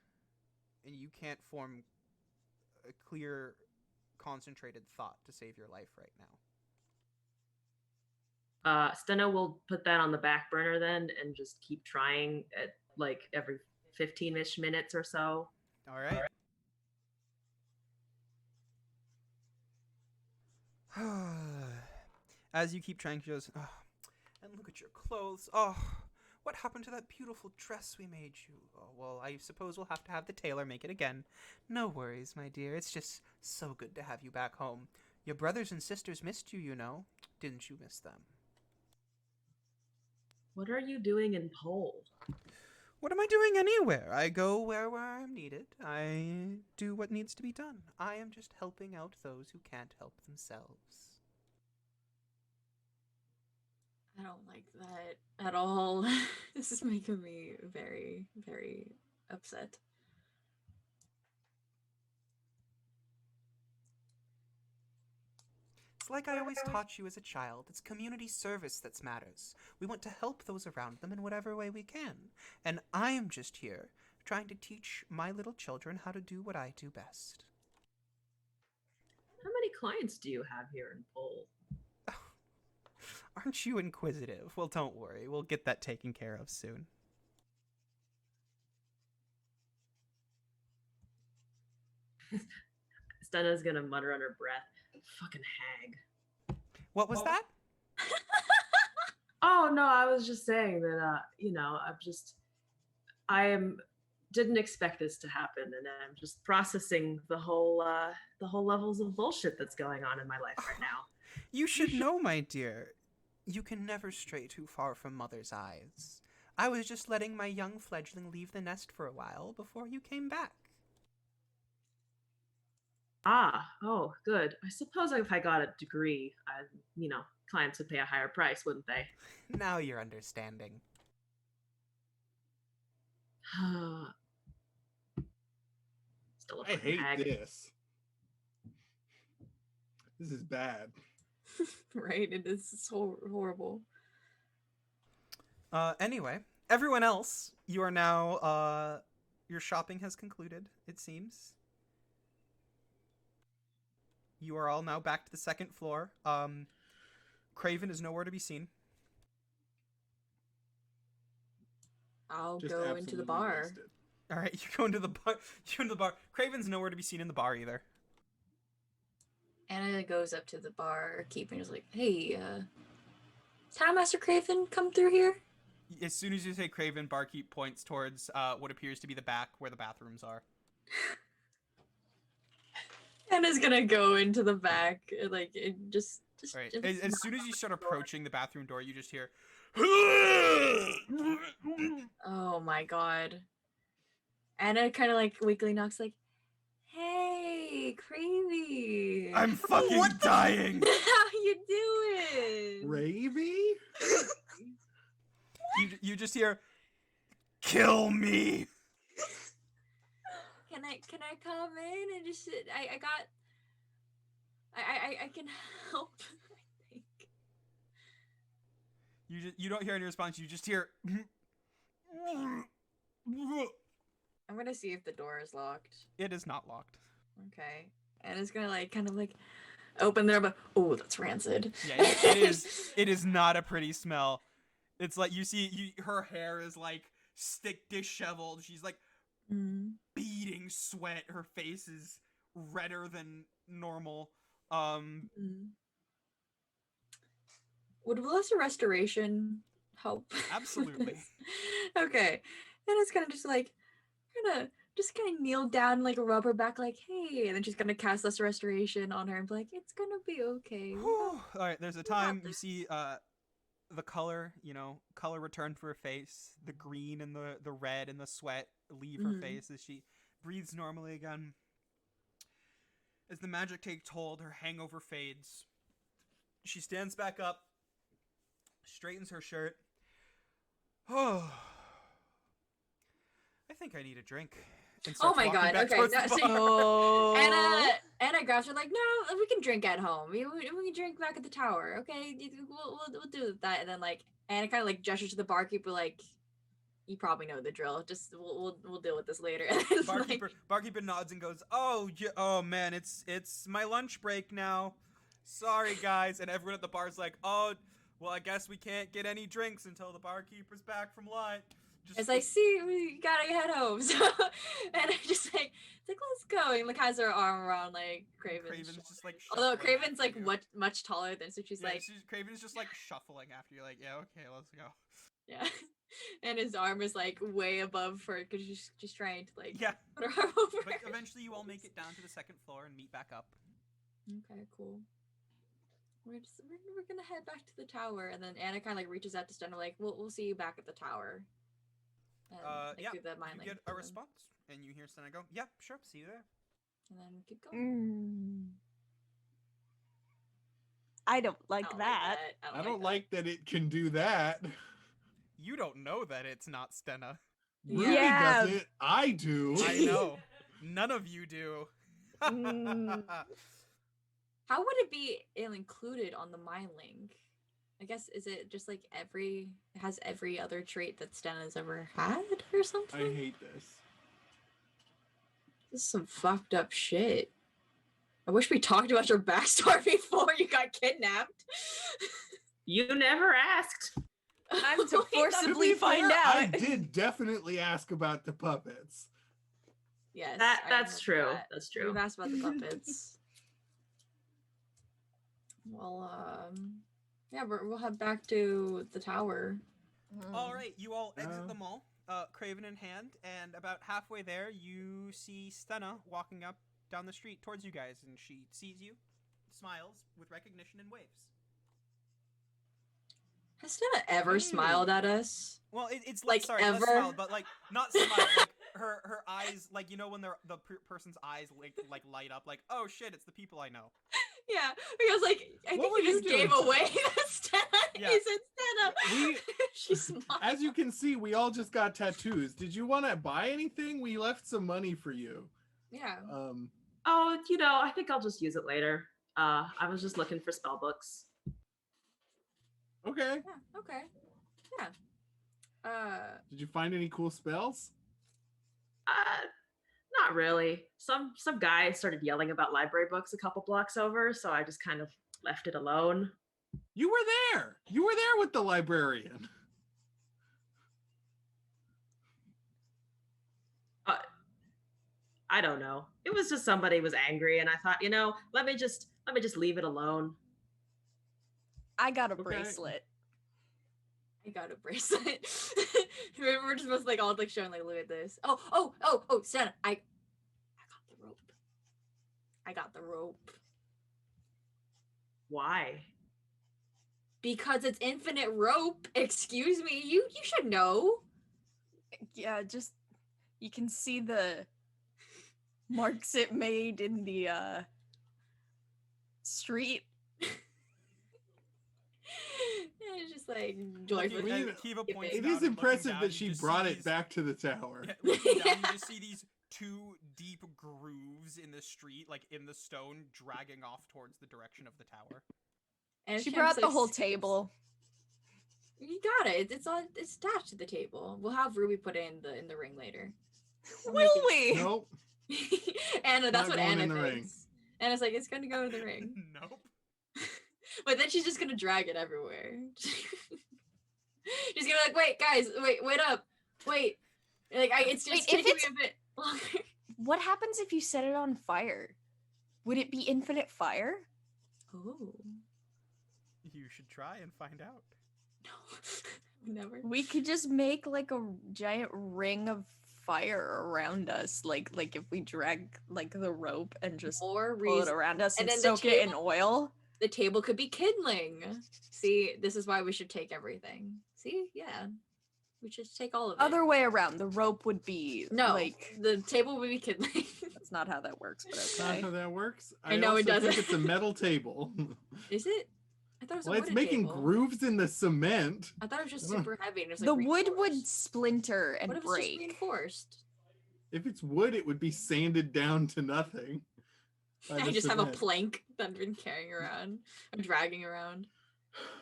and you can't form a clear, concentrated thought to save your life right now. Stunna will put that on the back burner then and just keep trying at like every 15-ish minutes or so. All right. As you keep trying, she goes, oh, and look at your clothes. Oh, what happened to that beautiful dress we made you? Oh, well, I suppose we'll have to have the tailor make it again. No worries, my dear. It's just so good to have you back home. Your brothers and sisters missed you, you know. Didn't you miss them? What are you doing in Pole? What am I doing anywhere? I go where I'm needed. I do what needs to be done. I am just helping out those who can't help themselves. I don't like that at all. This is making me very, very upset. It's like I always taught you as a child. It's community service that matters. We want to help those around them in whatever way we can. And I am just here, trying to teach my little children how to do what I do best. How many clients do you have here in Pole? Aren't you inquisitive? Well, don't worry. We'll get that taken care of soon. Stunna's gonna mutter under breath, fucking hag. What was that? Oh no, I was just saying that didn't expect this to happen, and I'm just processing the whole levels of bullshit that's going on in my life right now. You should know, my dear. You can never stray too far from Mother's eyes. I was just letting my young fledgling leave the nest for a while before you came back. Oh, good. I suppose if I got a degree, clients would pay a higher price, wouldn't they? Now you're understanding. Still a I hate hag. this. This is bad. Right? It is so horrible. Anyway, everyone else, you are now, your shopping has concluded, it seems. You are all now back to the second floor. Craven is nowhere to be seen. I'll Just go into absolutely the bar. wasted. All right, you go into the bar. You go into the bar. Craven's nowhere to be seen in the bar either. Anna goes up to the barkeep and is like, "Hey, Town Master Craven, come through here." As soon as you say Craven, barkeep points towards what appears to be the back where the bathrooms are. Anna's gonna go into the back, like just. All right. just As not soon as you start approaching the bathroom door, you just hear. Oh my god. Anna kind of like weakly knocks, like, "Hey, Cravey." I'm fucking dying. How you doing? Ravy? You just hear, "Kill me." Can I come in and just sit? I can help. I think. You don't hear any response. You just hear. I'm gonna see if the door is locked. It is not locked. Okay. And it's gonna like kind of like open there, but oh, that's rancid. Yeah, it is. It is not a pretty smell. It's like you see, her hair is like disheveled. She's like beating sweat. Her face is redder than normal. Would lesser restoration help? Absolutely. Okay. And it's kind of just like kind of kneel down, like rub her back, like, "Hey," and then she's gonna cast lesser restoration on her and be like, "It's gonna be okay." All right. There's a time you see the color, color returned to her face. The green and the red and the sweat leave her Mhm. face as she breathes normally again. As the magic takes hold, her hangover fades. She stands back up, straightens her shirt. Oh, I think I need a drink. And Oh starts my walking god, back okay. towards the That's bar. Oh. Anna grabs her like, no, we can drink at home. We can drink back at the tower. Okay, we'll do that. And then like Anna kind of like gestures to the barkeeper like, you probably know the drill. Just we'll deal with this later. And then, Barkeeper nods and goes, "Oh, oh man, it's my lunch break now. Sorry, guys." And everyone at the bar's like, "Oh, well, I guess we can't get any drinks until the barkeeper's back from lunch." it's like, see, we gotta head home. So, and I just like, it's like, let's go. And like has her arm around like Craven's. Craven's just like. Although shuffling Craven's after like you. much taller than, so she's Yeah, like, Craven's just like shuffling after you, like, yeah, okay, let's go. yeah. And his arm is like way above her because she's just trying to like Yeah. put her arm over. But her. eventually, you all make it down to the second floor and meet back up. Okay, cool. We're gonna head back to the tower, and then Anna kind of like reaches out to Stella like, we'll see you back at the tower. And, like, Yeah. through the mind You link get a and then- response, and you hear Senna go, "Yeah, sure, see you there." and then keep going. I don't like I don't that. I don't like that it can do that. You don't know that it's not Stenna. Ruby Yeah. does it. I do. I know. None of you do. Mm. How would it be included on the mind link? I guess is it just like it has every other trait that Stenna's ever had or something? I hate this. This is some fucked up shit. I wish we talked about your backstory before you got kidnapped. You never asked. Time to Wait, forcibly To be find fair, out. I did definitely ask about the puppets. Yes, That's I remember true. that. That's true. We've asked about the puppets. Well, yeah, we'll head back to the tower. All right, you all exit Uh. the mall, Craven in hand, and about halfway there, you see Stenna walking up down the street towards you guys, and she sees you, smiles with recognition, and waves. Has Stella ever Hey. smiled at us? Well, it's Like, sorry, ever? less smile, but like not smile, like her eyes, like when the person's eyes like light up, like, oh shit, it's the people I know. Yeah, because like I What think were you you just gave doing? away that Stella Yeah. isn't Stella. We- she smiled. As you can see, we all just got tattoos. Did you want to buy anything? We left some money for you. Yeah. Oh, I think I'll just use it later. I was just looking for spell books. Okay. Yeah. Okay. Yeah. Did you find any cool spells? Not really. Some guy started yelling about library books a couple blocks over, so I just kind of left it alone. You were there. You were there with the librarian. I don't know. It was just somebody was angry, and I thought, let me just leave it alone. I got a Okay. bracelet. I got a bracelet. We're just both like all like showing like, look at this. Oh, Santa, I got the rope. I got the rope. Why? Because it's infinite rope. Excuse me. You should know. Yeah, just you can see the marks it made in the street. And it's just like joyful. Looking- mean, Kiva it points It down is and looking impressive down, that you she just brought see it these- back to the tower. Yeah, looking down, you just see these two deep grooves in the street, like in the stone, dragging off towards the direction of the tower. And She Shem brought the says, whole table. You got it. It's attached to the table. We'll have Ruby put it in the ring later. Will we? Nope. Anna, that's Not what going Anna in the ring. thinks. Anna's like, it's gonna go in the ring. Nope. But then she's just gonna drag it everywhere. She's gonna be like, wait, guys, wait up. Wait. Like it's Wait, just if taking it's- me a bit longer. What happens if you set it on fire? Would it be infinite fire? Oh. You should try and find out. No. Never. We could just make like a giant ring of fire around us, like if we drag like the rope and just Or pull it around us and and then the soak it in table- oil. The table could be kindling. See, this is why we should take everything. See, yeah, we should take all of it. Other way around. The rope would be No, like the table would be kindling. that's not how that works, but That's not okay. how that works. I know it also think doesn't. it's a metal table. Is it? I thought it was Well, a it's wooden making table. grooves in the cement. I thought it was just I don't- super heavy and it's The like wood would reinforced. splinter and What if it's just break. reinforced? If it's wood, it would be sanded down to nothing. by I the just have a cement. plank that I've been carrying around. I'm dragging around.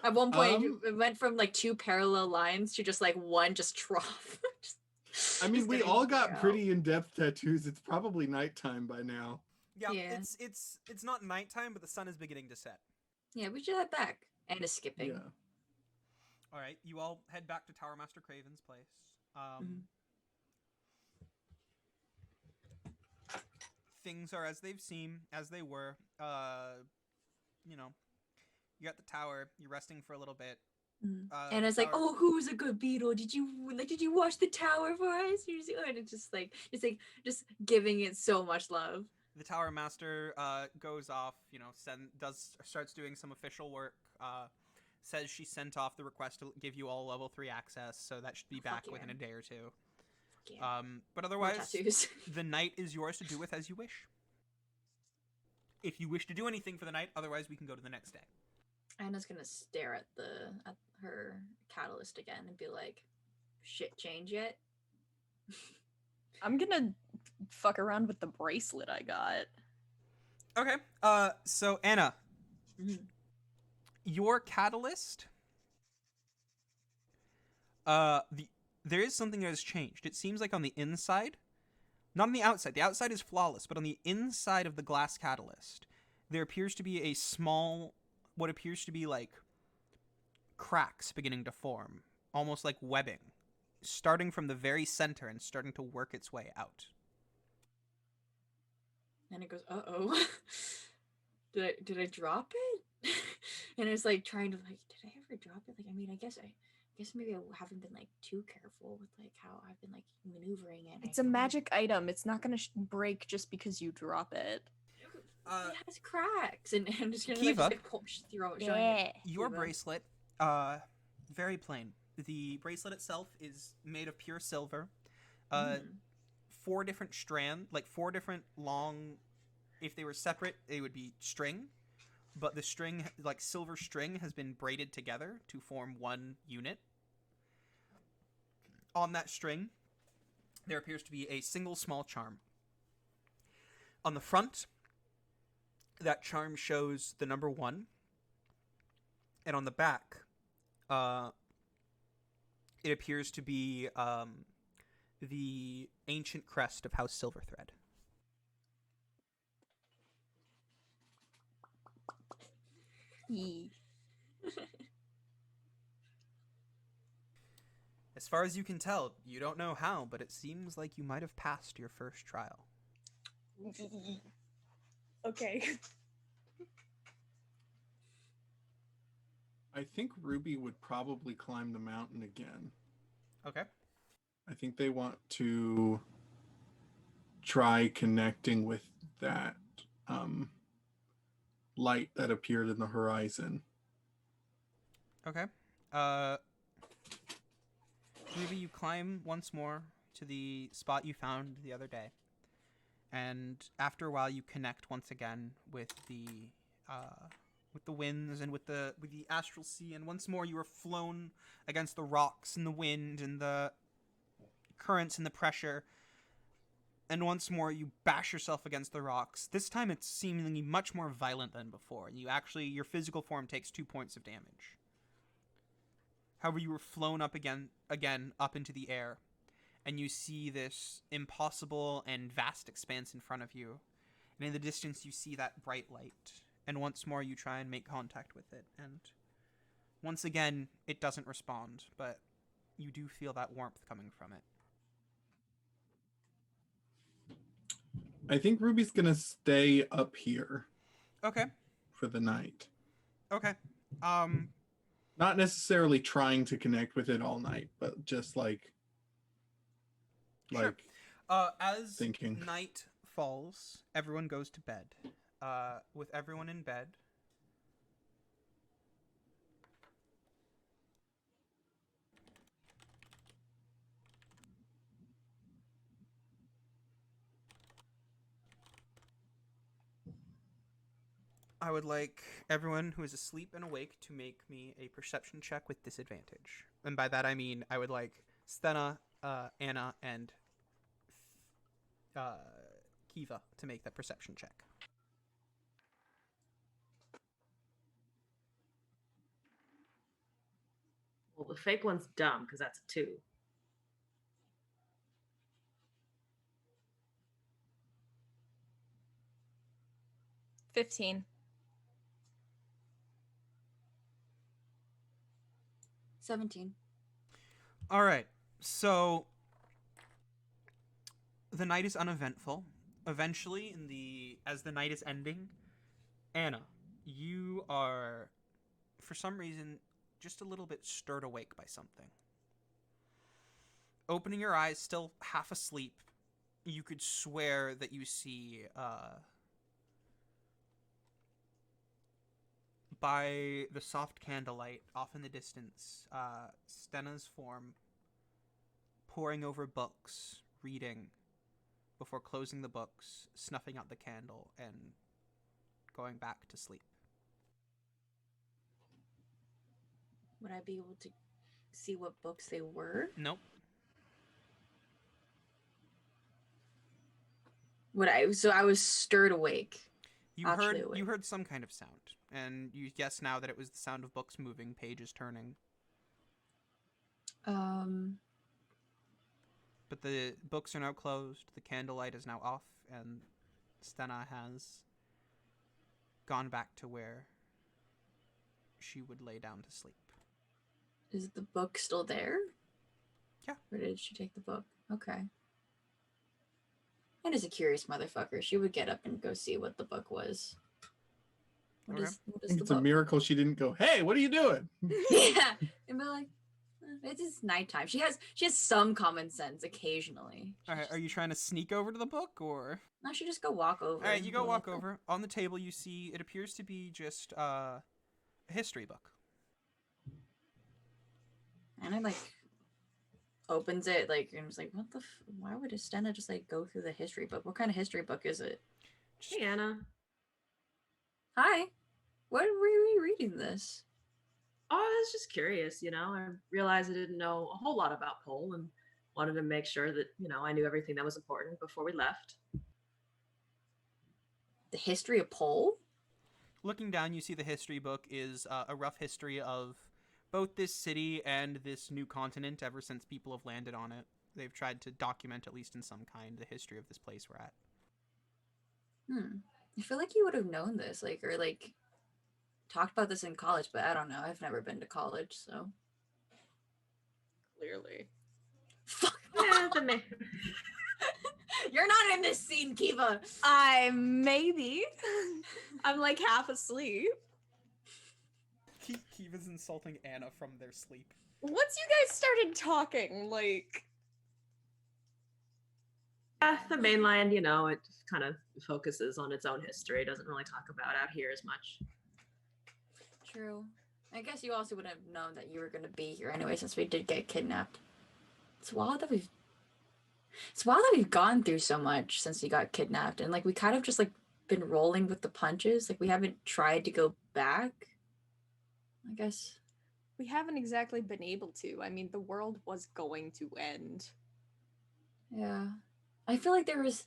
At one point, it went from like 2 parallel lines to just like one just trough. I mean, Just we getting all far got out. pretty in-depth tattoos. It's probably nighttime by now. Yeah, Yeah. it's not nighttime, but the sun is beginning to set. Yeah, we should head back. And a skipping. Yeah. All right, you all head back to Tower Master Craven's place. Mhm. Things are as they were. You know, you're at the tower. You're resting for a little bit. And it's like, tower- oh, who's a good beetle? Did you watch the tower for us? And it's just giving it so much love. The Tower Master goes off. You know, starts doing some official work. Says she sent off the request to give you all level 3 access, so that should be Oh, fuck back yeah. within a day or two. Yeah. But More otherwise, tattoos. the night is yours to do with as you wish. If you wish to do anything for the night, otherwise we can go to the next day. Anna's gonna stare at her catalyst again and be like, shit change yet? I'm gonna fuck around with the bracelet I got. Okay. So Anna, Mhm. your catalyst. There is something that has changed. It seems like on the inside, not on the outside. The outside is flawless, but on the inside of the glass catalyst, there appears to be a small, what appears to be like cracks beginning to form, almost like webbing, starting from the very center and starting to work its way out. And it goes, uh-oh. did I drop it? And it's like trying to like, did I ever drop it? Like, I mean, I guess maybe I haven't been like too careful with like how I've been like maneuvering it. It's a magic item. It's not gonna break just because you drop it. It has cracks, and I'm just gonna Kiva. just throw it. Showing it. Your Kiva. bracelet, very plain. The bracelet itself is made of pure silver. Mm. 4 different like 4 different long. If they were separate, they would be string, but the string, like silver string, has been braided together to form one unit. On that string, there appears to be a single small charm. On the front, that charm shows the number 1, and on the back, it appears to be the ancient crest of House Silverthread. As far as you can tell, you don't know how, but it seems like you might have passed your first trial. Okay. I think Ruby would probably climb the mountain again. Okay. I think they want to try connecting with that light that appeared in the horizon. Okay. Maybe you climb once more to the spot you found the other day. And after a while you connect once again with the winds and with the astral sea, and once more you are flown against the rocks and the wind and the currents and the pressure. And once more you bash yourself against the rocks. This time it's seemingly much more violent than before. And your physical form takes 2 points of damage. However, you were flown up again up into the air, and you see this impossible and vast expanse in front of you. And in the distance you see that bright light. And once more you try and make contact with it. And once again, it doesn't respond, but you do feel that warmth coming from it. I think Ruby's gonna stay up here Okay. for the night. Okay. Not necessarily trying to connect with it all night, but just like Sure. As thinking. night falls, everyone goes to bed. With everyone in bed, I would like everyone who is asleep and awake to make me a perception check with disadvantage. And by that I mean I would like Stena, Anna, and Kiva to make that perception check. Well, the fake one's dumb because that's a 2. $15. 17. All right. So the night is uneventful. Eventually, as the night is ending, Anna, you are, for some reason, just a little bit stirred awake by something. Opening your eyes, still half asleep, you could swear that you see, by the soft candlelight, off in the distance, Stena's form, poring over books, reading, before closing the books, snuffing out the candle, and going back to sleep. Would I be able to see what books they were? Nope. So I was stirred awake. You Actually heard awake. you heard some kind of sound, and you guess now that it was the sound of books moving, pages turning. But the books are now closed, the candlelight is now off, and Stena has gone back to where she would lay down to sleep. Is the book still there? Yeah. Or did she take the book? Okay. Anna's a curious motherfucker. She would get up and go see what the book was. What Okay. is I the think it's a book? miracle she didn't go, "Hey, what are you doing?" Yeah. And be like, it's just nighttime. She has some common sense occasionally. All right, are you trying to sneak over to the book, or? No, she just go walk over. All right, you go and be walk like, over. On the table, you see it appears to be just a history book. And I like opens it like and was like, what the? Why would Estena just like go through the history book? What kind of history book is it? Just, Hey, Anna. Hi, what were you reading this? Oh, I was just curious, I realized I didn't know a whole lot about Pole and wanted to make sure that, I knew everything that was important before we left. The history of Pole? looking down, you see the history book is a rough history of both this city and this new continent ever since people have landed on it. They've tried to document, at least in some kind, the history of this place we're at. I feel like you would have known this, or talked about this in college, but I don't know. I've never been to college, so. Clearly. Fuck. Yeah, You're not in this scene, Kiva. Maybe. I'm like half asleep. Kiva's insulting Anna from their sleep. Once you guys started talking, the mainland, it kind of focuses on its own history. It doesn't really talk about out here as much. True. I guess you also would have known that you were going to be here anyway, since we did get kidnapped. It's wild that we've gone through so much since we got kidnapped, and we kind of just been rolling with the punches. We haven't tried to go back. I guess we haven't exactly been able to. I mean, the world was going to end. Yeah. I feel like there was.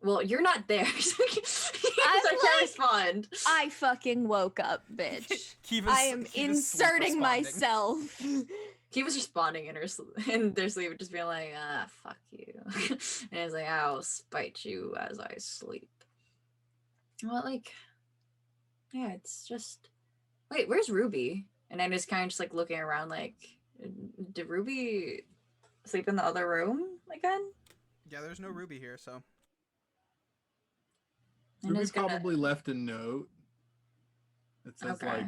Well, you're not there. So I can't respond. I fucking woke up, bitch. Kiva's, I am Kiva's sleep inserting responding. myself. He was responding in their sleep, just being like, fuck you. And it's like, I'll spite you as I sleep. Well, yeah, it's just. Wait, where's Ruby? And I'm just kind of just looking around, did Ruby sleep in the other room again? Yeah, there's no Ruby here, so. And Ruby it's gonna- probably left a note that says Okay.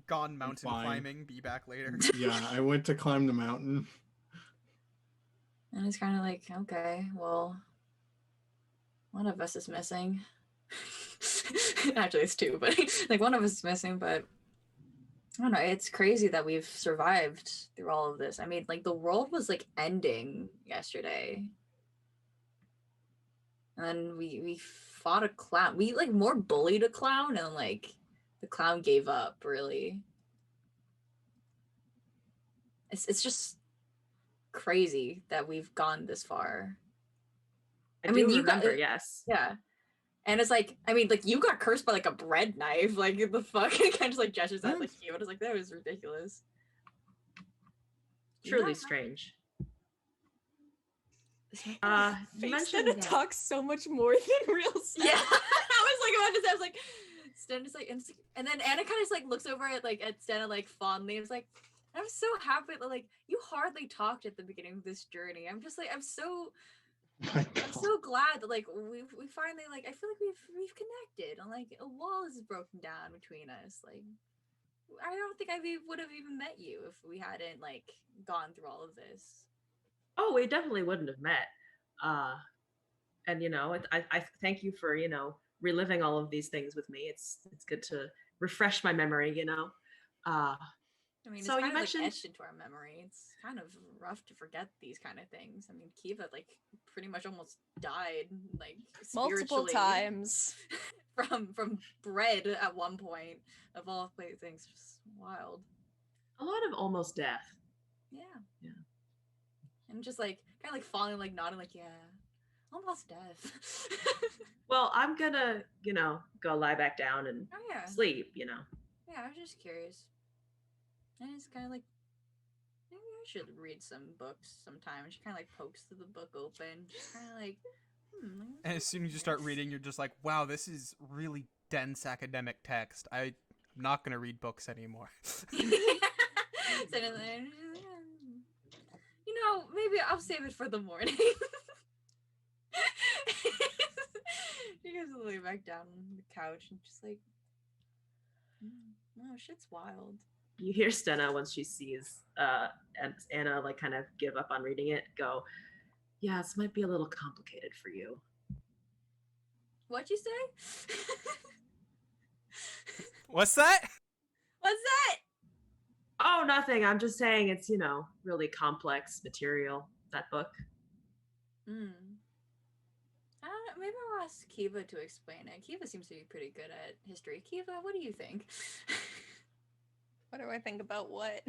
Gone mountain fine. climbing, be back later. yeah, I went to climb the mountain. And it's kind of like, okay, well, one of us is missing. Actually, it's two, but one of us is missing, but I don't know. It's crazy that we've survived through all of this. I mean, the world was ending yesterday. And then we fought a clown. We like more bullied a clown, and like the clown gave up. Really, it's just crazy that we've gone this far. I I do mean, you got remember, yes. yeah. And it's like, I mean, like you got cursed by like a bread knife. Like the fuck, kind of just like gestures at like you. But it's like that was ridiculous. Truly Yeah. strange. You Face mentioned that it talks so much more than real stuff. Yeah, I was like about to say, I was like, Sten is like, and then Anna kind of just like looks over at Stena like fondly. And it's like, I'm so happy that like you hardly talked at the beginning of this journey. I'm just like, I'm so glad that like we finally like I feel like we've connected and like a wall is broken down between us. Like I don't think I would have even met you if we hadn't like gone through all of this. Oh, we definitely wouldn't have met. And you know, I thank you for, you know, reliving all of these things with me. It's good to refresh my memory, you know. I mean, it's So kind you of mentioned- like etched into our memory. It's kind of rough to forget these kind of things. I mean, Kiva like pretty much almost died like Multiple spiritually times. from bread at one point of all things. Just wild. A lot of almost death. Yeah. Yeah. And just like kind of like falling, like nodding, like yeah, almost death. Well, I'm gonna, you know, go lie back down and Oh yeah. sleep, you know. Yeah, I was just curious. And it's kind of like maybe I should read some books sometime. She kind of like pokes the book open, just kind of like. And as soon as you start reading, you're just like, wow, this is really dense academic text. I'm not going to read books anymore. You know, maybe I'll save it for the morning. She goes to lay back down on the couch and just like, oh, shit's wild. You hear Stena once she sees and Anna like kind of give up on reading it, go, yeah, this might be a little complicated for you. What'd you say? What's that? What's that? Oh, nothing. I'm just saying it's, you know, really complex material, that book. I don't know. Maybe I'll ask Kiva to explain it. Kiva seems to be pretty good at history. Kiva, what do you think? What do I think about what?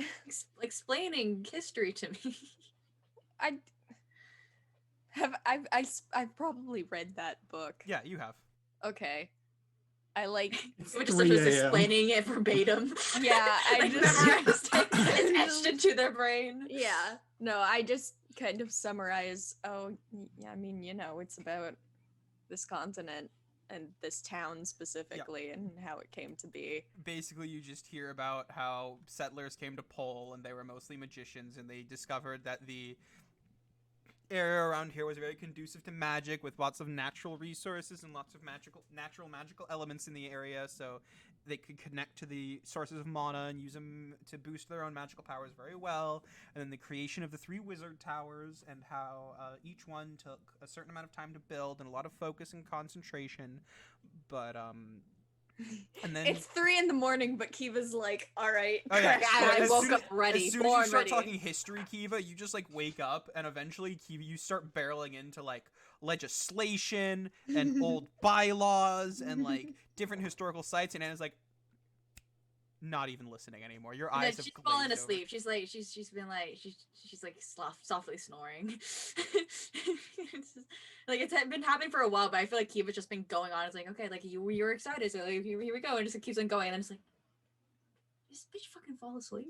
Explaining history to me. I've probably read that book. Yeah, you have. Okay. I like We're just explaining it verbatim. Yeah, I like just memorized it. It's etched into their brain. Yeah. No, I just kind of summarize, yeah, I mean, you know, it's about this continent and this town specifically and how it came to be. Basically, you just hear about how settlers came to Pole and they were mostly magicians, and they discovered that the area around here was very conducive to magic, with lots of natural resources and lots of natural magical elements in the area, so they could connect to the sources of mana and use them to boost their own magical powers very well. And then the creation of the 3 wizard towers, and how each one took a certain amount of time to build and a lot of focus and concentration. But and then It's 3 a.m, but Kiva's like, all right. Oh, yeah. I As woke soon up ready. As soon as Born you start ready. talking history, Kiva, you just like wake up, and eventually, Kiva, you start barreling into like legislation and old bylaws and like different historical sites, and Anna's like, not even listening anymore. Your eyes have she's glazed fallen over. asleep. She's like she's been like she's like softly snoring. It's just, like it's been happening for a while, but I feel like Kiva's just been going on. It's like okay, like you were excited, so like, here we go, and just keeps on going, and then it's like this bitch fucking fall asleep.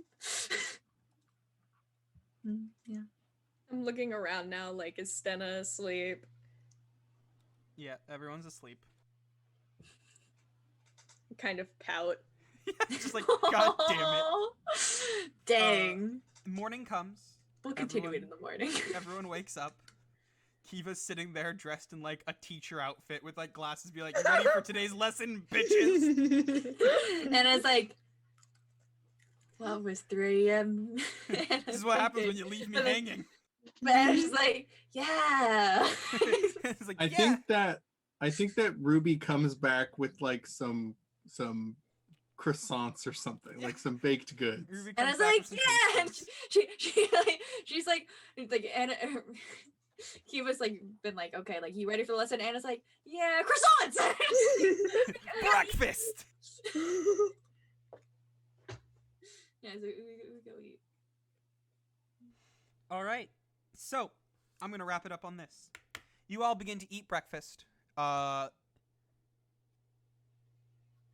Yeah. I'm looking around now, like, is Stena asleep? Yeah, everyone's asleep. Kind of pout. Just like, god damn it. Dang. Morning comes. We'll continue it everyone- in the morning. Everyone wakes up. Kiva's sitting there dressed in like a teacher outfit with like glasses, be like, you ready for today's lesson, bitches? And it's like, well, it was 3 a.m. This is what happens when you leave me hanging. But I was just like, yeah. It's like, I yeah. think that Ruby comes back with like some croissants or something, like some baked goods. Ruby And I comes was back like, with some yeah. And pastries. she's like, and Kiva's like been like, okay, like you ready for the lesson? Anna's like, yeah, croissants. Breakfast. Yeah, so we go eat. All right. So, I'm going to wrap it up on this. You all begin to eat breakfast.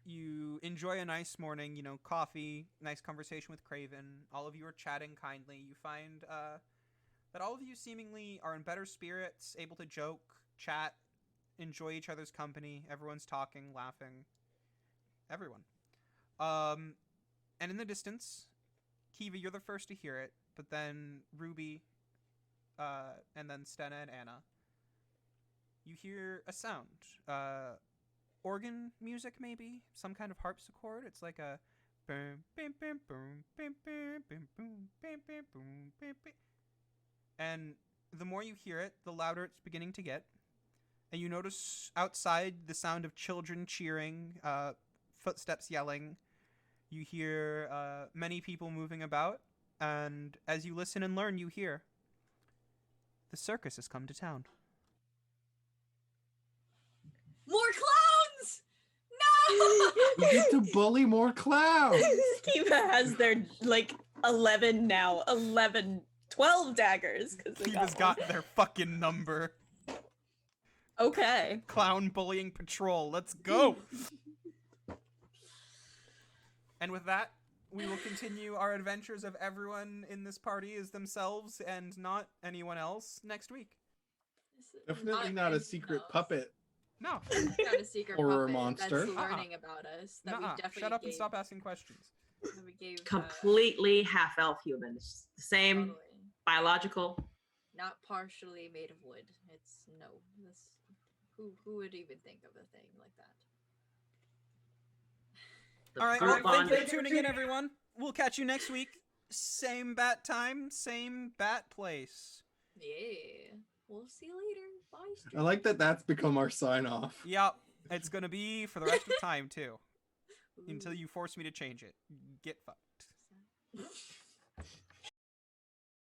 You enjoy a nice morning, coffee, nice conversation with Craven. All of you are chatting kindly. You find that all of you seemingly are in better spirits, able to joke, chat, enjoy each other's company. Everyone's talking, laughing. Everyone. And in the distance, Kiva, you're the first to hear it, but then Ruby, and then Stenna and Anna, you hear a sound. Organ music, maybe? Some kind of harpsichord? It's like a... And the more you hear it, the louder it's beginning to get. And you notice outside the sound of children cheering, footsteps yelling. You hear many people moving about. And as you listen and learn, you hear... the circus has come to town. More clowns! No! We get to bully more clowns. Kiva has their 11 now, 12 daggers. Kiva's got their fucking number. Okay. Clown bullying patrol. Let's go. And with that, we will continue our adventures of everyone in this party as themselves and not anyone else next week. Definitely not a secret puppet. No. Not a secret Horror puppet monster. that's learning about us. That we Nuh-uh. definitely Shut up and gave- stop asking questions. that we gave, Completely half elf humans. The same totally. biological. Not partially made of wood. It's no. This who would even think of a thing like that? The All right. group Well, thank you bond. for tuning in, everyone. We'll catch you next week. Same bat time, same bat place. Yeah. We'll see you later. Bye. I like that that's become our sign off. Yep. It's going to be for the rest of time, too. Until you force me to change it. Get fucked. Steve.